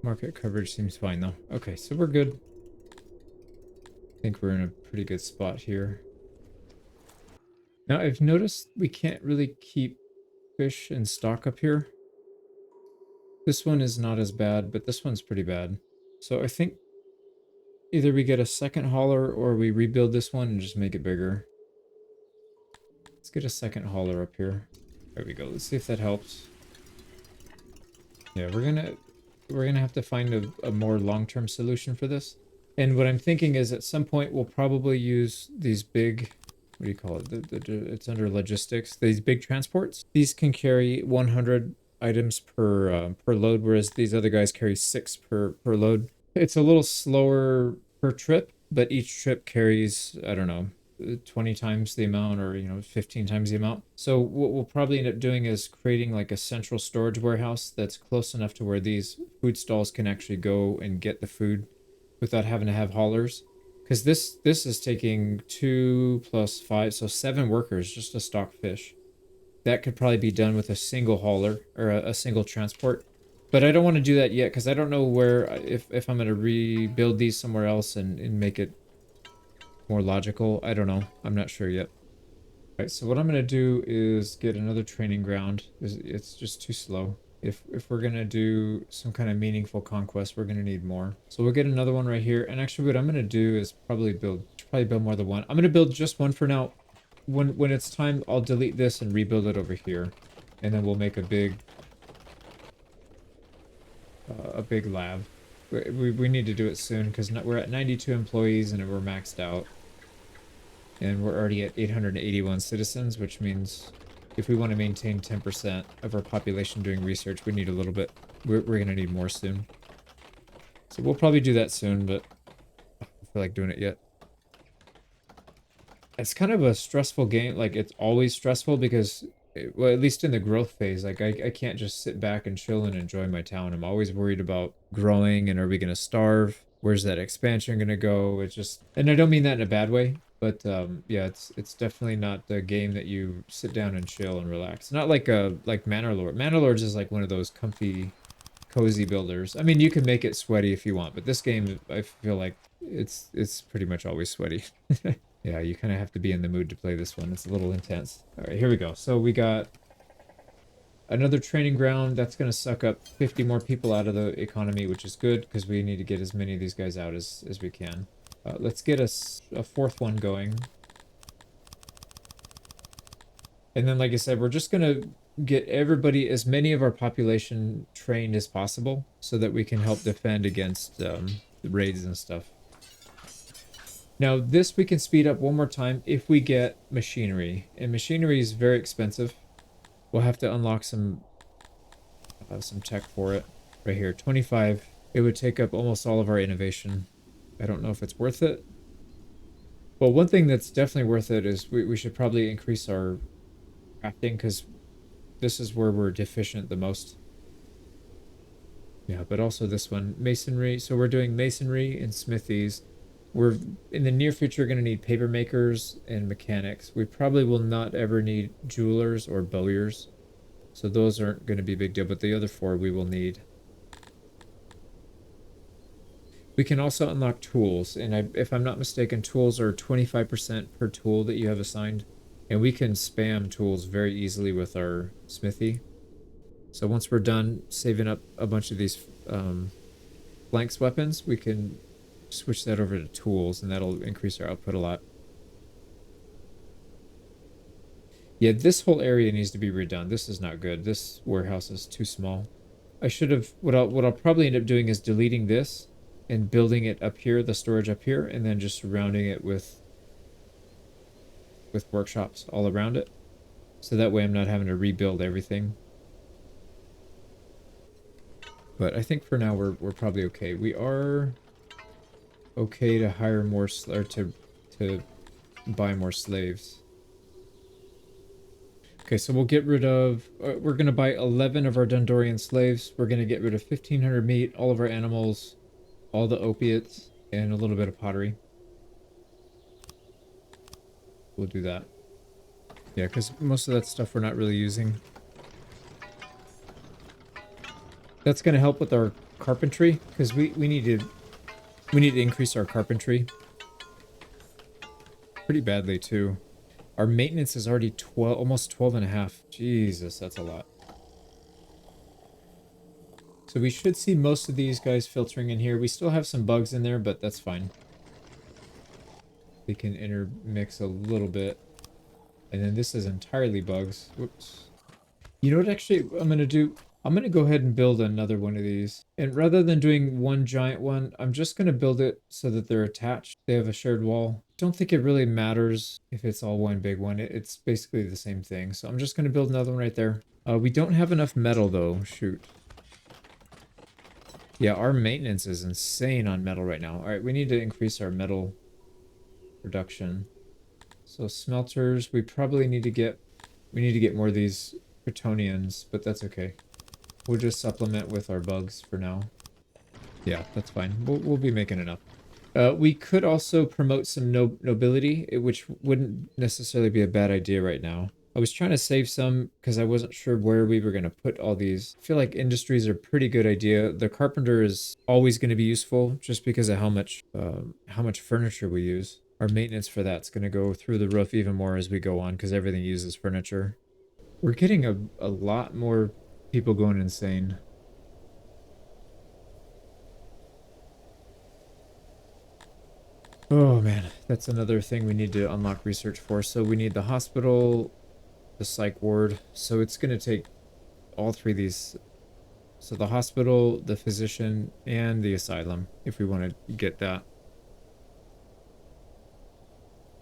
Market coverage seems fine, though. Okay, so we're good. I think we're in a pretty good spot here. Now, I've noticed we can't really keep fish in stock up here. This one is not as bad, but this one's pretty bad. So I think either we get a second hauler or we rebuild this one and just make it bigger. Let's get a second hauler up here. There we go. Let's see if that helps. Yeah, we're gonna have to find a more long-term solution for this. And what I'm thinking is at some point we'll probably use these big, what do you call it? It's under logistics. These big transports. These can carry 100 items per load, whereas these other guys carry 6 per load. It's a little slower per trip, but each trip carries, I don't know, 20 times the amount, or 15 times the amount. So what we'll probably end up doing is creating like a central storage warehouse that's close enough to where these food stalls can actually go and get the food without having to have haulers, because this is taking 2 + 5, so 7 workers just to stock fish. That could probably be done with a single hauler or a single transport, but I don't want to do that yet because I don't know where, if I'm going to rebuild these somewhere else and make it more logical. I don't know. I'm not sure yet. All right, so what I'm going to do is get another training ground. It's just too slow. If we're going to do some kind of meaningful conquest, we're going to need more. So we'll get another one right here. And actually what I'm going to do is probably build more than one. I'm going to build just one for now. When it's time, I'll delete this and rebuild it over here. and then we'll make a big lab. We need to do it soon because we're at 92 employees and we're maxed out. And we're already at 881 citizens, which means if we want to maintain 10% of our population doing research, we need a little bit. We're going to need more soon. So we'll probably do that soon, but I don't feel like doing it yet. It's kind of a stressful game. Like, it's always stressful because, well, at least in the growth phase, like, I can't just sit back and chill and enjoy my town. I'm always worried about growing and are we going to starve? Where's that expansion going to go? It's just, and I don't mean that in a bad way, but yeah, it's definitely not the game that you sit down and chill and relax. Not like like Manor Lord. Manor Lords is like one of those comfy, cozy builders. I mean, you can make it sweaty if you want, but this game, I feel like it's pretty much always sweaty. Yeah, you kind of have to be in the mood to play this one. It's a little intense. All right, here we go. So we got another training ground. That's going to suck up 50 more people out of the economy, which is good because we need to get as many of these guys out as we can. Let's get a fourth one going. And then, like I said, we're just going to get everybody, as many of our population trained as possible so that we can help defend against the raids and stuff. Now, this we can speed up one more time if we get machinery. And machinery is very expensive. We'll have to unlock some tech for it. Right here, 25. It would take up almost all of our innovation. I don't know if it's worth it. Well, one thing that's definitely worth it is we should probably increase our crafting because this is where we're deficient the most. Yeah, but also this one, masonry. So we're doing masonry and smithies. We're in the near future going to need paper makers and mechanics. We probably will not ever need jewelers or bowyers. So those aren't going to be a big deal, but the other four we will need. We can also unlock tools, and if I'm not mistaken, tools are 25% per tool that you have assigned. And we can spam tools very easily with our smithy. So once we're done saving up a bunch of these flanks weapons, we can switch that over to tools, and that'll increase our output a lot. Yeah, this whole area needs to be redone. This is not good. This warehouse is too small. I should have, what I'll probably end up doing is deleting this and building it up here, the storage up here, and then just surrounding it with workshops all around it. So that way I'm not having to rebuild everything. But I think for now we're probably okay. We are okay to hire more, or to buy more slaves. Okay, so we'll get rid of, we're going to buy 11 of our Dundorian slaves. We're going to get rid of 1,500 meat, all of our animals, all the opiates, and a little bit of pottery. We'll do that. Yeah, because most of that stuff we're not really using. That's going to help with our carpentry, because we need to increase our carpentry pretty badly too. Our maintenance is already 12, almost 12 and a half. Jesus, that's a lot. So we should see most of these guys filtering in here. We still have some bugs in there, but that's fine. We can intermix a little bit. And then this is entirely bugs. Whoops. You know what actually I'm going to do? I'm going to go ahead and build another one of these. And rather than doing one giant one, I'm just going to build it so that they're attached. They have a shared wall. Don't think it really matters if it's all one big one. It's basically the same thing. So I'm just going to build another one right there. We don't have enough metal though. Shoot. Yeah, our maintenance is insane on metal right now. All right, we need to increase our metal production. So smelters, we probably need to get more of these Kryptonians, but that's okay. We'll just supplement with our bugs for now. Yeah, that's fine. We'll be making enough. We could also promote some nobility, which wouldn't necessarily be a bad idea right now. I was trying to save some because I wasn't sure where we were going to put all these. I feel like industries are a pretty good idea. The carpenter is always going to be useful just because of how much furniture we use. Our maintenance for that's going to go through the roof even more as we go on because everything uses furniture. We're getting a lot more people going insane. Oh man, that's another thing we need to unlock research for. So we need the hospital, the psych ward. So it's going to take all three of these. So the hospital, the physician, and the asylum, if we want to get that.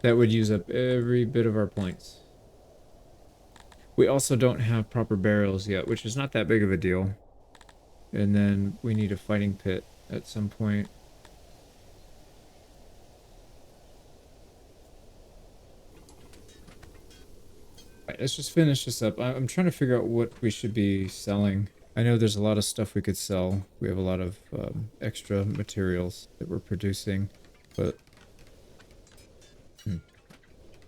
That would use up every bit of our points. We also don't have proper burials yet, which is not that big of a deal. And then we need a fighting pit at some point. Right, let's just finish this up. I'm trying to figure out what we should be selling. I know there's a lot of stuff we could sell. We have a lot of extra materials that we're producing, but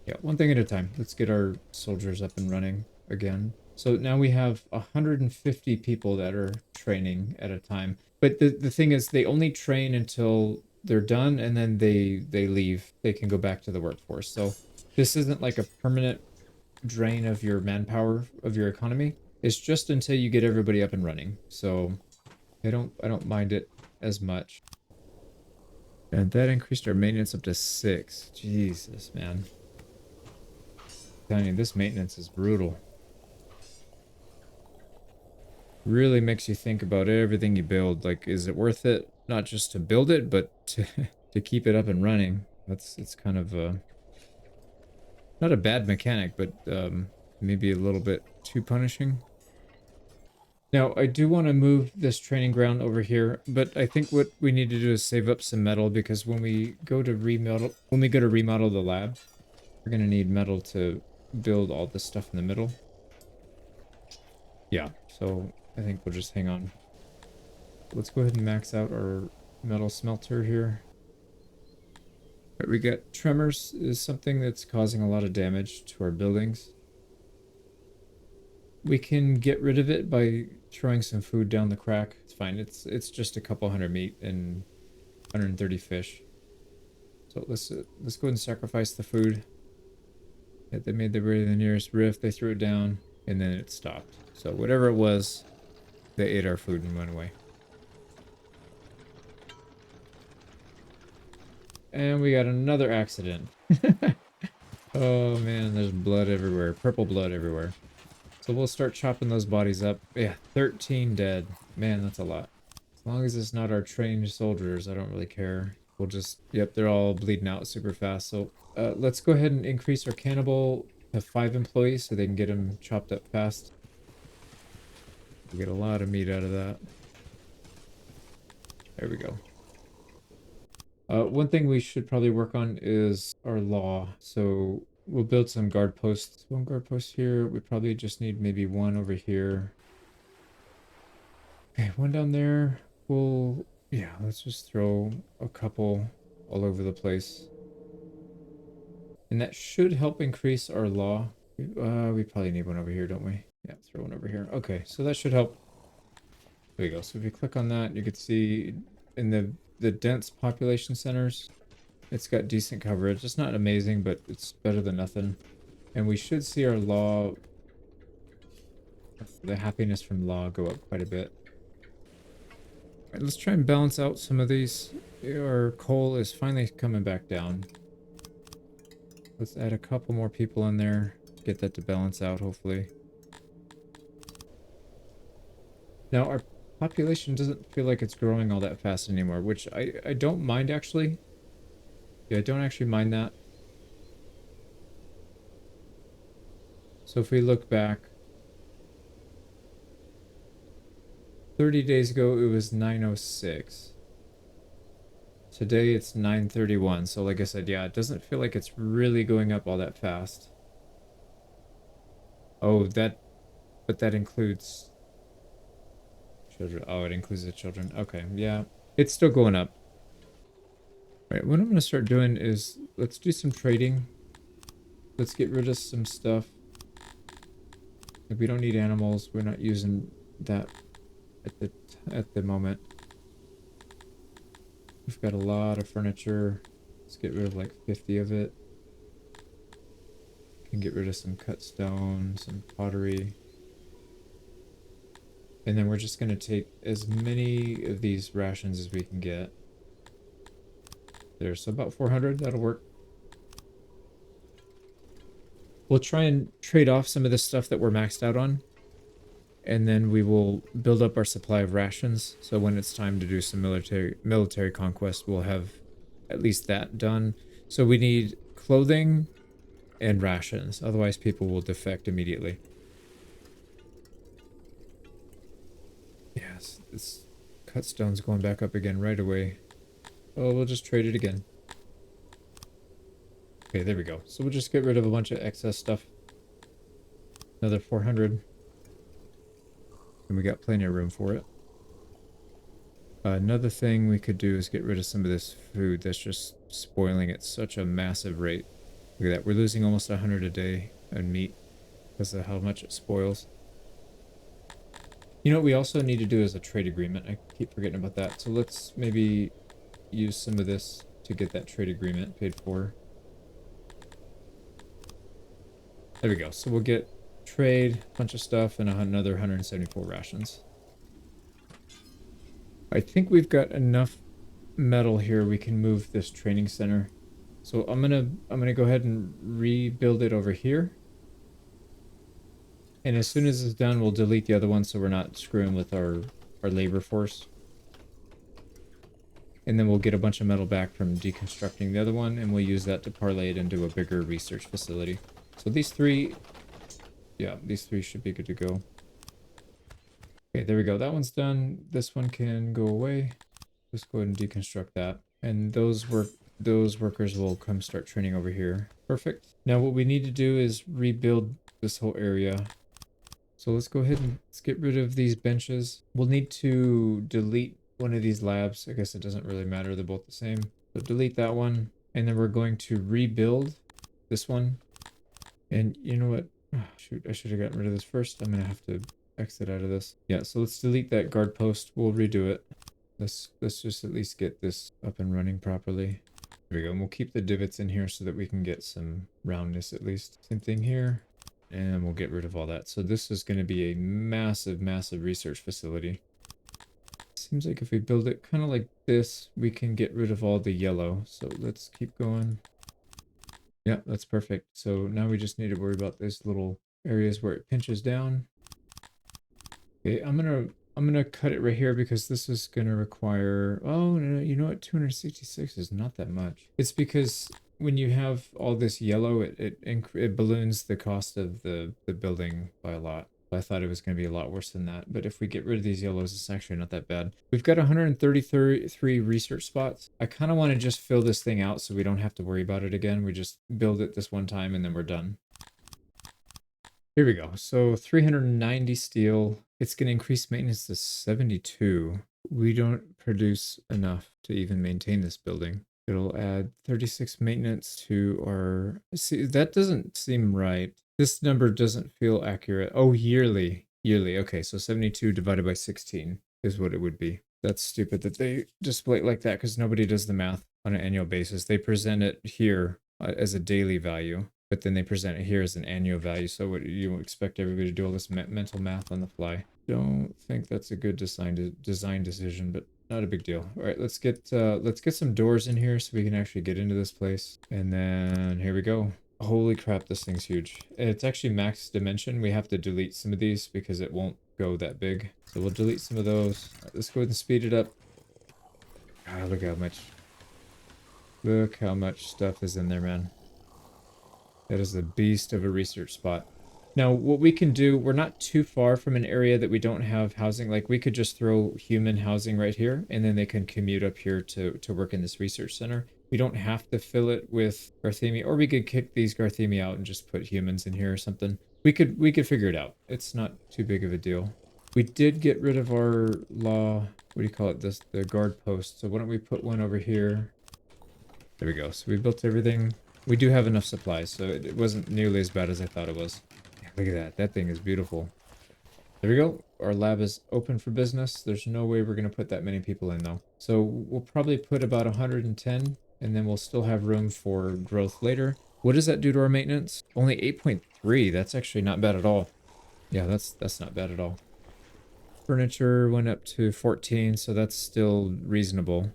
yeah, one thing at a time. Let's get our soldiers up and running again. So now we have 150 people that are training at a time. But the thing is, they only train until they're done, and then they leave. They can go back to the workforce. So this isn't like a permanent drain of your manpower, of your economy. It's just until you get everybody up and running. So I don't mind it as much. And that increased our maintenance up to 6. Jesus, man. I'm telling you, this maintenance is brutal. Really makes you think about everything you build. Like, is it worth it? Not just to build it, but to keep it up and running. It's kind of not a bad mechanic, but maybe a little bit too punishing. Now, I do want to move this training ground over here, but I think what we need to do is save up some metal, because when we go to remodel the lab, we're gonna need metal to build all this stuff in the middle. Yeah, so I think we'll just hang on. Let's go ahead and max out our metal smelter here. Right, we got tremors is something that's causing a lot of damage to our buildings. We can get rid of it by throwing some food down the crack. It's fine. It's just a couple hundred meat and 130 fish. So let's go ahead and sacrifice the food. They made their way to the nearest rift. They threw it down, and then it stopped. So whatever it was, they ate our food and went away. And we got another accident. Oh man, there's blood everywhere. Purple blood everywhere. So we'll start chopping those bodies up. Yeah, 13 dead. Man, that's a lot. As long as it's not our trained soldiers, I don't really care. We'll just... Yep, they're all bleeding out super fast. So let's go ahead and increase our cannibal to 5 employees so they can get them chopped up fast. We get a lot of meat out of that. There we go. One thing we should probably work on is our law. So we'll build some guard posts. One guard post here. We probably just need maybe one over here. Okay, one down there. Yeah, let's just throw a couple all over the place. And that should help increase our law. We probably need one over here, don't we? Yeah, throw one over here. Okay, so that should help. There we go. So if you click on that, you can see in the dense population centers, it's got decent coverage. It's not amazing, but it's better than nothing. And we should see our law, the happiness from law, go up quite a bit. All right, let's try and balance out some of these. Our coal is finally coming back down. Let's add a couple more people in there. Get that to balance out, hopefully. Now, our population doesn't feel like it's growing all that fast anymore, which I don't mind, actually. Yeah, I don't actually mind that. So if we look back, 30 days ago, it was 906. Today, it's 931. So like I said, yeah, it doesn't feel like it's really going up all that fast. Oh, but that includes children. Oh, it includes the children. Okay, yeah. It's still going up. All right, what I'm going to start doing is, let's do some trading. Let's get rid of some stuff. If we don't need animals, we're not using that at the moment. We've got a lot of furniture. Let's get rid of like 50 of it. Can get rid of some cut stone, some pottery. And then we're just going to take as many of these rations as we can get. There, so about 400, that'll work. We'll try and trade off some of the stuff that we're maxed out on. and then we will build up our supply of rations. So when it's time to do some military conquest, we'll have at least that done. So we need clothing and rations. Otherwise, people will defect immediately. Yes, this cut stone's going back up again right away. Oh, we'll just trade it again. Okay, there we go. So we'll just get rid of a bunch of excess stuff. Another 400. And we got plenty of room for it. Another thing we could do is get rid of some of this food that's just spoiling at such a massive rate. Look at that. We're losing almost 100 a day on meat because of how much it spoils. You know what we also need to do is a trade agreement. I keep forgetting about that. So let's maybe use some of this to get that trade agreement paid for. There we go. So we'll get trade, a bunch of stuff, and another 174 rations. I think we've got enough metal here we can move this training center. So I'm gonna go ahead and rebuild it over here. And as soon as it's done, we'll delete the other one so we're not screwing with our labor force. And then we'll get a bunch of metal back from deconstructing the other one, and we'll use that to parlay it into a bigger research facility. So these three should be good to go. Okay, there we go. That one's done. This one can go away. Let's go ahead and deconstruct that. And those workers will come start training over here. Perfect. Now what we need to do is rebuild this whole area. So let's go ahead and let's get rid of these benches. We'll need to delete one of these labs. I guess it doesn't really matter. They're both the same. So delete that one. And then we're going to rebuild this one. And you know what? Oh, shoot, I should have gotten rid of this first. I'm going to have to exit out of this. Yeah, so let's delete that guard post. We'll redo it. Let's just at least get this up and running properly. There we go. And we'll keep the divots in here so that we can get some roundness at least. Same thing here. And we'll get rid of all that. So this is going to be a massive, massive research facility. Seems like if we build it kind of like this, we can get rid of all the yellow. So let's keep going. Yeah, that's perfect. So now we just need to worry about these little areas where it pinches down. Okay, I'm gonna cut it right here because this is gonna require, oh no, you know what, 266 is not that much. It's because when you have all this yellow, it balloons the cost of the building by a lot. I thought it was going to be a lot worse than that, but if we get rid of these yellows, it's actually not that bad. We've got 133 research spots. I kind of want to just fill this thing out so we don't have to worry about it again. We just build it this one time and then we're done. Here we go. So 390 steel. It's going to increase maintenance to 72. We don't produce enough to even maintain this building. It'll add 36 maintenance to our... See, that doesn't seem right. This number doesn't feel accurate. Oh, yearly. Yearly. Okay, so 72 divided by 16 is what it would be. That's stupid that they display it like that because nobody does the math on an annual basis. They present it here as a daily value, but then they present it here as an annual value. So what you expect everybody to do all this mental math on the fly. Don't think that's a good design decision, but not a big deal. All right, let's get some doors in here so we can actually get into this place. And then here we go. Holy crap, this thing's huge. It's actually max dimension. We have to delete some of these because it won't go that big. So we'll delete some of those. Right, let's go ahead and speed it up. Ah, look how much stuff is in there, man. That is a beast of a research spot. Now, what we can do, we're not too far from an area that we don't have housing. Like, we could just throw human housing right here, and then they can commute up here to work in this research center. We don't have to fill it with Garthemi, or we could kick these Garthemi out and just put humans in here or something. We could figure it out. It's not too big of a deal. We did get rid of our what do you call it? The guard post. So why don't we put one over here? There we go. So we built everything. We do have enough supplies, so it wasn't nearly as bad as I thought it was. Yeah, look at that. That thing is beautiful. There we go. Our lab is open for business. There's no way we're going to put that many people in, though. So we'll probably put about 110, and then we'll still have room for growth later. What does that do to our maintenance? Only 8.3. That's actually not bad at all. Yeah, that's not bad at all. Furniture went up to 14, so that's still reasonable.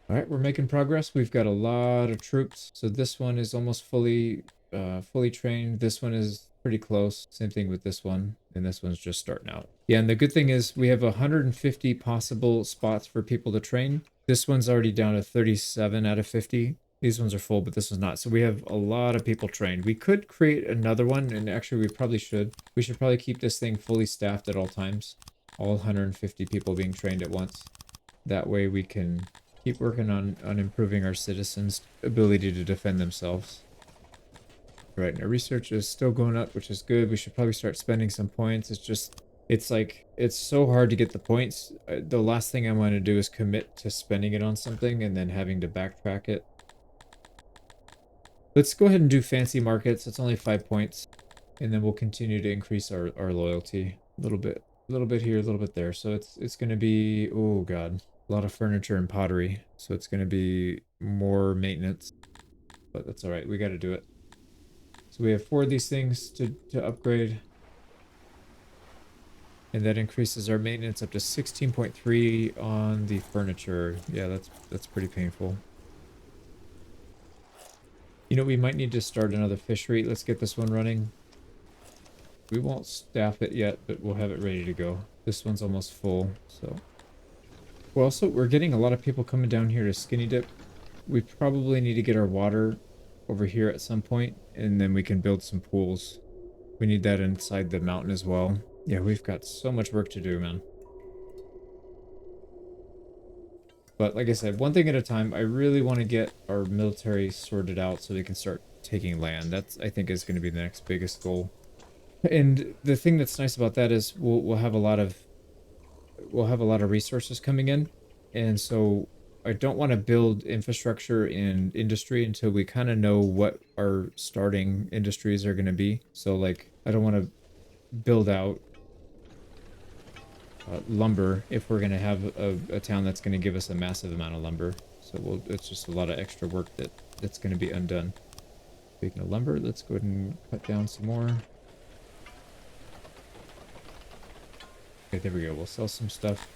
All right, we're making progress. We've got a lot of troops. So this one is almost fully fully trained. This one is pretty close. Same thing with this one. And this one's just starting out. Yeah, and the good thing is we have 150 possible spots for people to train. This one's already down to 37 out of 50. These ones are full, but this one's not. So we have a lot of people trained. We could create another one, and actually we probably should. We should probably keep this thing fully staffed at all times. All 150 people being trained at once. That way we can keep working on improving our citizens' ability to defend themselves. Right, and our research is still going up, which is good. We should probably start spending some points. It's just, it's like, it's so hard to get the points. The last thing I want to do is commit to spending it on something and then having to backtrack it. Let's go ahead and do fancy markets. It's only 5 points. And then we'll continue to increase our loyalty a little bit here, a little bit there. So it's going to be, oh God, a lot of furniture and pottery. So it's going to be more maintenance, but that's all right. We got to do it. So we have 4 of these things to upgrade. And that increases our maintenance up to 16.3 on the furniture. Yeah, that's pretty painful. You know, we might need to start another fishery. Let's get this one running. We won't staff it yet, but we'll have it ready to go. This one's almost full, so. Well, also, we're getting a lot of people coming down here to skinny dip. We probably need to get our water over here at some point, and then we can build some pools. We need that inside the mountain as well. Yeah, we've got so much work to do, man. But like I said, one thing at a time. I really want to get our military sorted out so we can start taking land. That's, I think, is going to be the next biggest goal. And the thing that's nice about that is we'll have a lot of resources coming in, and so I don't want to build infrastructure in industry until we kind of know what our starting industries are going to be. So like I don't want to build out lumber if we're going to have a town that's going to give us a massive amount of lumber. So it's just a lot of extra work that's going to be undone. Speaking of lumber, let's go ahead and cut down some more. Okay, there we go. We'll sell some stuff.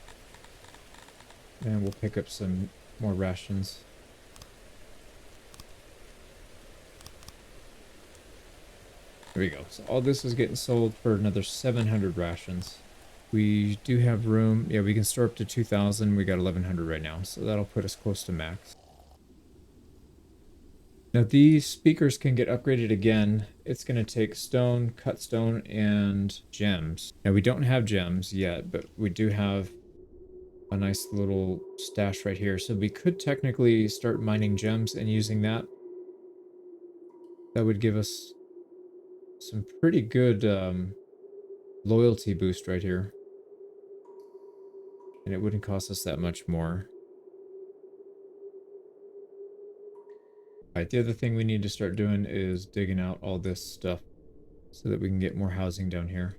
And we'll pick up some more rations. There we go. So all this is getting sold for another 700 rations. We do have room. Yeah, we can store up to 2,000. We got 1,100 right now. So that'll put us close to max. Now these speakers can get upgraded again. It's going to take stone, cut stone, and gems. Now we don't have gems yet, but we do have a nice little stash right here. So we could technically start mining gems and using that. That would give us some pretty good loyalty boost right here. And it wouldn't cost us that much more. Alright, the other thing we need to start doing is digging out all this stuff so that we can get more housing down here.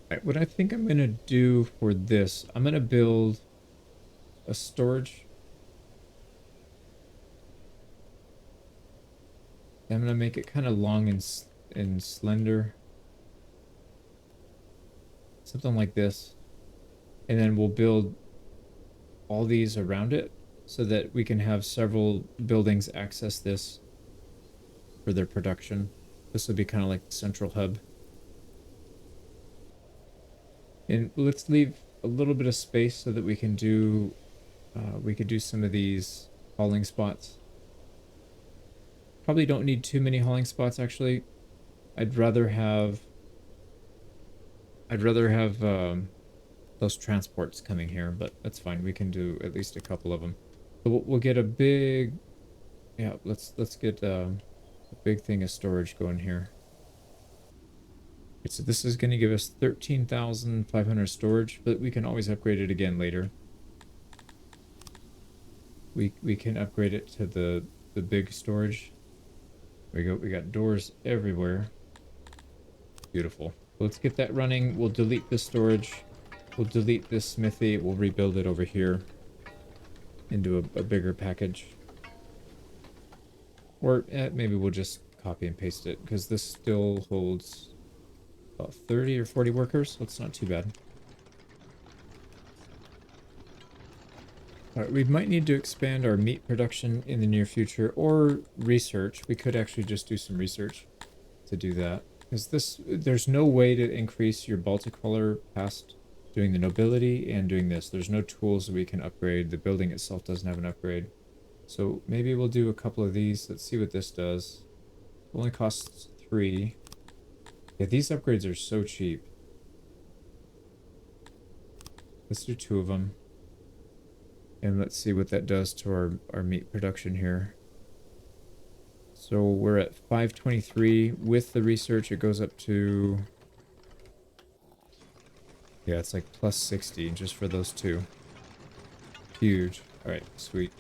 Alright, what I think I'm going to do for this, I'm going to build a storage. I'm going to make it kind of long and slender. Something like this. And then we'll build all these around it so that we can have several buildings access this for their production. This will be kind of like the central hub. And let's leave a little bit of space so that we can do some of these hauling spots. Probably don't need too many hauling spots actually. I'd rather have those transports coming here, but that's fine. We can do at least a couple of them. So we'll get a big, yeah. Let's get a big thing of storage going here. Okay, so this is going to give us 13,500 storage, but we can always upgrade it again later. We can upgrade it to the big storage. There we go. We got doors everywhere. Beautiful. Let's get that running. We'll delete this storage. We'll delete this smithy. We'll rebuild it over here into a bigger package. Or maybe we'll just copy and paste it because this still holds about 30 or 40 workers. So it's not too bad. Alright, we might need to expand our meat production in the near future, or research. We could actually just do some research to do that. Because there's no way to increase your Baltic color past doing the nobility and doing this. There's no tools that we can upgrade. The building itself doesn't have an upgrade. So maybe we'll do a couple of these. Let's see what this does. It only costs 3. Yeah, these upgrades are so cheap. Let's do 2 of them. And let's see what that does to our meat production here. So we're at 523. With the research, it goes up to... Yeah, it's like plus 60 just for those 2. Huge. Alright, sweet.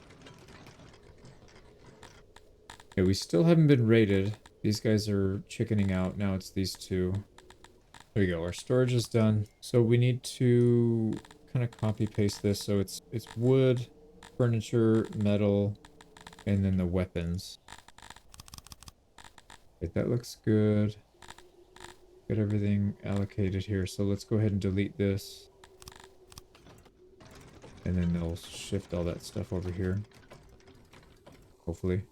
Yeah, we still haven't been raided. These guys are chickening out. Now it's these 2. There we go. Our storage is done. So we need to kind of copy paste this. So it's wood, furniture, metal, and then the weapons. Okay, that looks good. Got everything allocated here. So let's go ahead and delete this. And then they'll shift all that stuff over here. Hopefully.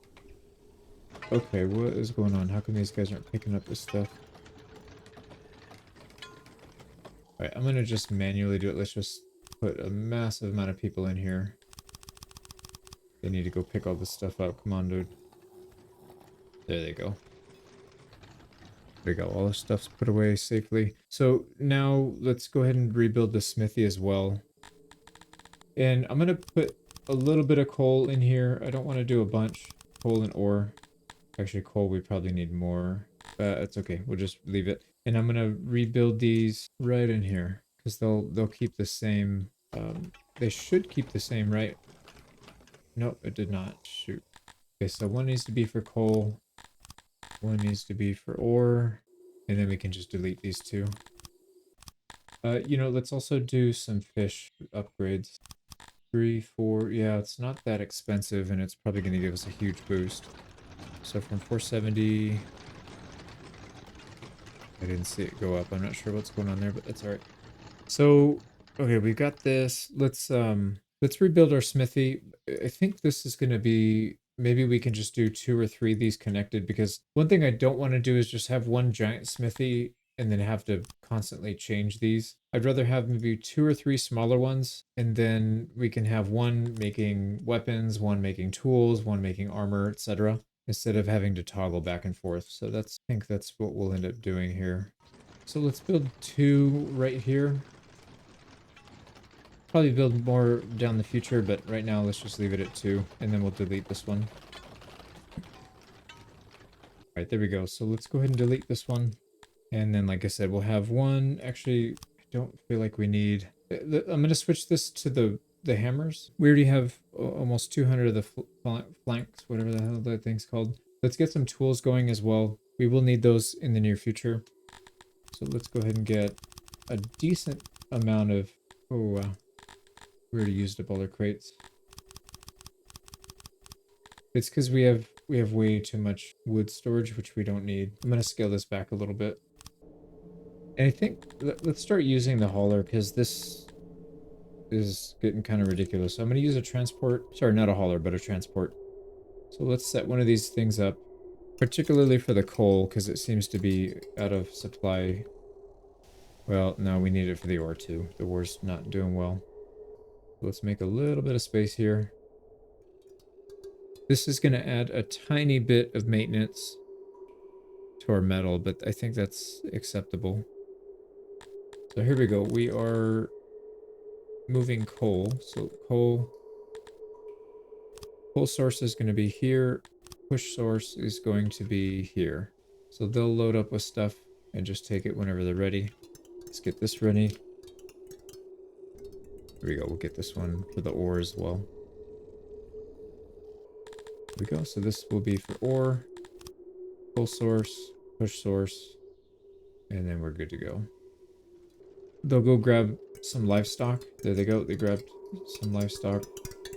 Okay, what is going on? How come these guys aren't picking up this stuff? Alright, I'm gonna just manually do it. Let's just put a massive amount of people in here. They need to go pick all this stuff up. Come on, dude. There they go. There we go. All this stuff's put away safely. So now let's go ahead and rebuild the smithy as well. And I'm gonna put a little bit of coal in here. I don't want to do a bunch. Coal and ore. Actually, coal we probably need more. It's okay. We'll just leave it. And I'm gonna rebuild these right in here because they'll keep the same. They should keep the same, right? Nope, it did not. Shoot. Okay, so one needs to be for coal. One needs to be for ore, and then we can just delete these 2. You know, let's also do some fish upgrades. 3, 4. Yeah, it's not that expensive, and it's probably going to give us a huge boost. So from 470, I didn't see it go up. I'm not sure what's going on there, but that's all right. So, okay, we've got this. Let's rebuild our smithy. I think this is going to be, maybe we can just do 2 or 3 of these connected, because one thing I don't want to do is just have one giant smithy and then have to constantly change these. I'd rather have maybe 2 or 3 smaller ones, and then we can have one making weapons, one making tools, one making armor, etc. Instead of having to toggle back and forth. So I think that's what we'll end up doing here. So let's build 2 right here. Probably build more down the future, but right now let's just leave it at 2, and then we'll delete this one. Alright, there we go. So let's go ahead and delete this one. And then, like I said, we'll have one. Actually, I don't feel like we need... I'm going to switch this to the hammers. We already have almost 200 of the flanks, whatever the hell that thing's called. Let's get some tools going as well. We will need those in the near future. So let's go ahead and get a decent amount of... Oh, wow. We already used up all our crates. It's because we have way too much wood storage, which we don't need. I'm going to scale this back a little bit. And I think let's start using the hauler, because this is getting kind of ridiculous. So I'm going to use a transport. Sorry, not a hauler, but a transport. So let's set one of these things up, particularly for the coal, because it seems to be out of supply. Well, no, we need it for the ore too. The ore's not doing well. Let's make a little bit of space here. This is going to add a tiny bit of maintenance to our metal, but I think that's acceptable. So here we go. We are moving coal. So coal source is going to be here. Push source is going to be here. So they'll load up with stuff and just take it whenever they're ready. Let's get this ready. Here we go. We'll get this one for the ore as well. There we go. So this will be for ore, full source, push source, and then we're good to go. They'll go grab some livestock. There they go. They grabbed some livestock,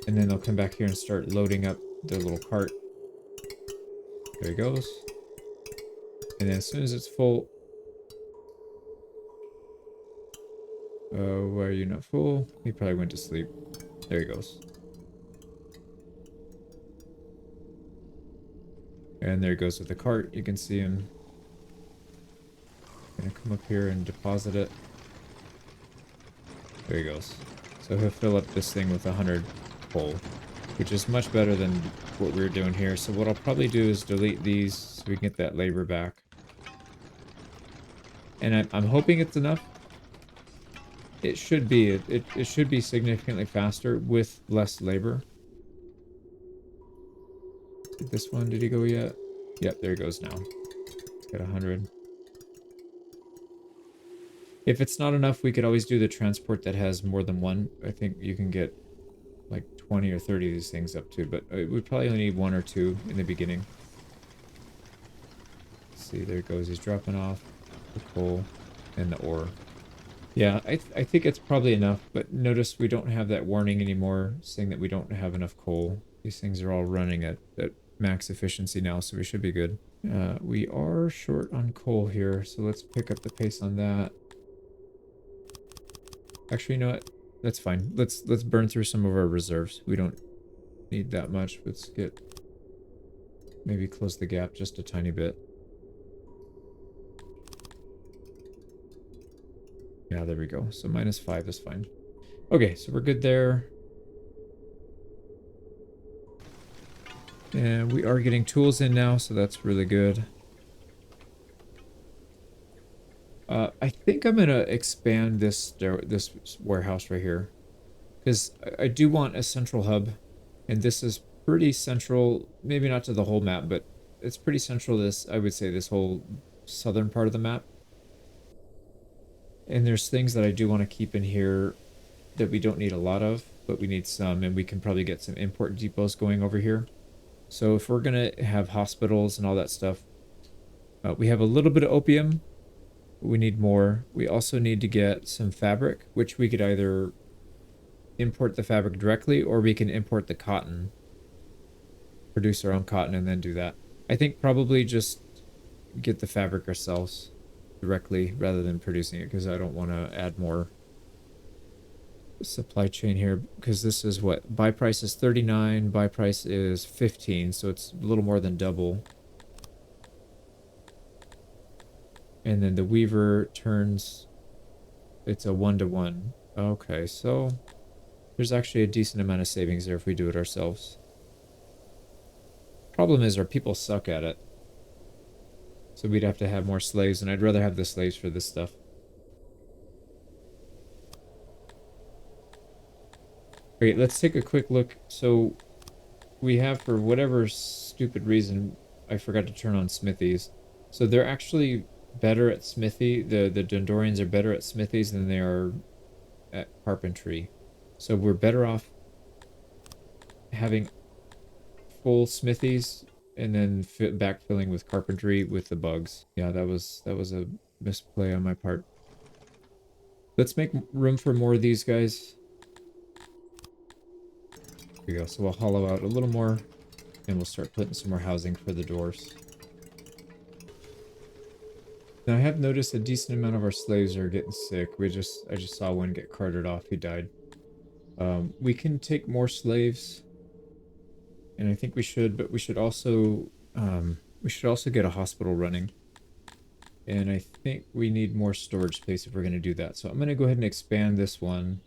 and then they'll come back here and start loading up their little cart. There he goes. And then as soon as it's full... why are you not full? He probably went to sleep. There he goes. And there he goes with the cart. You can see him. Gonna come up here and deposit it. There he goes. So he'll fill up this thing with 100 coal, which is much better than what we were doing here. So what I'll probably do is delete these so we can get that labor back. And I'm hoping it's enough. It should be. It should be significantly faster with less labor. This one, did he go yet? Yep, there he goes now. It's got 100. If it's not enough, we could always do the transport that has more than one. I think you can get like 20 or 30 of these things up to, but we probably only need one or two in the beginning. Let's see, there it goes. He's dropping off the coal and the ore. Yeah, I think it's probably enough, but notice we don't have that warning anymore saying that we don't have enough coal. These things are all running at max efficiency now, so we should be good. We are short on coal here, so let's pick up the pace on that. Actually, you know what? That's fine. Let's burn through some of our reserves. We don't need that much. Let's maybe close the gap just a tiny bit. Yeah, there we go. So -5 is fine. Okay, so we're good there. And we are getting tools in now, so that's really good. I think I'm gonna expand this warehouse right here, because I do want a central hub, and this is pretty central. Maybe not to the whole map, but it's pretty central to this. I would say this whole southern part of the map. And there's things that I do want to keep in here that we don't need a lot of, but we need some, and we can probably get some import depots going over here. So if we're gonna have hospitals and all that stuff, we have a little bit of opium. We need more. We also need to get some fabric, which we could either import the fabric directly, or we can import the cotton, produce our own cotton, and then do that. I think probably just get the fabric ourselves directly rather than producing it, because I don't want to add more supply chain here, because this is what buy price is 39, buy price is 15, so it's a little more than double. And then the weaver turns, it's a 1-to-1. Okay, so there's actually a decent amount of savings there if we do it ourselves. Problem is our people suck at it, so we'd have to have more slaves, and I'd rather have the slaves for this stuff. Okay, let's take a quick look. So we have, for whatever stupid reason, I forgot to turn on smithies. So they're actually better at smithy. The Dondorians are better at smithies than they are at carpentry. So we're better off having full smithies and then backfilling with carpentry with the bugs. Yeah, that was a misplay on my part. Let's make room for more of these guys. Here we go. So we'll hollow out a little more, and we'll start putting some more housing for the dwarfs. Now I have noticed a decent amount of our slaves are getting sick. I just saw one get carted off. He died. We can take more slaves, and I think we should, but we should also get a hospital running. And I think we need more storage space if we're going to do that. So I'm going to go ahead and expand this one.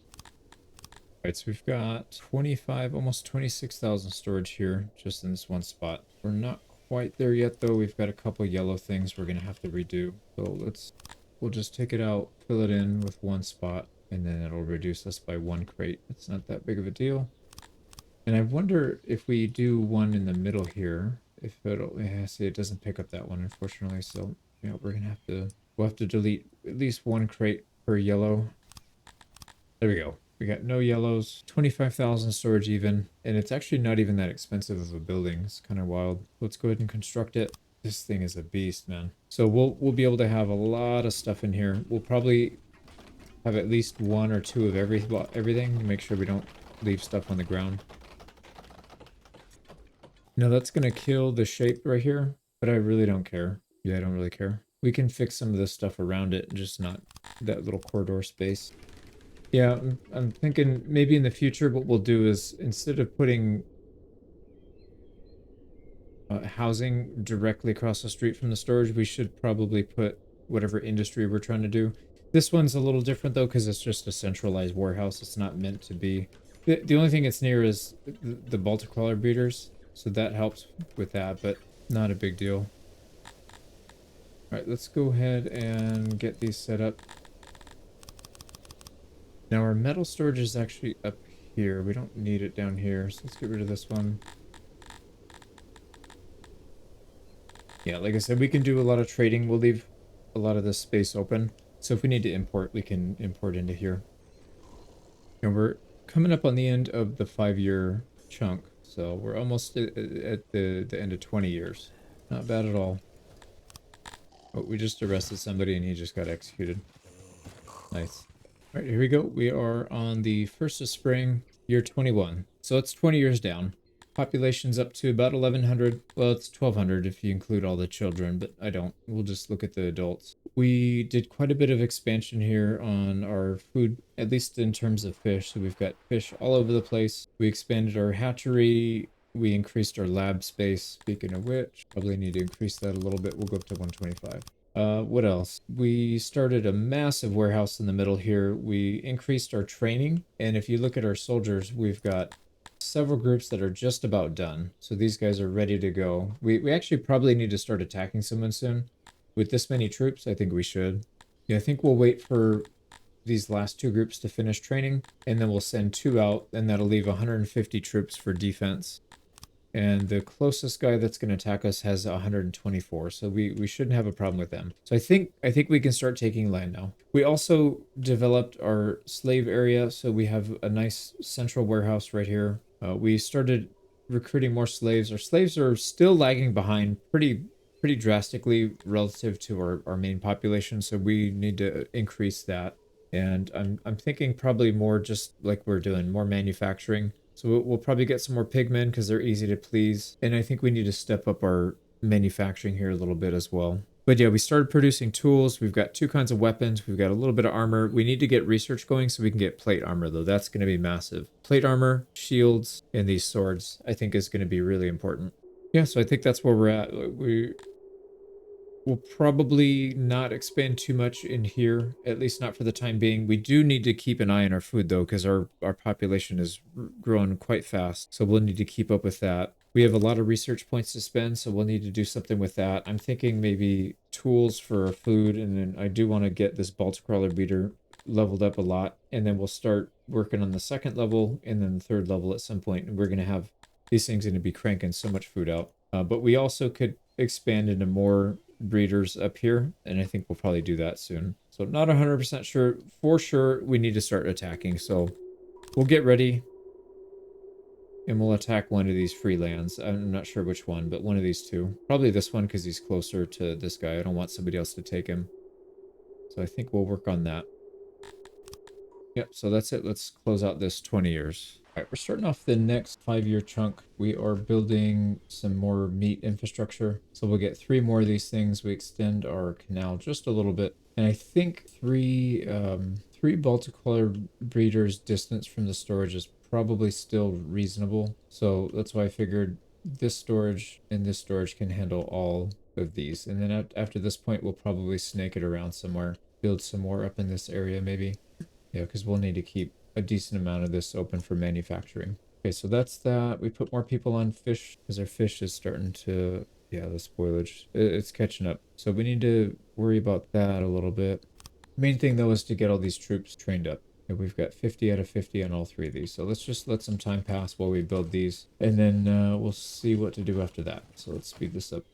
All right, so we've got 25, almost 26,000 storage here, just in this one spot. We're not quite there yet, though. We've got a couple yellow things we're going to have to redo. So we'll just take it out, fill it in with one spot, and then it'll reduce us by 1 crate. It's not that big of a deal. And I wonder if we do one in the middle here, if it'll, yeah, see, it doesn't pick up that one, unfortunately. So, yeah, we'll have to delete at least 1 crate per yellow. There we go. We got no yellows, 25,000 storage even, and it's actually not even that expensive of a building. It's kind of wild. Let's go ahead and construct it. This thing is a beast, man. So we'll be able to have a lot of stuff in here. We'll probably have at least 1 or 2 of everything to make sure we don't leave stuff on the ground. Now that's gonna kill the shape right here, but I really don't care. Yeah, I don't really care. We can fix some of this stuff around it, just not that little corridor space. Yeah, I'm thinking maybe in the future what we'll do is, instead of putting housing directly across the street from the storage, we should probably put whatever industry we're trying to do. This one's a little different though, because it's just a centralized warehouse. It's not meant to be. The only thing it's near is the Baltic crawler breeders, so that helps with that, but not a big deal. All right, let's go ahead and get these set up. Now our metal storage is actually up here. We don't need it down here, so let's get rid of this one. Yeah, like I said, we can do a lot of trading. We'll leave a lot of this space open. So if we need to import, we can import into here. And we're coming up on the end of the 5-year chunk. So we're almost at the end of 20 years. Not bad at all. Oh, we just arrested somebody and he just got executed. Nice. All right, here we go. We are on the 1st of spring, year 21. So it's 20 years down. Population's up to about 1,100. Well, it's 1,200 if you include all the children, but I don't. We'll just look at the adults. We did quite a bit of expansion here on our food, at least in terms of fish. So we've got fish all over the place. We expanded our hatchery. We increased our lab space. Speaking of which, probably need to increase that a little bit. We'll go up to 125. What else? We started a massive warehouse in the middle here. We increased our training. And if you look at our soldiers, we've got several groups that are just about done. So these guys are ready to go. We actually probably need to start attacking someone soon. With this many troops, I think we should. Yeah, I think we'll wait for these last 2 groups to finish training, and then we'll send 2 out, and that'll leave 150 troops for defense. And the closest guy that's going to attack us has 124, so we shouldn't have a problem with them. So I think we can start taking land now. We also developed our slave area, so we have a nice central warehouse right here. We started recruiting more slaves. Our slaves are still lagging behind pretty drastically relative to our main population, so we need to increase that. And I'm thinking probably more just like we're doing, more manufacturing. So we'll probably get some more pigmen because they're easy to please. And I think we need to step up our manufacturing here a little bit as well. But yeah, we started producing tools. We've got 2 kinds of weapons. We've got a little bit of armor. We need to get research going so we can get plate armor, though. That's going to be massive. Plate armor, shields, and these swords, I think, is going to be really important. Yeah, so I think that's where we're at. We'll probably not expand too much in here, at least not for the time being. We do need to keep an eye on our food, though, because our population is growing quite fast. So we'll need to keep up with that. We have a lot of research points to spend, so we'll need to do something with that. I'm thinking maybe tools for our food, and then I do want to get this Baltic crawler breeder leveled up a lot. And then we'll start working on the 2nd level and then the 3rd level at some point. And we're going to have these things going to be cranking so much food out. But we also could expand into more breeders up here, and I think we'll probably do that soon. So not 100% sure. For sure, we need to start attacking. So we'll get ready, and we'll attack one of these free lands. I'm not sure which one, but one of these 2. Probably this one because he's closer to this guy. I don't want somebody else to take him. So I think we'll work on that. Yep, so that's it. Let's close out this 20 years. All right, we're starting off the next 5-year chunk. We are building some more meat infrastructure. So we'll get 3 more of these things. We extend our canal just a little bit. And I think 3 Baltic crawler breeders distance from the storage is probably still reasonable. So that's why I figured this storage and this storage can handle all of these. And then after this point, we'll probably snake it around somewhere. Build some more up in this area maybe. Yeah, because we'll need to keep a decent amount of this open for manufacturing. Okay, so that's that. We put more people on fish because our fish is starting to, yeah, the spoilage, it's catching up. So we need to worry about that a little bit. Main thing though is to get all these troops trained up. And we've got 50 out of 50 on all 3 of these. So let's just let some time pass while we build these. And then we'll see what to do after that. So let's speed this up.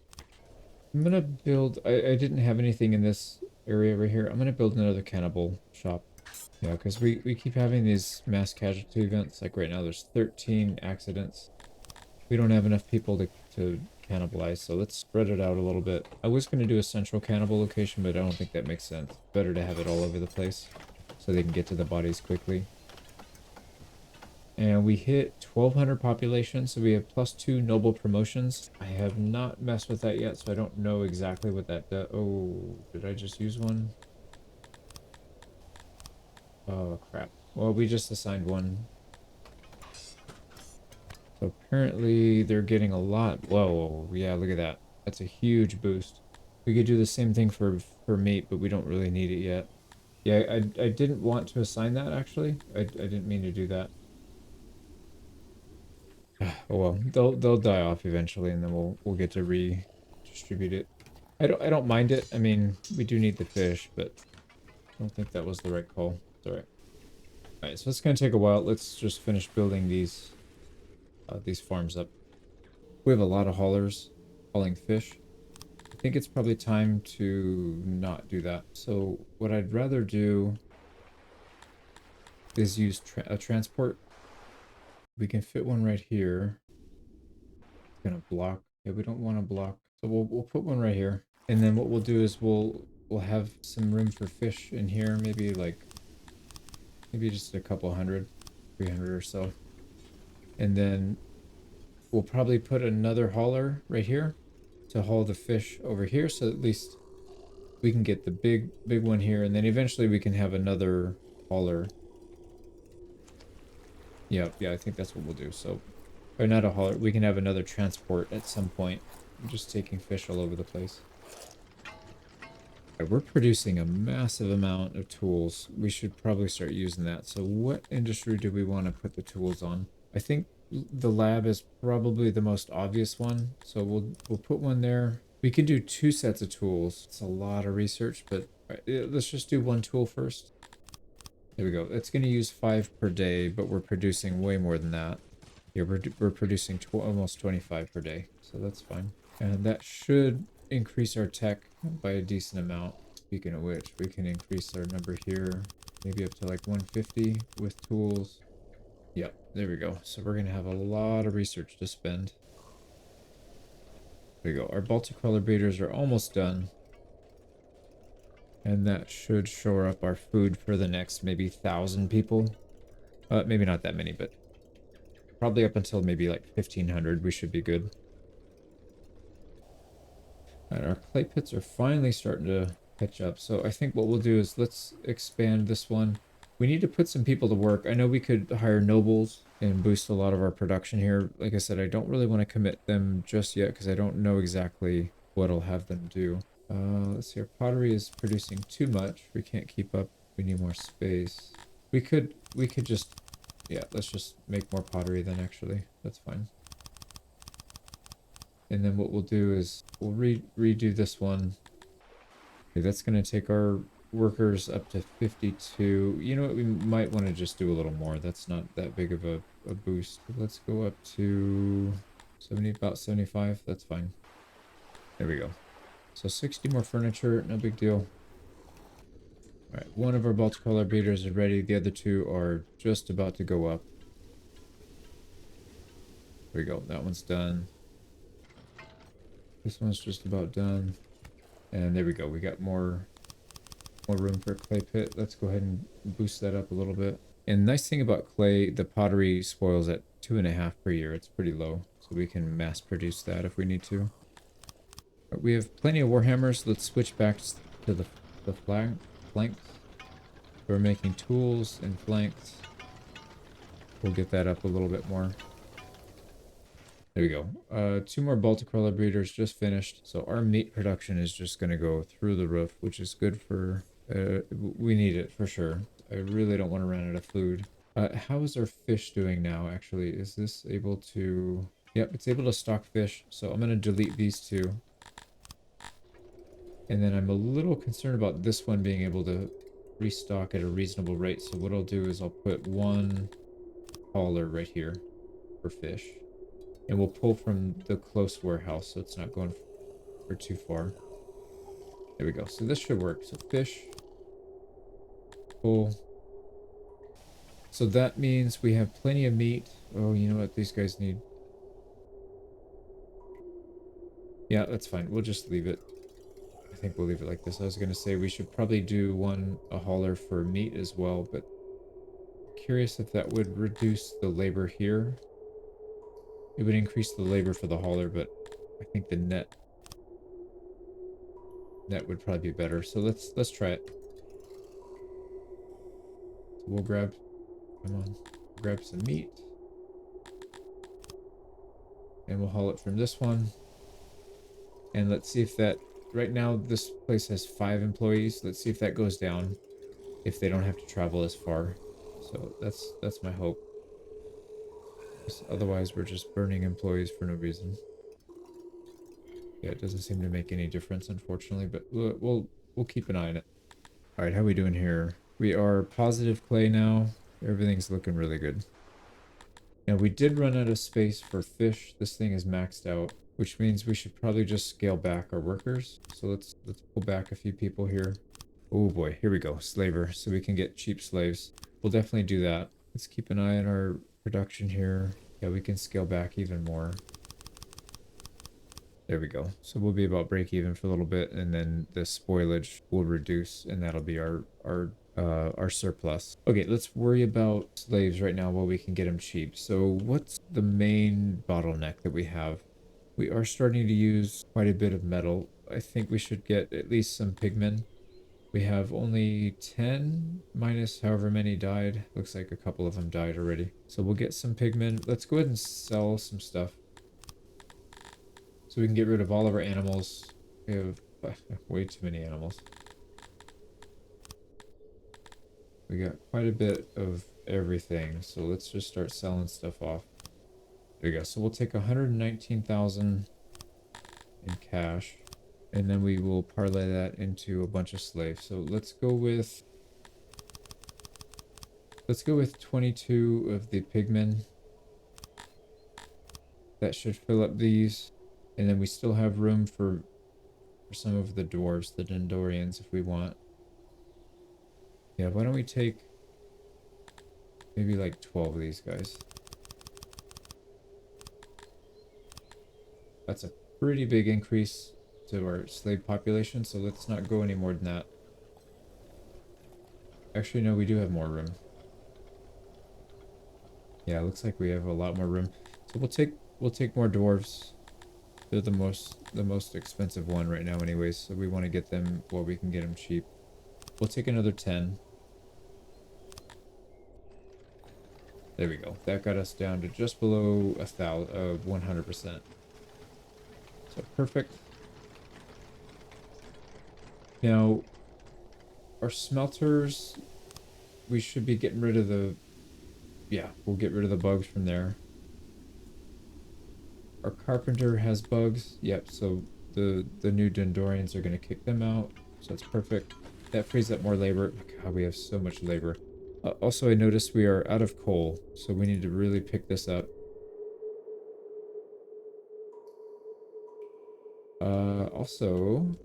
I'm going to build, I didn't have anything in this area right here. I'm going to build another cannibal shop. Yeah, because we keep having these mass casualty events. Like right now, there's 13 accidents. We don't have enough people to cannibalize, so let's spread it out a little bit. I was going to do a central cannibal location, but I don't think that makes sense. Better to have it all over the place so they can get to the bodies quickly. And we hit 1,200 population, so we have +2 noble promotions. I have not messed with that yet, so I don't know exactly what that does. Oh, did I just use one? Oh, crap. Well, we just assigned one. So apparently they're getting a lot. Whoa, yeah, look at that. That's a huge boost. We could do the same thing for meat, but we don't really need it yet. Yeah, I didn't want to assign that actually. I didn't mean to do that. Oh well, they'll die off eventually, and then we'll get to redistribute it. I don't mind it. I mean, we do need the fish, but I don't think that was the right call. It's all right. All right, so it's gonna take a while. Let's just finish building these farms up. We have a lot of haulers hauling fish. I think it's probably time to not do that. So what I'd rather do is use a transport. We can fit one right here. It's gonna block. Yeah, we don't want to block. So we'll put one right here. And then what we'll do is we'll have some room for fish in here, maybe just a couple hundred, 300 or so. And then we'll probably put another hauler right here to haul the fish over here, so at least we can get the big one here, and then eventually we can have another hauler. Yeah, I think that's what we'll do. So, or not a hauler, we can have another transport at some point. I'm just taking fish all over the place. We're producing a massive amount of tools. We should probably start using that. So what industry do we want to put the tools on? I think the lab is probably the most obvious one. So we'll put one there. We could do 2 sets of tools. It's a lot of research, but let's just do 1 tool first. There we go. It's going to use 5 per day, but we're producing way more than that. Here we're producing almost 25 per day, so that's fine. And that should increase our tech by a decent amount. Speaking of which, we can increase our number here, maybe up to like 150 with tools. Yep, there we go. So we're gonna have a lot of research to spend. There we go. Our Baltic crawler breeders are almost done. And that should shore up our food for the next maybe 1,000 people. Maybe not that many, but probably up until maybe like 1,500 we should be good. And our clay pits are finally starting to catch up. So I think what we'll do is let's expand this one. We need to put some people to work. I know we could hire nobles and boost a lot of our production here. Like I said, I don't really want to commit them just yet because I don't know exactly what I'll have them do. Let's see, our pottery is producing too much. We can't keep up. We need more space. We could just, yeah, let's just make more pottery then actually. That's fine. And then what we'll do is we'll redo this one. Okay, that's going to take our workers up to 52. You know what? We might want to just do a little more. That's not that big of a boost. Let's go up to 70, about 75. That's fine. There we go. So 60 more furniture. No big deal. All right. One of our Baltic color beaters is ready. The other 2 are just about to go up. There we go. That one's done. This one's just about done. And there we go. We got more room for a clay pit. Let's go ahead and boost that up a little bit. And nice thing about clay, the pottery spoils at 2.5 per year. It's pretty low. So we can mass produce that if we need to. But we have plenty of warhammers. Let's switch back to the flanks. We're making tools and flanks. We'll get that up a little bit more. There we go. 2 more Baltic crawler breeders just finished. So our meat production is just going to go through the roof, which is good for... we need it for sure. I really don't want to run out of food. How is our fish doing now, actually? Is this able to... Yep, it's able to stock fish. So I'm going to delete these 2. And then I'm a little concerned about this one being able to restock at a reasonable rate. So what I'll do is I'll put 1 hauler right here for fish. And we'll pull from the close warehouse so it's not going for too far. There we go. So this should work. So fish, pull. So that means we have plenty of meat. Oh, you know what these guys need? Yeah, that's fine. We'll just leave it. I think we'll leave it like this. I was going to say we should probably do a hauler for meat as well, but curious if that would reduce the labor here. It would increase the labor for the hauler, but I think the net would probably be better. So let's try it. So we'll grab, come on, grab some meat. And we'll haul it from this one. And let's see if that, right now this place has 5 employees. Let's see if that goes down if they don't have to travel as far. So that's my hope. Otherwise we're just burning employees for no reason. Yeah, it doesn't seem to make any difference, unfortunately, but we'll keep an eye on it. All right, how are we doing here? We are positive clay now. Everything's looking really good. Now we did run out of space for fish. This thing is maxed out, which means we should probably just scale back our workers. So let's pull back a few people here. Oh boy, here we go, slaver, so we can get cheap slaves. We'll definitely do that. Let's keep an eye on our production here. Yeah, we can scale back even more. There we go. So we'll be about break even for a little bit, and then the spoilage will reduce, and that'll be our surplus. Okay, let's worry about slaves right now while we can get them cheap. So what's the main bottleneck that we have? We are starting to use quite a bit of metal. I think we should get at least some pigmen. We have only 10 minus however many died. Looks like a couple of them died already. So we'll get some pigmen. Let's go ahead and sell some stuff, so we can get rid of all of our animals. We have way too many animals. We got quite a bit of everything, so let's just start selling stuff off. There we go. So we'll take 119,000 in cash, and then we will parlay that into a bunch of slaves. So let's go with 22 of the pigmen. That should fill up these, and then we still have room for some of the dwarves, the Dendorians, if we want. Yeah, why don't we take maybe like 12 of these guys? That's a pretty big increase to our slave population, so let's not go any more than that. Actually, no, we do have more room. Yeah, it looks like we have a lot more room. So we'll take more dwarves. They're the most expensive one right now anyways, so we want to get them while we can get them cheap. We'll take another 10. There we go. That got us down to just below 100%. So perfect. Now, our smelters, we should be getting rid of the... Yeah, we'll get rid of the bugs from there. Our carpenter has bugs. Yep, so the new Dendorians are going to kick them out. So that's perfect. That frees up more labor. God, we have so much labor. Also, I noticed we are out of coal, so we need to really pick this up. Also,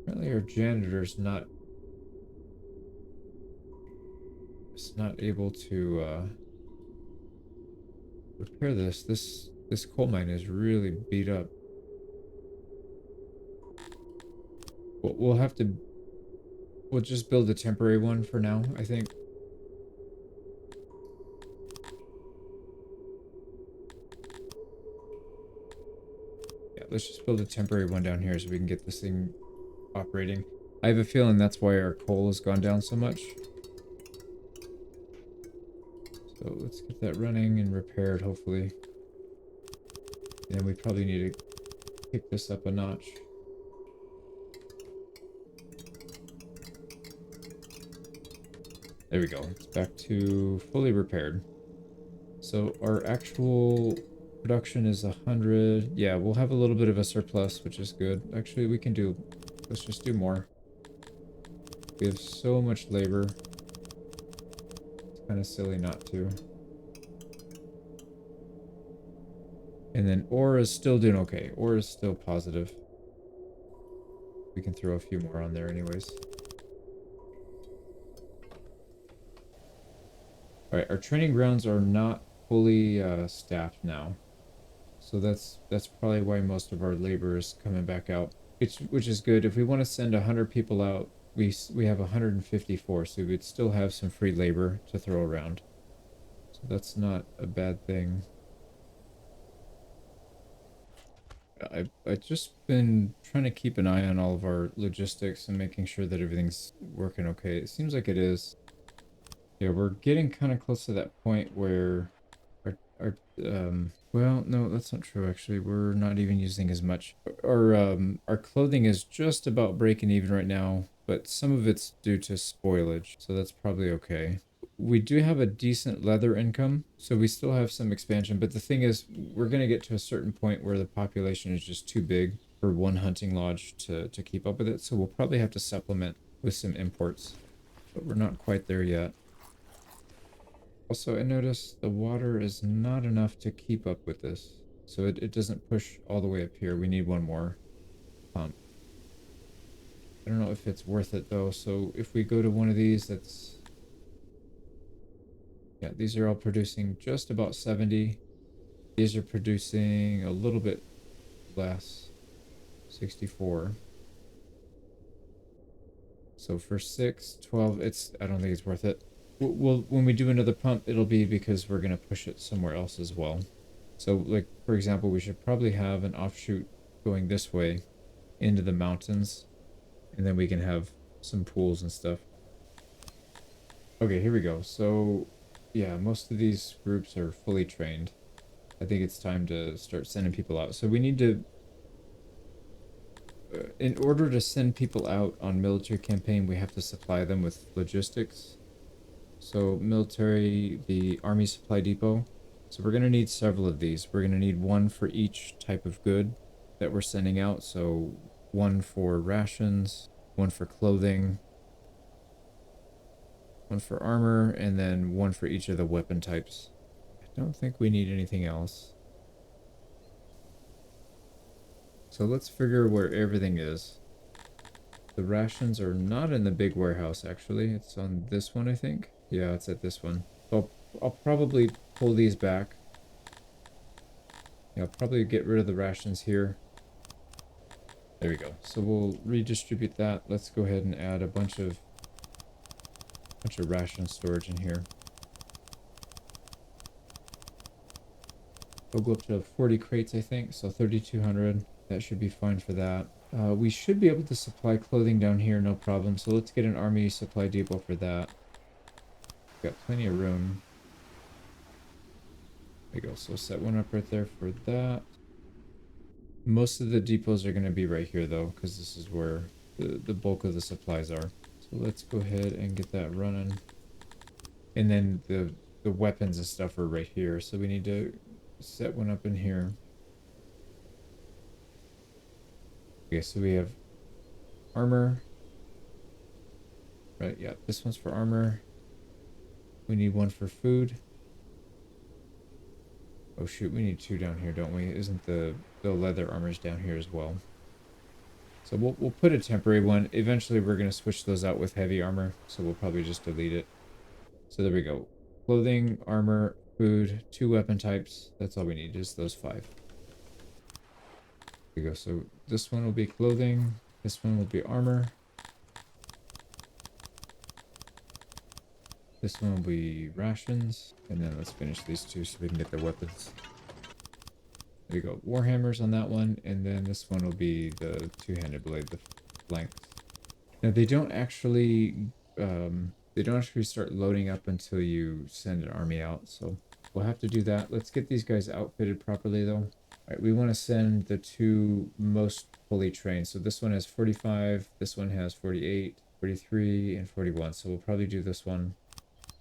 apparently our janitor's not able to repair this. This coal mine is really beat up. We'll have to... We'll just build a temporary one for now, I think. Yeah, let's just build a temporary one down here so we can get this thing operating. I have a feeling that's why our coal has gone down so much. So let's get that running and repaired, hopefully. And we probably need to kick this up a notch. There we go. It's back to fully repaired. So our actual production is 100. Yeah, we'll have a little bit of a surplus, which is good. Actually, we can do... Let's just do more. We have so much labor. It's kind of silly not to. And then ore is still doing okay. Ore is still positive. We can throw a few more on there anyways. Alright, our training grounds are not fully staffed now. So that's probably why most of our labor is coming back out. Which is good. If we want to send 100 people out, we have 154, so we'd still have some free labor to throw around. So that's not a bad thing. I've just been trying to keep an eye on all of our logistics and making sure that everything's working okay. It seems like it is. Yeah, we're getting kind of close to that point where well, no, that's not true, actually. We're not even using as much. Our clothing is just about breaking even right now, but some of it's due to spoilage, so that's probably okay. We do have a decent leather income, so we still have some expansion, but the thing is, we're going to get to a certain point where the population is just too big for one hunting lodge to keep up with it, so we'll probably have to supplement with some imports, but we're not quite there yet. Also, I noticed the water is not enough to keep up with this. So it doesn't push all the way up here. We need one more pump. I don't know if it's worth it though. So if we go to one of these, that's... Yeah, these are all producing just about 70. These are producing a little bit less, 64. So for 6, 12, I don't think it's worth it. When we do another pump, it'll be because we're going to push it somewhere else as well. So, like, for example, we should probably have an offshoot going this way into the mountains, and then we can have some pools and stuff. Okay, here we go. So, yeah, most of these groups are fully trained. I think it's time to start sending people out. So we need to, in order to send people out on military campaign, we have to supply them with logistics. So military, the Army Supply Depot. So we're going to need several of these. We're going to need one for each type of good that we're sending out. So one for rations, one for clothing, one for armor, and then one for each of the weapon types. I don't think we need anything else. So let's figure where everything is. The rations are not in the big warehouse, actually. It's on this one, I think. Yeah, it's at this one. I'll probably pull these back. Yeah, I'll probably get rid of the rations here. There we go. So we'll redistribute that. Let's go ahead and add a bunch of ration storage in here. We'll go up to 40 crates, I think. So 3,200. That should be fine for that. We should be able to supply clothing down here, no problem. So let's get an army supply depot for that. Got plenty of room. There you go. So set one up right there for that. Most of the depots are going to be right here, though, because this is where the bulk of the supplies are. So let's go ahead and get that running. And then the weapons and stuff are right here. So we need to set one up in here. Okay, so we have armor. Right, yeah, this one's for armor. We need one for food. Oh shoot, we need two down here, don't we? Isn't the leather armors down here as well? So we'll put a temporary one. Eventually we're going to switch those out with heavy armor, so we'll probably just delete it. So there we go. Clothing, armor, food, 2 weapon types. That's all we need, just those 5. There we go. So this one will be clothing. This one will be armor. This one will be rations. And then let's finish these 2 so we can get their weapons. There you go. Warhammers on that one. And then this one will be the 2-handed blade, the flanks. Now they don't actually start loading up until you send an army out. So we'll have to do that. Let's get these guys outfitted properly though. All right, we want to send the 2 most fully trained. So this one has 45, this one has 48, 43, and 41. So we'll probably do this one.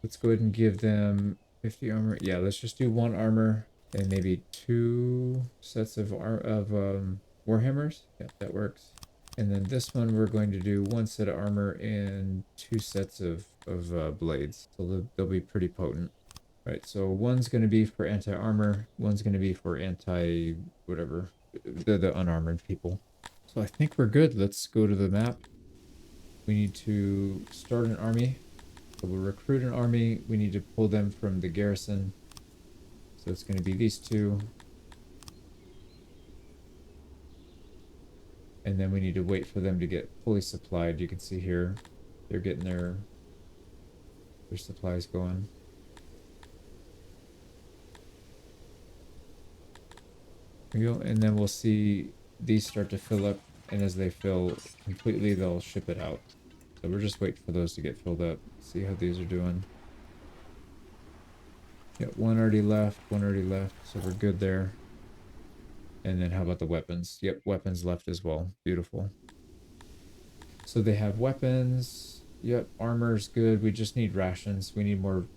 Let's go ahead and give them 50 armor. Yeah, let's just do 1 armor and maybe 2 sets of warhammers. Yeah, that works. And then this one we're going to do 1 set of armor and 2 sets of blades. So they'll be pretty potent. Right, so one's going to be for anti-armor, one's going to be for anti-whatever, the unarmored people. So I think we're good. Let's go to the map. We need to start an army. So we'll recruit an army. We need to pull them from the garrison. So it's going to be these 2. And then we need to wait for them to get fully supplied. You can see here, they're getting their supplies going. There you go. And then we'll see these start to fill up. And as they fill completely, they'll ship it out. So we're just waiting for those to get filled up. See how these are doing. Yeah, one already left, one already left, so we're good there. And then how about the weapons? Yep, weapons left as well. Beautiful. So they have weapons. Yep, armor's good. We just need rations. We need more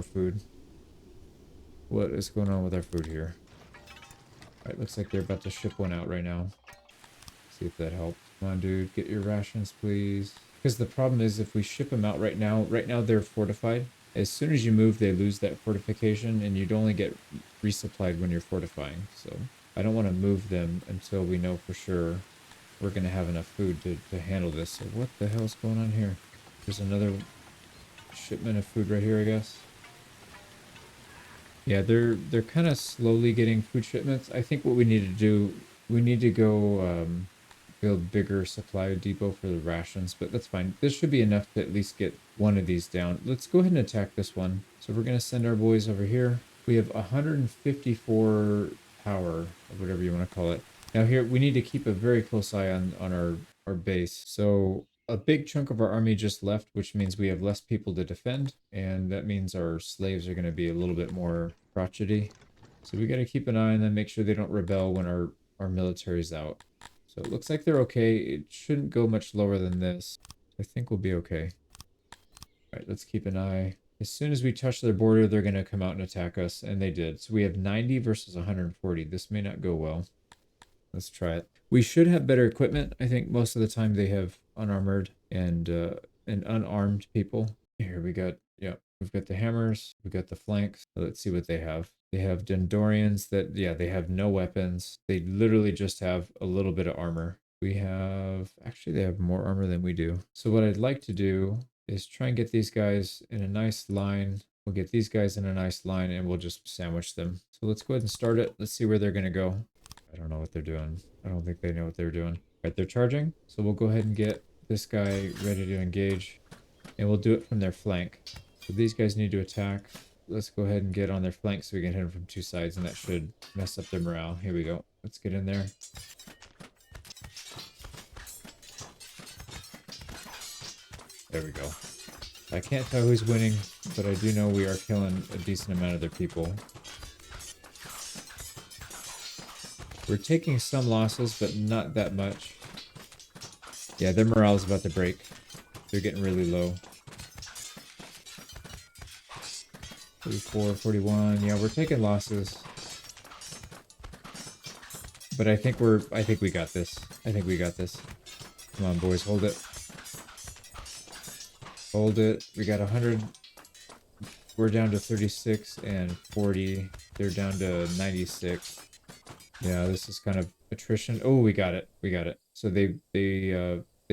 food. What is going on with our food here? All right, looks like they're about to ship one out right now. See if that helps. Come on, dude, get your rations, please. Because the problem is if we ship them out right now they're fortified. As soon as you move, they lose that fortification, and you'd only get resupplied when you're fortifying. So I don't want to move them until we know for sure we're going to have enough food to handle this. So what the hell's going on here? There's another shipment of food right here, I guess. Yeah, they're kind of slowly getting food shipments. I think what we need to do, we need to go build bigger supply depot for the rations, but that's fine. This should be enough to at least get one of these down. Let's go ahead and attack this one. So we're gonna send our boys over here. We have 154 power, or whatever you want to call it. Now here we need to keep a very close eye on our base. So a big chunk of our army just left, which means we have less people to defend, and that means our slaves are going to be a little bit more crotchety. So we got to keep an eye on them, make sure they don't rebel when our military's out. So it looks like they're okay. It shouldn't go much lower than this. I think we'll be okay. All right, let's keep an eye. As soon as we touch their border, they're going to come out and attack us, and they did. So we have 90 versus 140. This may not go well. Let's try it. We should have better equipment. I think most of the time they have unarmored and unarmed people. Here we got, yeah, we've got the hammers, we've got the flanks. Let's see what they have. They have Dendorians that, yeah, they have no weapons. They literally just have a little bit of armor. We have, actually, they have more armor than we do. So what I'd like to do is try and get these guys in a nice line. We'll get these guys in a nice line and we'll just sandwich them. So let's go ahead and start it. Let's see where they're going to go. I don't know what they're doing. I don't think they know what they're doing. All right, they're charging. So we'll go ahead and get this guy ready to engage. And we'll do it from their flank. So these guys need to attack. Let's go ahead and get on their flank so we can hit them from two sides. And that should mess up their morale. Here we go. Let's get in there. There we go. I can't tell who's winning, but I do know we are killing a decent amount of their people. We're taking some losses, but not that much. Yeah, their morale is about to break. They're getting really low. 44, 41. Yeah, we're taking losses. But I think we got this. I think we got this. Come on, boys, hold it. Hold it. We got 100. We're down to 36 and 40. They're down to 96. Yeah, this is kind of attrition. Oh, we got it. We got it. So they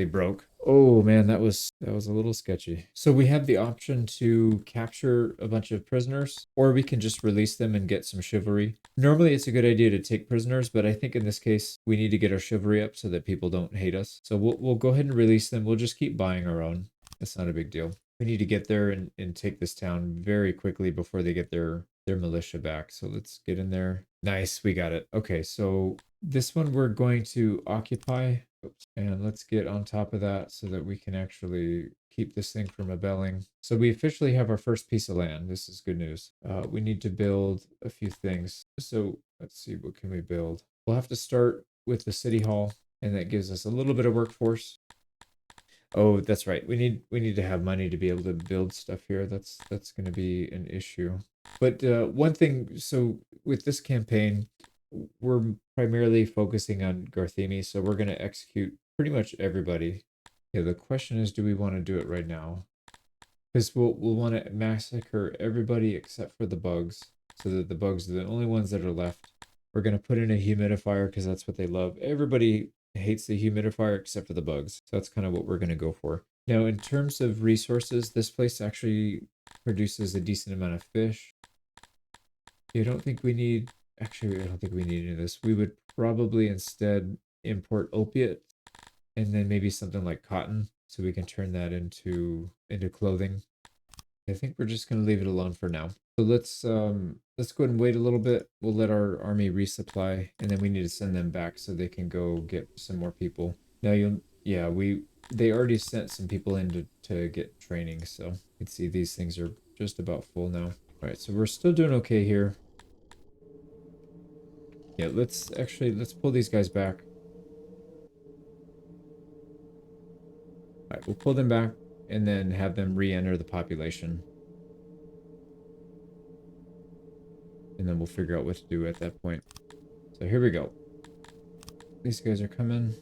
broke. Oh man, that was a little sketchy. So we have the option to capture a bunch of prisoners, or we can just release them and get some chivalry. Normally it's a good idea to take prisoners, but I think in this case we need to get our chivalry up so that people don't hate us. So we'll go ahead and release them. We'll just keep buying our own. It's not a big deal. We need to get there and take this town very quickly before they get their militia back. So let's get in there. Nice, we got it. Okay, so this one we're going to occupy. Oops. And let's get on top of that so that we can actually keep this thing from rebelling. So we officially have our first piece of land. This is good news. We need to build a few things. So let's see, what can we build? We'll have to start with the city hall, and that gives us a little bit of workforce. Oh, that's right. We need to have money to be able to build stuff here. That's going to be an issue. But one thing, so with this campaign, we're primarily focusing on Garthemi, so we're going to execute pretty much everybody. Yeah, the question is, do we want to do it right now? Because we'll want to massacre everybody except for the bugs, so that the bugs are the only ones that are left. We're going to put in a humidifier because that's what they love. Everybody hates the humidifier except for the bugs. So that's kind of what we're going to go for. Now, in terms of resources, this place actually produces a decent amount of fish. I don't think we need, actually, I don't think we need any of this. We would probably instead import opiate and then maybe something like cotton so we can turn that into clothing. I think we're just going to leave it alone for now. So let's go ahead and wait a little bit. We'll let our army resupply, and then we need to send them back so they can go get some more people. Now they already sent some people in to get training, so you can see these things are just about full now. All right, so we're still doing okay here. Yeah, let's pull these guys back. All right, we'll pull them back and then have them re-enter the population. And then we'll figure out what to do at that point. So here we go. These guys are coming.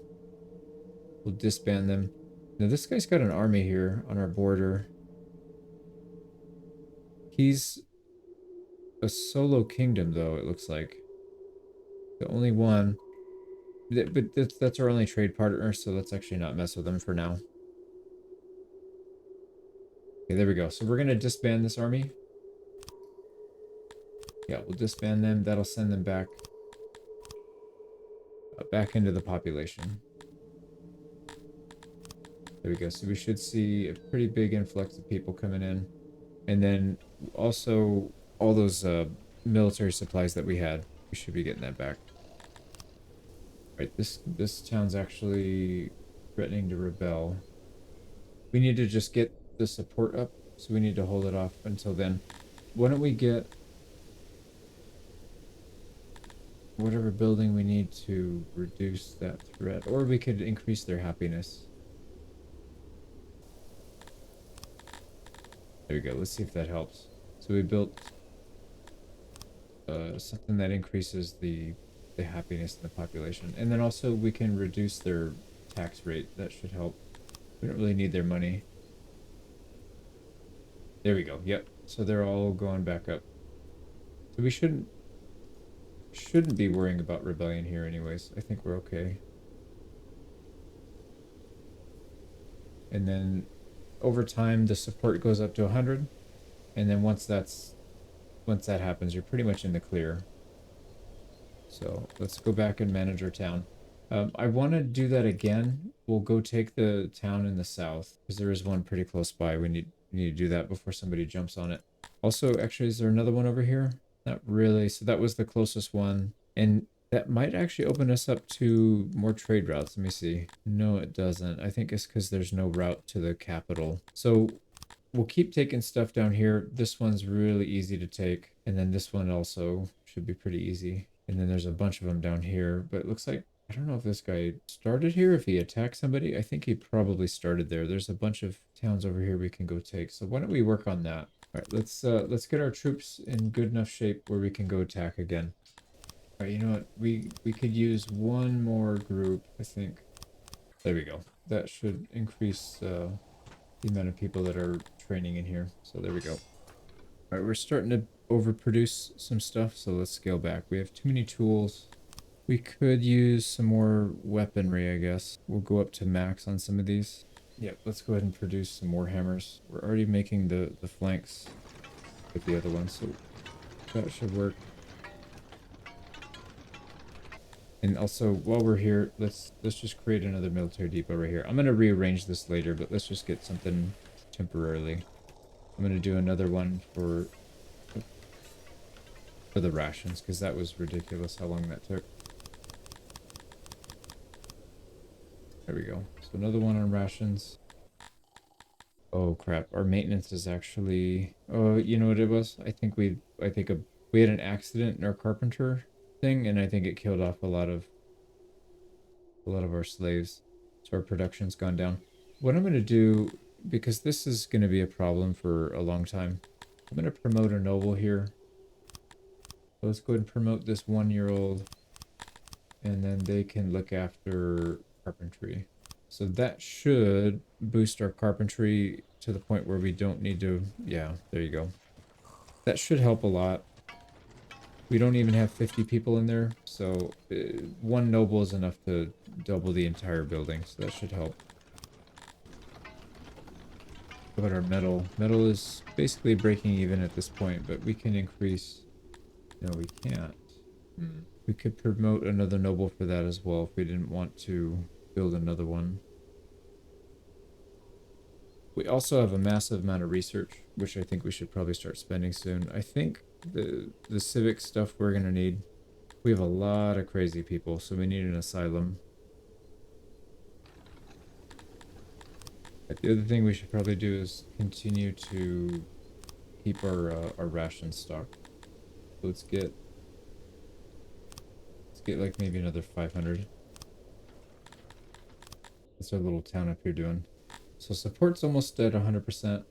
We'll disband them. Now this guy's got an army here on our border. He's a solo kingdom though, it looks like. The only one. But that's our only trade partner, so let's actually not mess with them for now. Okay, there we go. So we're going to disband this army. Yeah, we'll disband them. That'll send them back into the population. There we go. So we should see a pretty big influx of people coming in. And then also all those military supplies that we had, we should be getting that back. Right, this town's actually threatening to rebel. We need to just get the support up, so we need to hold it off until then. Why don't we get whatever building we need to reduce that threat, or we could increase their happiness. There we go. Let's see if that helps. So we built something that increases the happiness in the population, and then also we can reduce their tax rate. That should help. We don't really need their money. There we go. Yep. So they're all going back up. So we shouldn't be worrying about rebellion here anyways. I think we're okay. And then over time the support goes up to 100, and then once that happens, you're pretty much in the clear. So let's go back and manage our town. I want to do that again. We'll go take the town in the south because there is one pretty close by. We need to do that before somebody jumps on it. Also, actually, is there another one over here? Not really. So that was the closest one. And that might actually open us up to more trade routes. Let me see. No, it doesn't. I think it's because there's no route to the capital. So we'll keep taking stuff down here. This one's really easy to take. And then this one also should be pretty easy. And then there's a bunch of them down here. But it looks like, I don't know if this guy started here, if he attacked somebody. I think he probably started there. There's a bunch of towns over here we can go take. So why don't we work on that? All right, let's get our troops in good enough shape where we can go attack again. All right, you know what? We could use one more group, I think. There we go. That should increase the amount of people that are training in here. So there we go. All right, we're starting to overproduce some stuff, so let's scale back. We have too many tools. We could use some more weaponry, I guess. We'll go up to max on some of these. Yep, let's go ahead and produce some more hammers. We're already making the flanks with the other ones, so that should work. And also, while we're here, let's just create another military depot right here. I'm going to rearrange this later, but let's just get something temporarily. I'm going to do another one for the rations, because that was ridiculous how long that took. There we go. So another one on rations. Oh crap, our maintenance is actually... Oh, you know what it was? I think we had an accident in our carpenter thing, and I think it killed off a lot of our slaves. So our production's gone down. What I'm going to do, because this is going to be a problem for a long time, I'm going to promote a noble here. So let's go ahead and promote this 1-year-old, and then they can look after carpentry. So that should boost our carpentry to the point where we don't need to... Yeah, there you go. That should help a lot. We don't even have 50 people in there, so one noble is enough to double the entire building, so that should help. What about our metal? Metal is basically breaking even at this point, but we can increase... No, we can't. We could promote another noble for that as well if we didn't want to build another one. We also have a massive amount of research, which I think we should probably start spending soon. I think the civic stuff we're going to need. We have a lot of crazy people, so we need an asylum. But the other thing we should probably do is continue to keep our ration stocked. So let's get like maybe another 500. What's our little town up here doing? So support's almost at 100%. All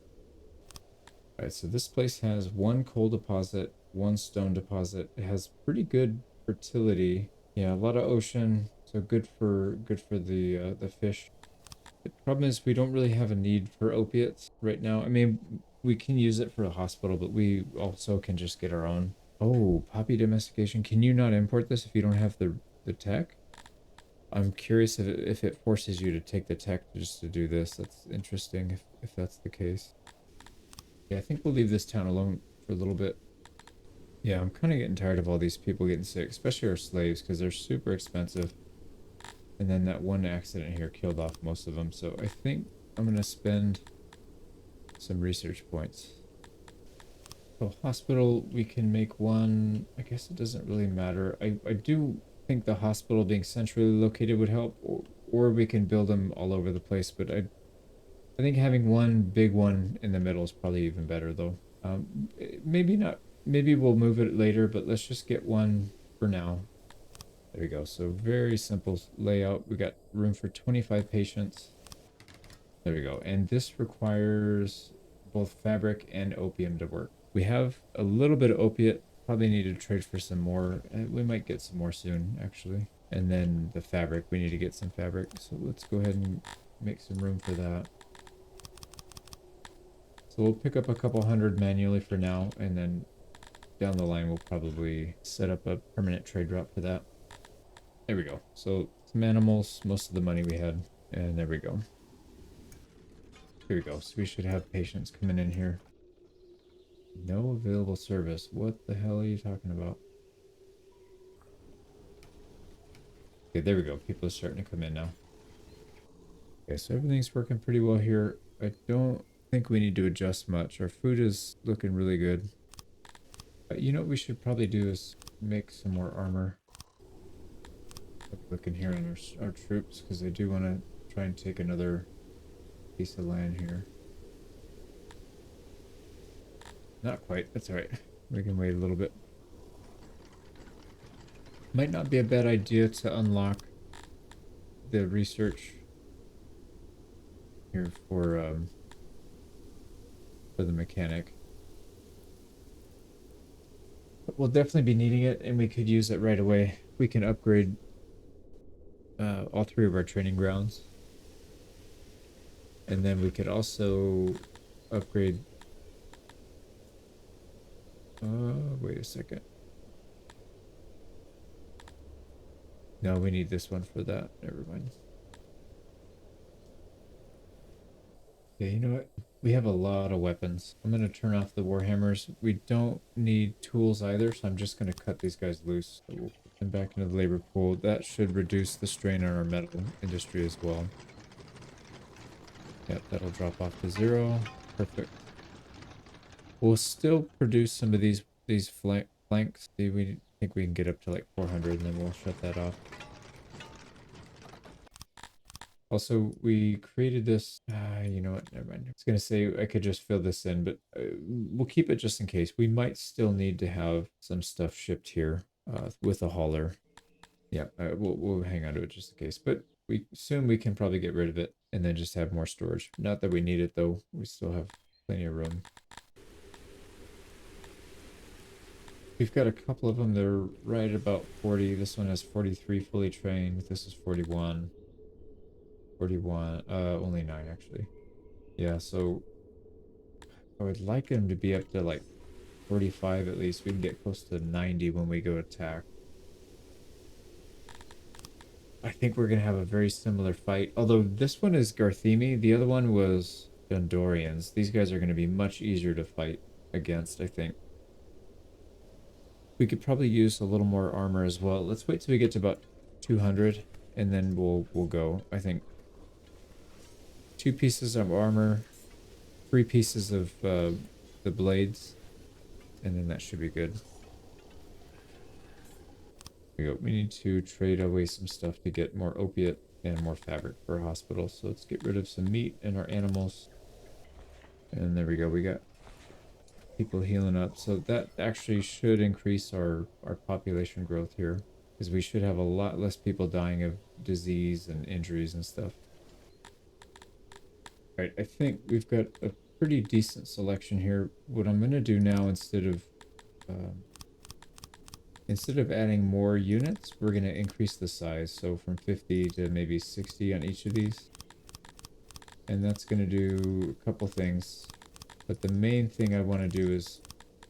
right, so this place has one coal deposit, one stone deposit. It has pretty good fertility. Yeah, a lot of ocean, so good for the fish. The problem is we don't really have a need for opiates right now. I mean, we can use it for a hospital, but we also can just get our own. Oh, poppy domestication. Can you not import this if you don't have the tech? I'm curious if it forces you to take the tech just to do this. That's interesting if that's the case. Yeah, I think we'll leave this town alone for a little bit. Yeah, I'm kind of getting tired of all these people getting sick, especially our slaves, because they're super expensive. And then that one accident here killed off most of them. So I think I'm going to spend some research points. So hospital, we can make one. I guess it doesn't really matter. I do think the hospital being centrally located would help, or we can build them all over the place. But I think having one big one in the middle is probably even better, though. Maybe not. Maybe we'll move it later, but let's just get one for now. There we go. So very simple layout. We got room for 25 patients. There we go. And this requires both fabric and opium to work. We have a little bit of opiate. Probably need to trade for some more. We might get some more soon, actually. And then the fabric. We need to get some fabric. So let's go ahead and make some room for that. So we'll pick up a couple hundred manually for now, and then down the line we'll probably set up a permanent trade route for that. There we go. So some animals, most of the money we had, and there we go. Here we go. So we should have patients coming in here. No available service. What the hell are you talking about? Okay, there we go. People are starting to come in now. Okay, so everything's working pretty well here. I don't think we need to adjust much. Our food is looking really good. You know what we should probably do is make some more armor. Looking here on our troops, because I do want to try and take another piece of land here. Not quite. That's alright. We can wait a little bit. Might not be a bad idea to unlock the research here for the mechanic. But we'll definitely be needing it, and we could use it right away. We can upgrade all three of our training grounds. And then we could also upgrade... wait a second. No, we need this one for that. Never mind. Yeah, you know what? We have a lot of weapons. I'm going to turn off the warhammers. We don't need tools either, so I'm just going to cut these guys loose. So we'll put them back into the labor pool. That should reduce the strain on our metal industry as well. Yep, that'll drop off to 0. Perfect. We'll still produce some of these flanks. See, we think we can get up to like 400, and then we'll shut that off. Also, we created this, you know what, never mind. I was going to say I could just fill this in, but we'll keep it just in case. We might still need to have some stuff shipped here with a hauler. Yeah, we'll hang on to it just in case. But soon we can probably get rid of it and then just have more storage. Not that we need it, though. We still have plenty of room. We've got a couple of them. They're right about 40. This one has 43 fully trained. This is 41. 41, only 9 actually. Yeah, so I would like them to be up to like 45 at least. We can get close to 90 when we go attack. I think we're gonna have a very similar fight. Although this one is Garthemi, the other one was Gondorians. These guys are gonna be much easier to fight against, I think. We could probably use a little more armor as well. Let's wait till we get to about 200 and then we'll go. I think 2 pieces of armor, 3 pieces of the blades, and then that should be good. Here we go. We need to trade away some stuff to get more opiate and more fabric for a hospital. So let's get rid of some meat and our animals. And there we go. We got People healing up. So that actually should increase our population growth here, because we should have a lot less people dying of disease and injuries and stuff. All right, I think we've got a pretty decent selection here. What I'm going to do now, um, instead of adding more units, we're going to increase the size. So from 50 to maybe 60 on each of these. And that's going to do a couple things. But the main thing I want to do is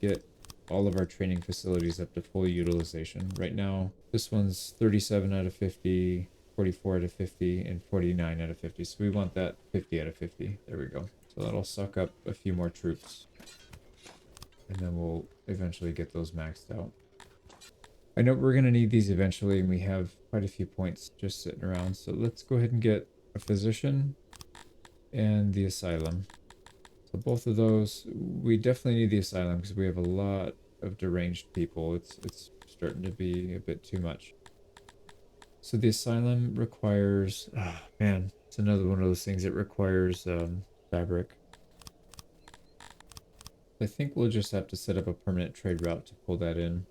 get all of our training facilities up to full utilization. Right now, this one's 37 out of 50, 44 out of 50, and 49 out of 50. So we want that 50 out of 50. There we go. So that'll suck up a few more troops. And then we'll eventually get those maxed out. I know we're going to need these eventually, and we have quite a few points just sitting around. So let's go ahead and get a physician and the asylum. So both of those, we definitely need the asylum because we have a lot of deranged people. It's starting to be a bit too much. So the asylum requires, oh man, it's another one of those things. It requires fabric. I think we'll just have to set up a permanent trade route to pull that in.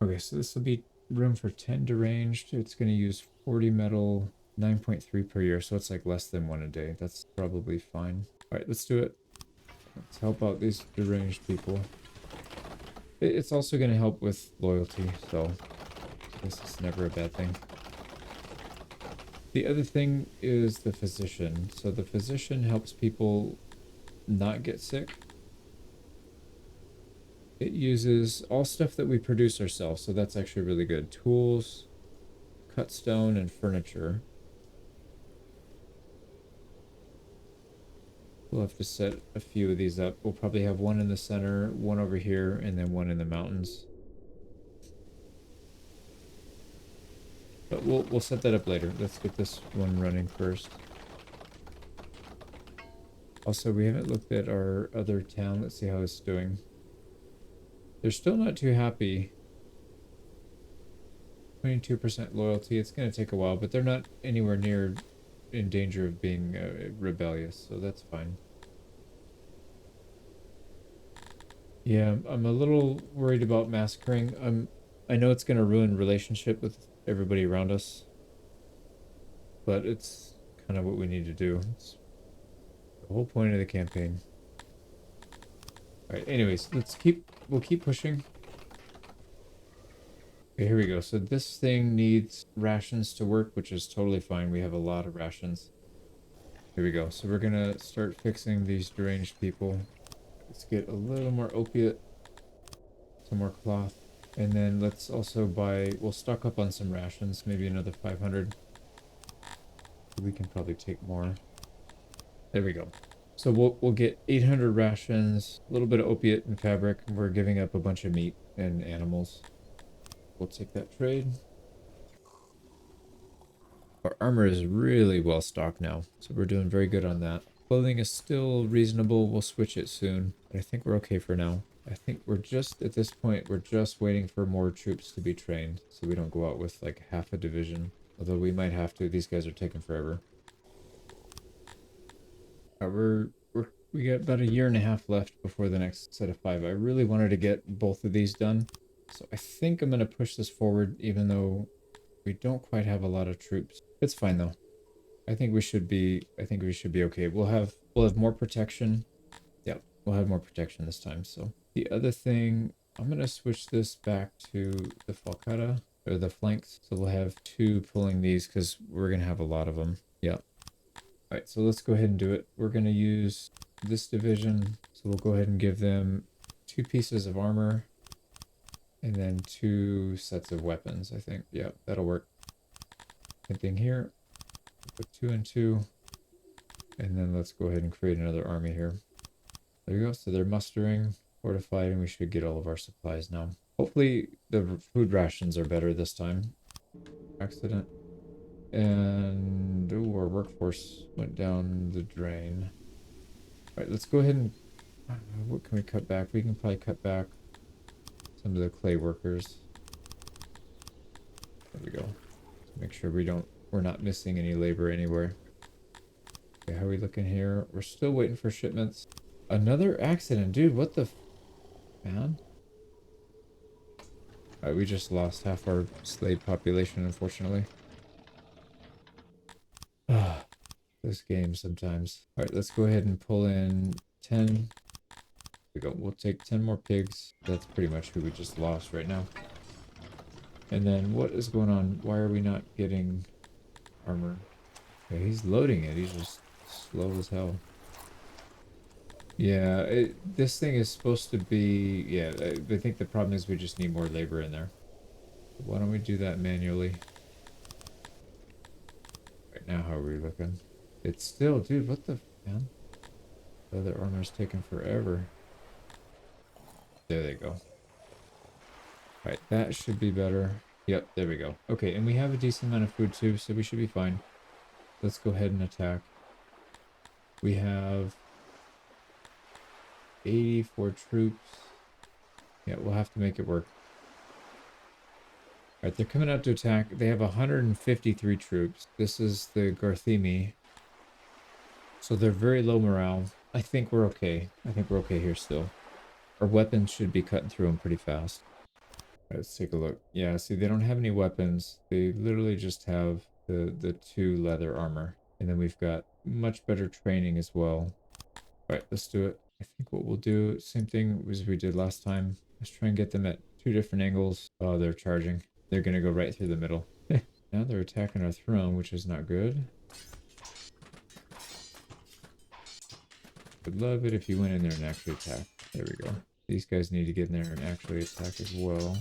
Okay, so this will be room for 10 deranged. It's going to use 40 metal, 9.3 per year, so it's like less than 1 a day. That's probably fine. All right, let's do it. Let's help out these deranged people. It's also going to help with loyalty, so this is never a bad thing. The other thing is the physician. So the physician helps people not get sick. It uses all stuff that we produce ourselves, so that's actually really good. Tools, cut stone, and furniture. We'll have to set a few of these up. We'll probably have one in the center, one over here, and then one in the mountains. But we'll set that up later. Let's get this one running first. Also, we haven't looked at our other town. Let's see how it's doing. They're still not too happy. 22% loyalty. It's going to take a while, but they're not anywhere near in danger of being rebellious, so that's fine. Yeah, I'm a little worried about massacring. I know it's going to ruin relationship with everybody around us, but it's kind of what we need to do. It's the whole point of the campaign. All right, anyways, we'll keep pushing. Okay, here we go. So this thing needs rations to work, which is totally fine. We have a lot of rations. Here we go. So we're gonna start fixing these deranged people. Let's get a little more opiate, some more cloth, and then let's also we'll stock up on some rations, maybe another 500. We can probably take more. There we go. So we'll get 800 rations, a little bit of opiate and fabric, and we're giving up a bunch of meat and animals. We'll take that trade. Our armor is really well stocked now, so we're doing very good on that. Clothing is still reasonable. We'll switch it soon, but I think we're okay for now. I think we're just, at this point, we're just waiting for more troops to be trained, so we don't go out with like half a division. Although we might have to. These guys are taking forever. We got about a year and a half left before the next set of 5. I really wanted to get both of these done, so I think I'm going to push this forward, even though we don't quite have a lot of troops. It's fine though. I think we should be okay. We'll have more protection. Yeah, we'll have more protection this time. So the other thing, I'm going to switch this back to the falcata, or the flanks. So we'll have 2 pulling these because we're going to have a lot of them. Yeah. All right, so let's go ahead and do it. We're going to use this division. So we'll go ahead and give them 2 pieces of armor and then 2 sets of weapons, I think. Yeah, that'll work. Same thing here. Put 2 and 2. And then let's go ahead and create another army here. There we go. So they're mustering, fortified, and we should get all of our supplies now. Hopefully the food rations are better this time. Accident. And our workforce went down the drain. All right, let's go ahead and what can we cut back? We can probably cut back some of the clay workers. There we go. Make sure we're not missing any labor anywhere. Okay, how are we looking here? We're still waiting for shipments. Another accident, dude. What the man? Alright, we just lost half our slave population, unfortunately. Ah, this game sometimes. Alright, let's go ahead and pull in 10. There we go. We'll take 10 more pigs. That's pretty much who we just lost right now. And then what is going on? Why are we not getting armor? Okay, he's loading it. He's just slow as hell. Yeah, this thing is supposed to be... Yeah, I think the problem is we just need more labor in there. Why don't we do that manually? Right now, how are we looking? It's still... Dude, what the... Man? The other armor's taking forever. There they go. Right, that should be better. Yep, there we go. Okay, and we have a decent amount of food too, so we should be fine. Let's go ahead and attack. We have 84 troops. Yeah, we'll have to make it work. Alright, they're coming out to attack. They have 153 troops. This is the Garthemi. So they're very low morale. I think we're okay. I think we're okay here still. Our weapons should be cutting through them pretty fast. Let's take a look. Yeah, see, they don't have any weapons. They literally just have the 2 leather armor. And then we've got much better training as well. Alright, let's do it. I think what we'll do, same thing as we did last time. Let's try and get them at 2 different angles. Oh, they're charging. They're gonna go right through the middle. Now they're attacking our throne, which is not good. Would love it if you went in there and actually attacked. There we go. These guys need to get in there and actually attack as well.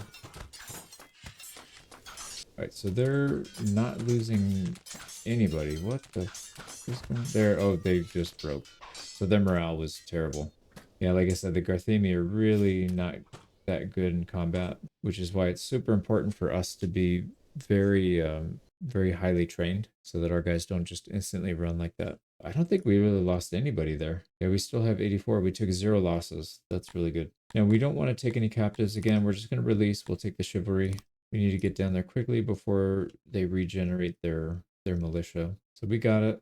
Alright, so they're not losing anybody. What the f is going on there? Oh, they just broke. So their morale was terrible. Yeah, like I said, the Garthemi are really not that good in combat, which is why it's super important for us to be very, very highly trained so that our guys don't just instantly run like that. I don't think we really lost anybody there. Yeah, we still have 84. We took 0 losses. That's really good. Now, we don't want to take any captives again. We're just going to release. We'll take the chivalry. We need to get down there quickly before they regenerate their militia. So we got it.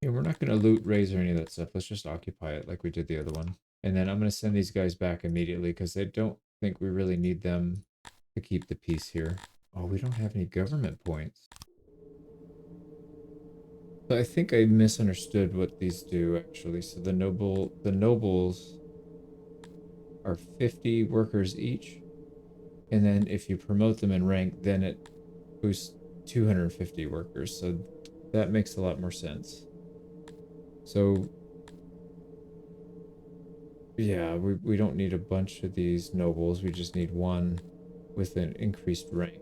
Yeah, we're not going to loot, raise, or any of that stuff. Let's just occupy it like we did the other one. And then I'm going to send these guys back immediately because I don't think we really need them to keep the peace here. Oh, we don't have any government points. So I think I misunderstood what these do actually. So the nobles are 50 workers each. And then if you promote them in rank, then it boosts 250 workers. So that makes a lot more sense. So yeah, we don't need a bunch of these nobles. We just need one with an increased rank.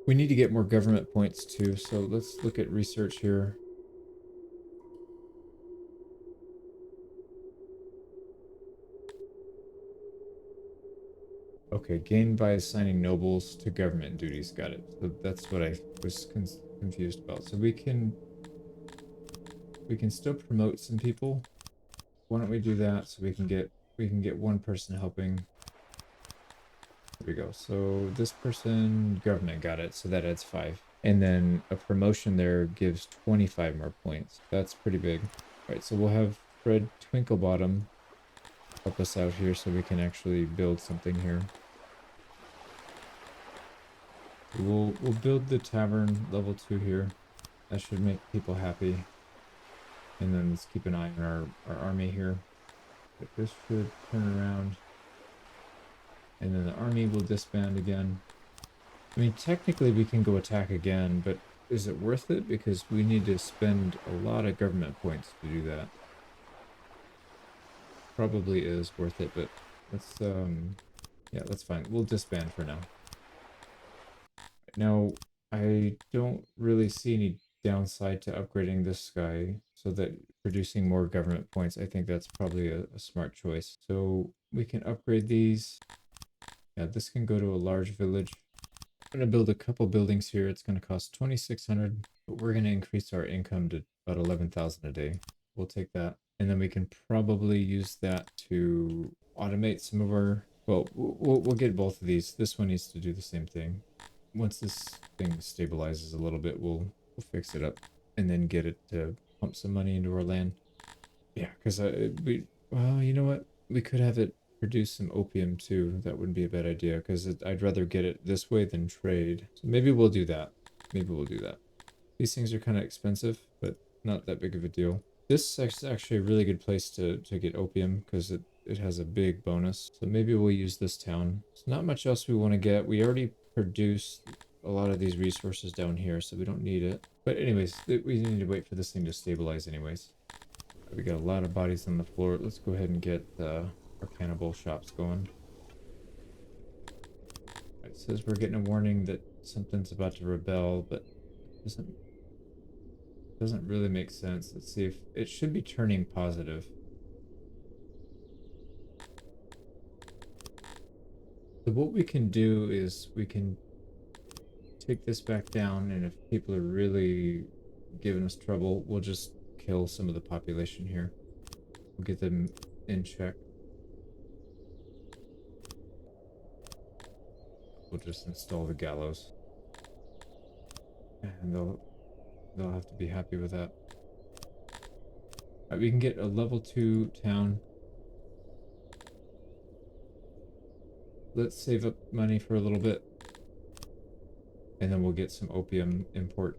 We need to get more government points too. So let's look at research here. Okay, gained by assigning nobles to government duties. Got it. So that's what I was confused about. So we can still promote some people. Why don't we do that so we can get one person helping. There we go. So this person, government, got it. So that adds 5. And then a promotion there gives 25 more points. That's pretty big. All right, so we'll have Fred Twinklebottom help us out here so we can actually build something here. We'll build the tavern level 2 here. That should make people happy. And then let's keep an eye on our army here. But this should turn around. And then the army will disband again. I mean, technically we can go attack again, but is it worth it? Because we need to spend a lot of government points to do that. Probably is worth it, but let's, yeah, that's fine. We'll disband for now. Now, I don't really see any downside to upgrading this guy so that producing more government points, I think that's probably a smart choice. So we can upgrade these. Yeah, this can go to a large village. I'm going to build a couple buildings here. It's going to cost 2,600, but we're going to increase our income to about 11,000 a day. We'll take that. And then we can probably use that to automate some of our Well, we'll get both of these. This one needs to do the same thing. Once this thing stabilizes a little bit, we'll fix it up and then get it to pump some money into our land. Yeah, because well, you know what? We could have it produce some opium too. That wouldn't be a bad idea because I'd rather get it this way than trade. So maybe we'll do that. Maybe we'll do that. These things are kind of expensive, but not that big of a deal. This is actually a really good place to get opium because it has a big bonus. So maybe we'll use this town. There's not much else we want to get. We already produced a lot of these resources down here, so we don't need it. But anyways, we need to wait for this thing to stabilize anyways. We got a lot of bodies on the floor. Let's go ahead and get our cannibal shops going. It says we're getting a warning that something's about to rebel, but doesn't really make sense. Let's see if it should be turning positive. So what we can do is we can take this back down, and if people are really giving us trouble, we'll just kill some of the population here. We'll get them in check. We'll just install the gallows. And they'll have to be happy with that. Alright, we can get a level 2 town. Let's save up money for a little bit. And then we'll get some opium import.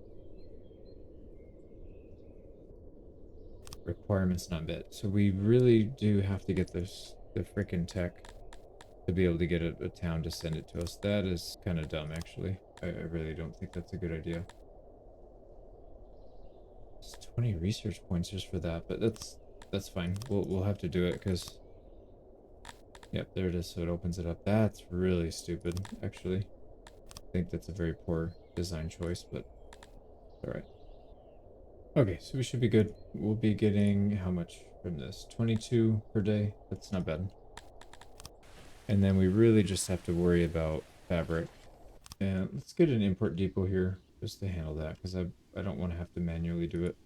Requirements not met. So we really do have to get the freaking tech to be able to get a town to send it to us. That is kind of dumb, actually. I really don't think that's a good idea. It's 20 research points just for that, but that's fine. We'll have to do it because, yep, there it is. So it opens it up. That's really stupid, actually. I think that's a very poor design choice, but all right. Okay, so we should be good. We'll be getting how much from this? 22 per day. That's not bad. And then we really just have to worry about fabric. And let's get an import depot here just to handle that because I don't want to have to manually do it.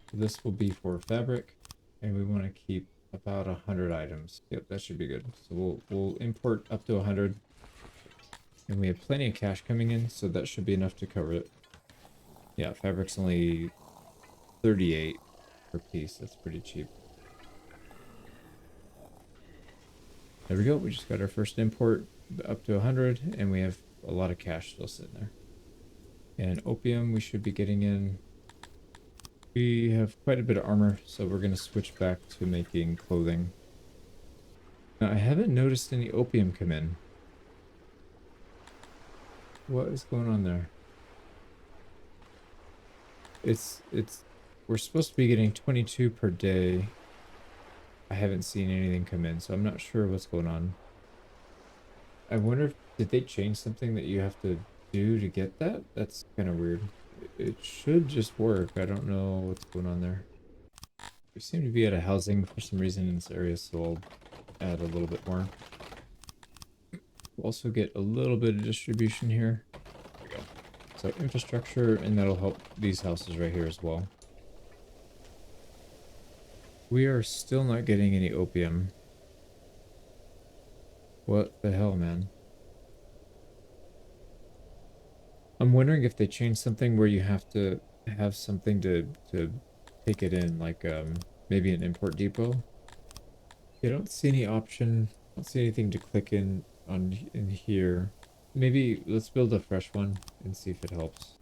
So this will be for fabric, and we want to keep about 100 items. Yep, that should be good. So we'll import up to 100. And we have plenty of cash coming in, so that should be enough to cover it. Yeah, fabric's only 38 per piece. That's pretty cheap. There we go. We just got our first import up to 100, and we have a lot of cash still sitting there. And opium we should be getting in. We have quite a bit of armor, so we're going to switch back to making clothing. Now, I haven't noticed any opium come in. What is going on there? We're supposed to be getting 22 per day. I haven't seen anything come in, so I'm not sure what's going on. I wonder if, did they change something that you have to do to get that? That's kind of weird. It should just work. I don't know what's going on there. We seem to be out of housing for some reason in this area, so I'll add a little bit more. We'll also get a little bit of distribution here. There we go. So infrastructure, and that'll help these houses right here as well. We are still not getting any opium. What the hell, man? I'm wondering if they changed something where you have to have something to take it in, like maybe an import depot. I don't see any option. I don't see anything to click in here. Maybe let's build a fresh one and see if it helps.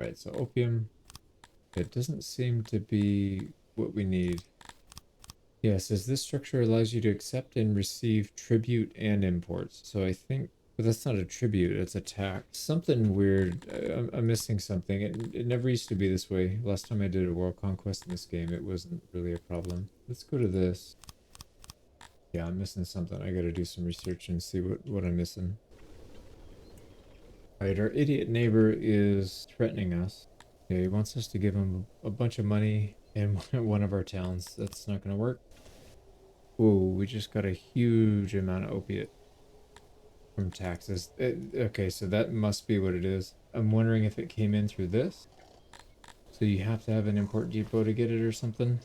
Right, so opium. It doesn't seem to be what we need. Yeah, it says this structure allows you to accept and receive tribute and imports. So I think, but that's not a tribute, it's a tax. Something weird. I'm missing something. It never used to be this way. Last time I did a world conquest in this game, it wasn't really a problem. Let's go to this. Yeah, I'm missing something. I gotta do some research and see what I'm missing. Alright, our idiot neighbor is threatening us. Yeah, he wants us to give him a bunch of money in one of our towns. That's not gonna work. Whoa, we just got a huge amount of opiate from taxes. Okay, so that must be what it is. I'm wondering if it came in through this. So you have to have an import depot to get it or something.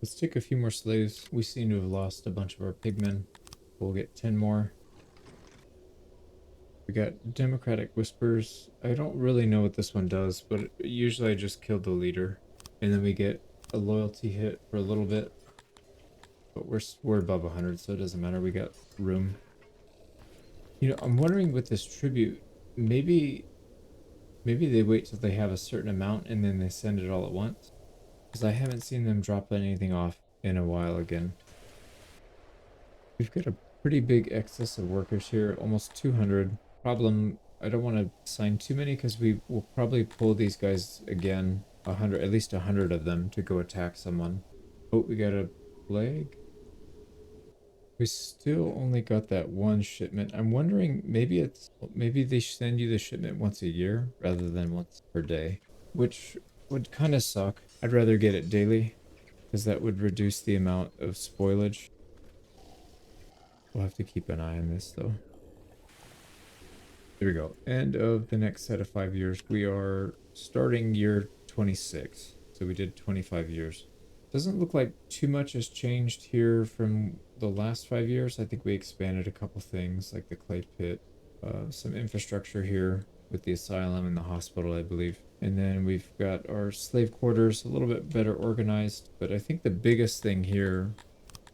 Let's take a few more slaves. We seem to have lost a bunch of our pigmen. We'll get 10 more. We got Democratic Whispers. I don't really know what this one does, but usually I just kill the leader. And then we get a loyalty hit for a little bit. But we're above 100, so it doesn't matter. We got room. You know, I'm wondering with this tribute, maybe they wait till they have a certain amount and then they send it all at once. Because I haven't seen them drop anything off in a while again. We've got a pretty big excess of workers here, almost 200. Problem, I don't want to assign too many because we will probably pull these guys again, 100, at least 100 of them to go attack someone. Oh, we got a plague. We still only got that one shipment. I'm wondering, maybe they send you the shipment once a year rather than once per day, which would kind of suck. I'd rather get it daily because that would reduce the amount of spoilage. We'll have to keep an eye on this though. There we go. End of the next set of 5 years. We are starting year 26. So we did 25 years. Doesn't look like too much has changed here from the last 5 years. I think we expanded a couple things like the clay pit, some infrastructure here with the asylum and the hospital, I believe. And then we've got our slave quarters a little bit better organized. But I think the biggest thing here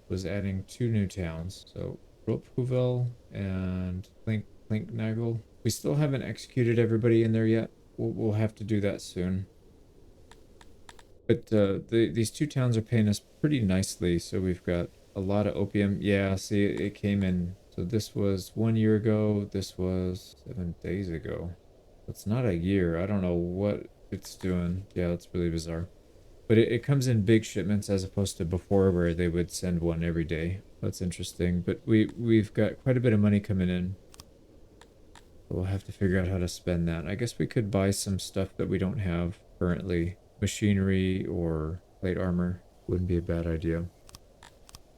was adding 2 new towns. So Rophuvel and Klinknagel. We still haven't executed everybody in there yet. We'll have to do that soon. But these 2 towns are paying us pretty nicely. So we've got a lot of opium. Yeah, see, it came in. So this was 1 year ago. This was 7 days ago. It's not a year. I don't know what it's doing. Yeah, it's really bizarre. But it comes in big shipments as opposed to before where they would send one every day. That's interesting. But we've got quite a bit of money coming in. We'll have to figure out how to spend that. I guess we could buy some stuff that we don't have currently. Machinery or plate armor wouldn't be a bad idea.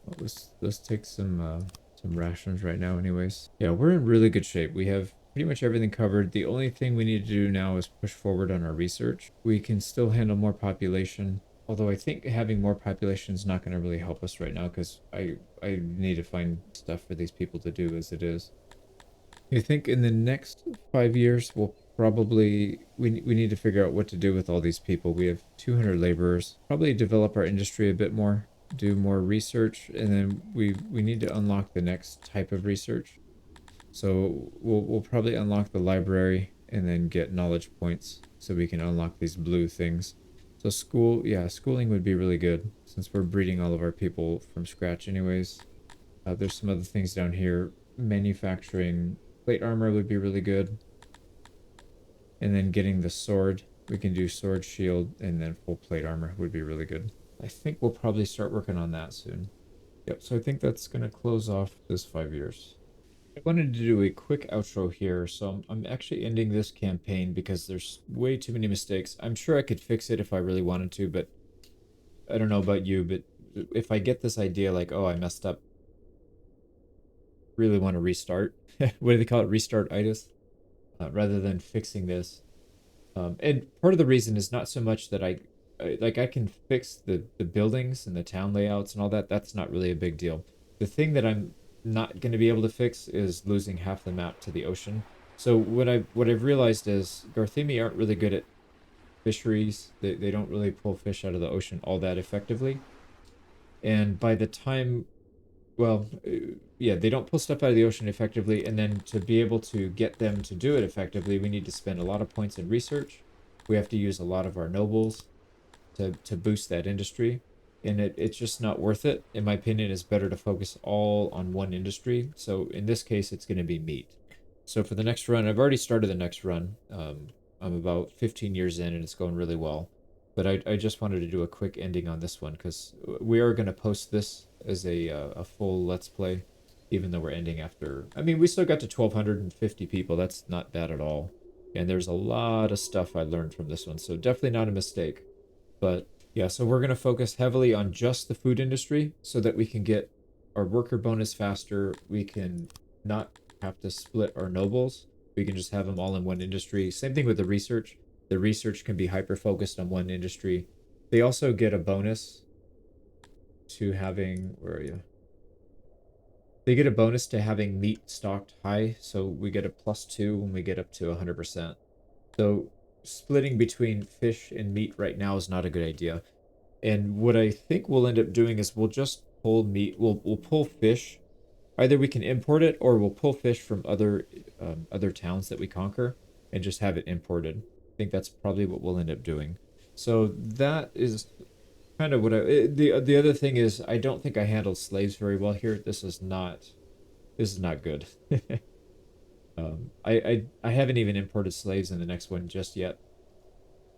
Well, let's take some rations right now anyways. Yeah, we're in really good shape. We have pretty much everything covered. The only thing we need to do now is push forward on our research. We can still handle more population. Although I think having more population is not going to really help us right now because I need to find stuff for these people to do as it is. I think in the next 5 years, we'll probably, we need to figure out what to do with all these people. We have 200 laborers. Probably develop our industry a bit more, do more research, and then we need to unlock the next type of research. So we'll probably unlock the library and then get knowledge points so we can unlock these blue things. So schooling would be really good since we're breeding all of our people from scratch anyways. There's some other things down here. Manufacturing plate armor would be really good. And then getting the sword. We can do sword, shield, and then full plate armor would be really good. I think we'll probably start working on that soon. Yep, so I think that's going to close off this 5 years. I wanted to do a quick outro here, so I'm actually ending this campaign because there's way too many mistakes. I'm sure I could fix it if I really wanted to, but I don't know about you, but if I get this idea like, oh, I messed up, really want to restart. What do they call it? Restart-itis? Rather than fixing this. And part of the reason is not so much that I can fix the buildings and the town layouts and all that. That's not really a big deal. The thing that I'm not going to be able to fix is losing half the map to the ocean. So what I've realized is Garthemi aren't really good at fisheries. They don't really pull fish out of the ocean all that effectively. And by the time, well, yeah, they don't pull stuff out of the ocean effectively. And then to be able to get them to do it effectively, we need to spend a lot of points in research. We have to use a lot of our nobles to boost that industry. And it's just not worth it. In my opinion, it's better to focus all on one industry. So in this case, it's going to be meat. So for the next run, I've already started the next run. I'm about 15 years in and it's going really well. But I just wanted to do a quick ending on this one because we are going to post this as a full Let's Play, even though we're ending after... I mean, we still got to 1,250 people. That's not bad at all. And there's a lot of stuff I learned from this one. So definitely not a mistake. But yeah, so we're going to focus heavily on just the food industry so that we can get our worker bonus faster. We can not have to split our nobles. We can just have them all in one industry. Same thing with the research. The research can be hyper-focused on one industry. They also get a bonus to having... Where are you? They get a bonus to having meat stocked high, so we get a +2 when we get up to 100%. So splitting between fish and meat right now is not a good idea. And what I think we'll end up doing is we'll just pull meat. We'll pull fish. Either we can import it or we'll pull fish from other towns that we conquer and just have it imported. I think that's probably what we'll end up doing. So that is kind of what the other thing is I don't think I handled slaves very well here. This is not good. I haven't even imported slaves in the next one just yet.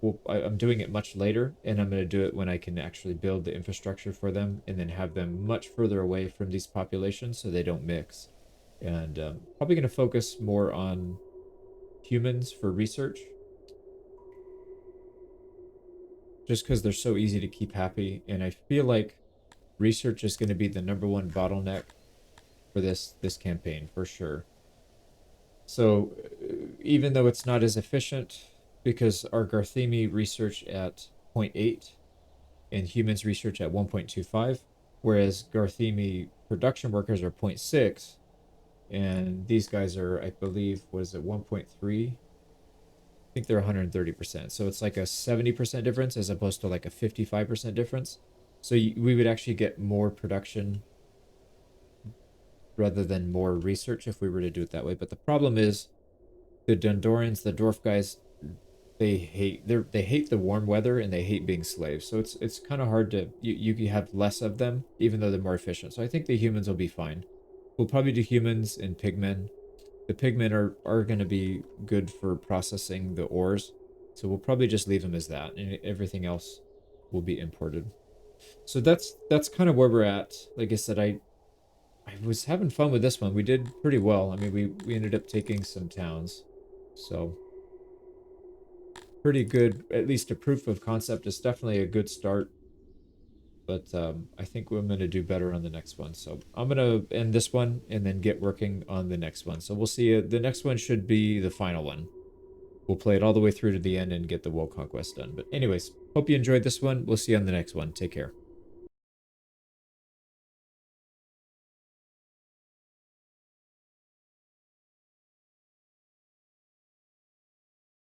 Well, I'm doing it much later, and I'm going to do it when I can actually build the infrastructure for them and then have them much further away from these populations so they don't mix. And probably going to focus more on humans for research, just because they're so easy to keep happy. And I feel like research is going to be the #1 bottleneck for this campaign for sure. So even though it's not as efficient, because our Garthemi research at 0.8 and humans research at 1.25, whereas Garthemi production workers are 0.6, and these guys are, I believe, what is it, 1.3? I think they're 130%. So it's like a 70% difference as opposed to like a 55% difference. So we would actually get more production rather than more research if we were to do it that way. But the problem is the Dondorans, the dwarf guys, they hate the warm weather and they hate being slaves. So it's kind of hard to you have less of them even though they're more efficient. So I think the humans will be fine. We'll probably do humans and pigmen. The pigmen are going to be good for processing the ores. So we'll probably just leave them as that and everything else will be imported. So that's kind of where we're at. Like I said, I was having fun with this one. We did pretty well. I mean, we ended up taking some towns. So pretty good. At least a proof of concept is definitely a good start. But I think I'm going to do better on the next one. So I'm going to end this one and then get working on the next one. So we'll see. The next one should be the final one. We'll play it all the way through to the end and get the world conquest done. But anyways, hope you enjoyed this one. We'll see you on the next one. Take care.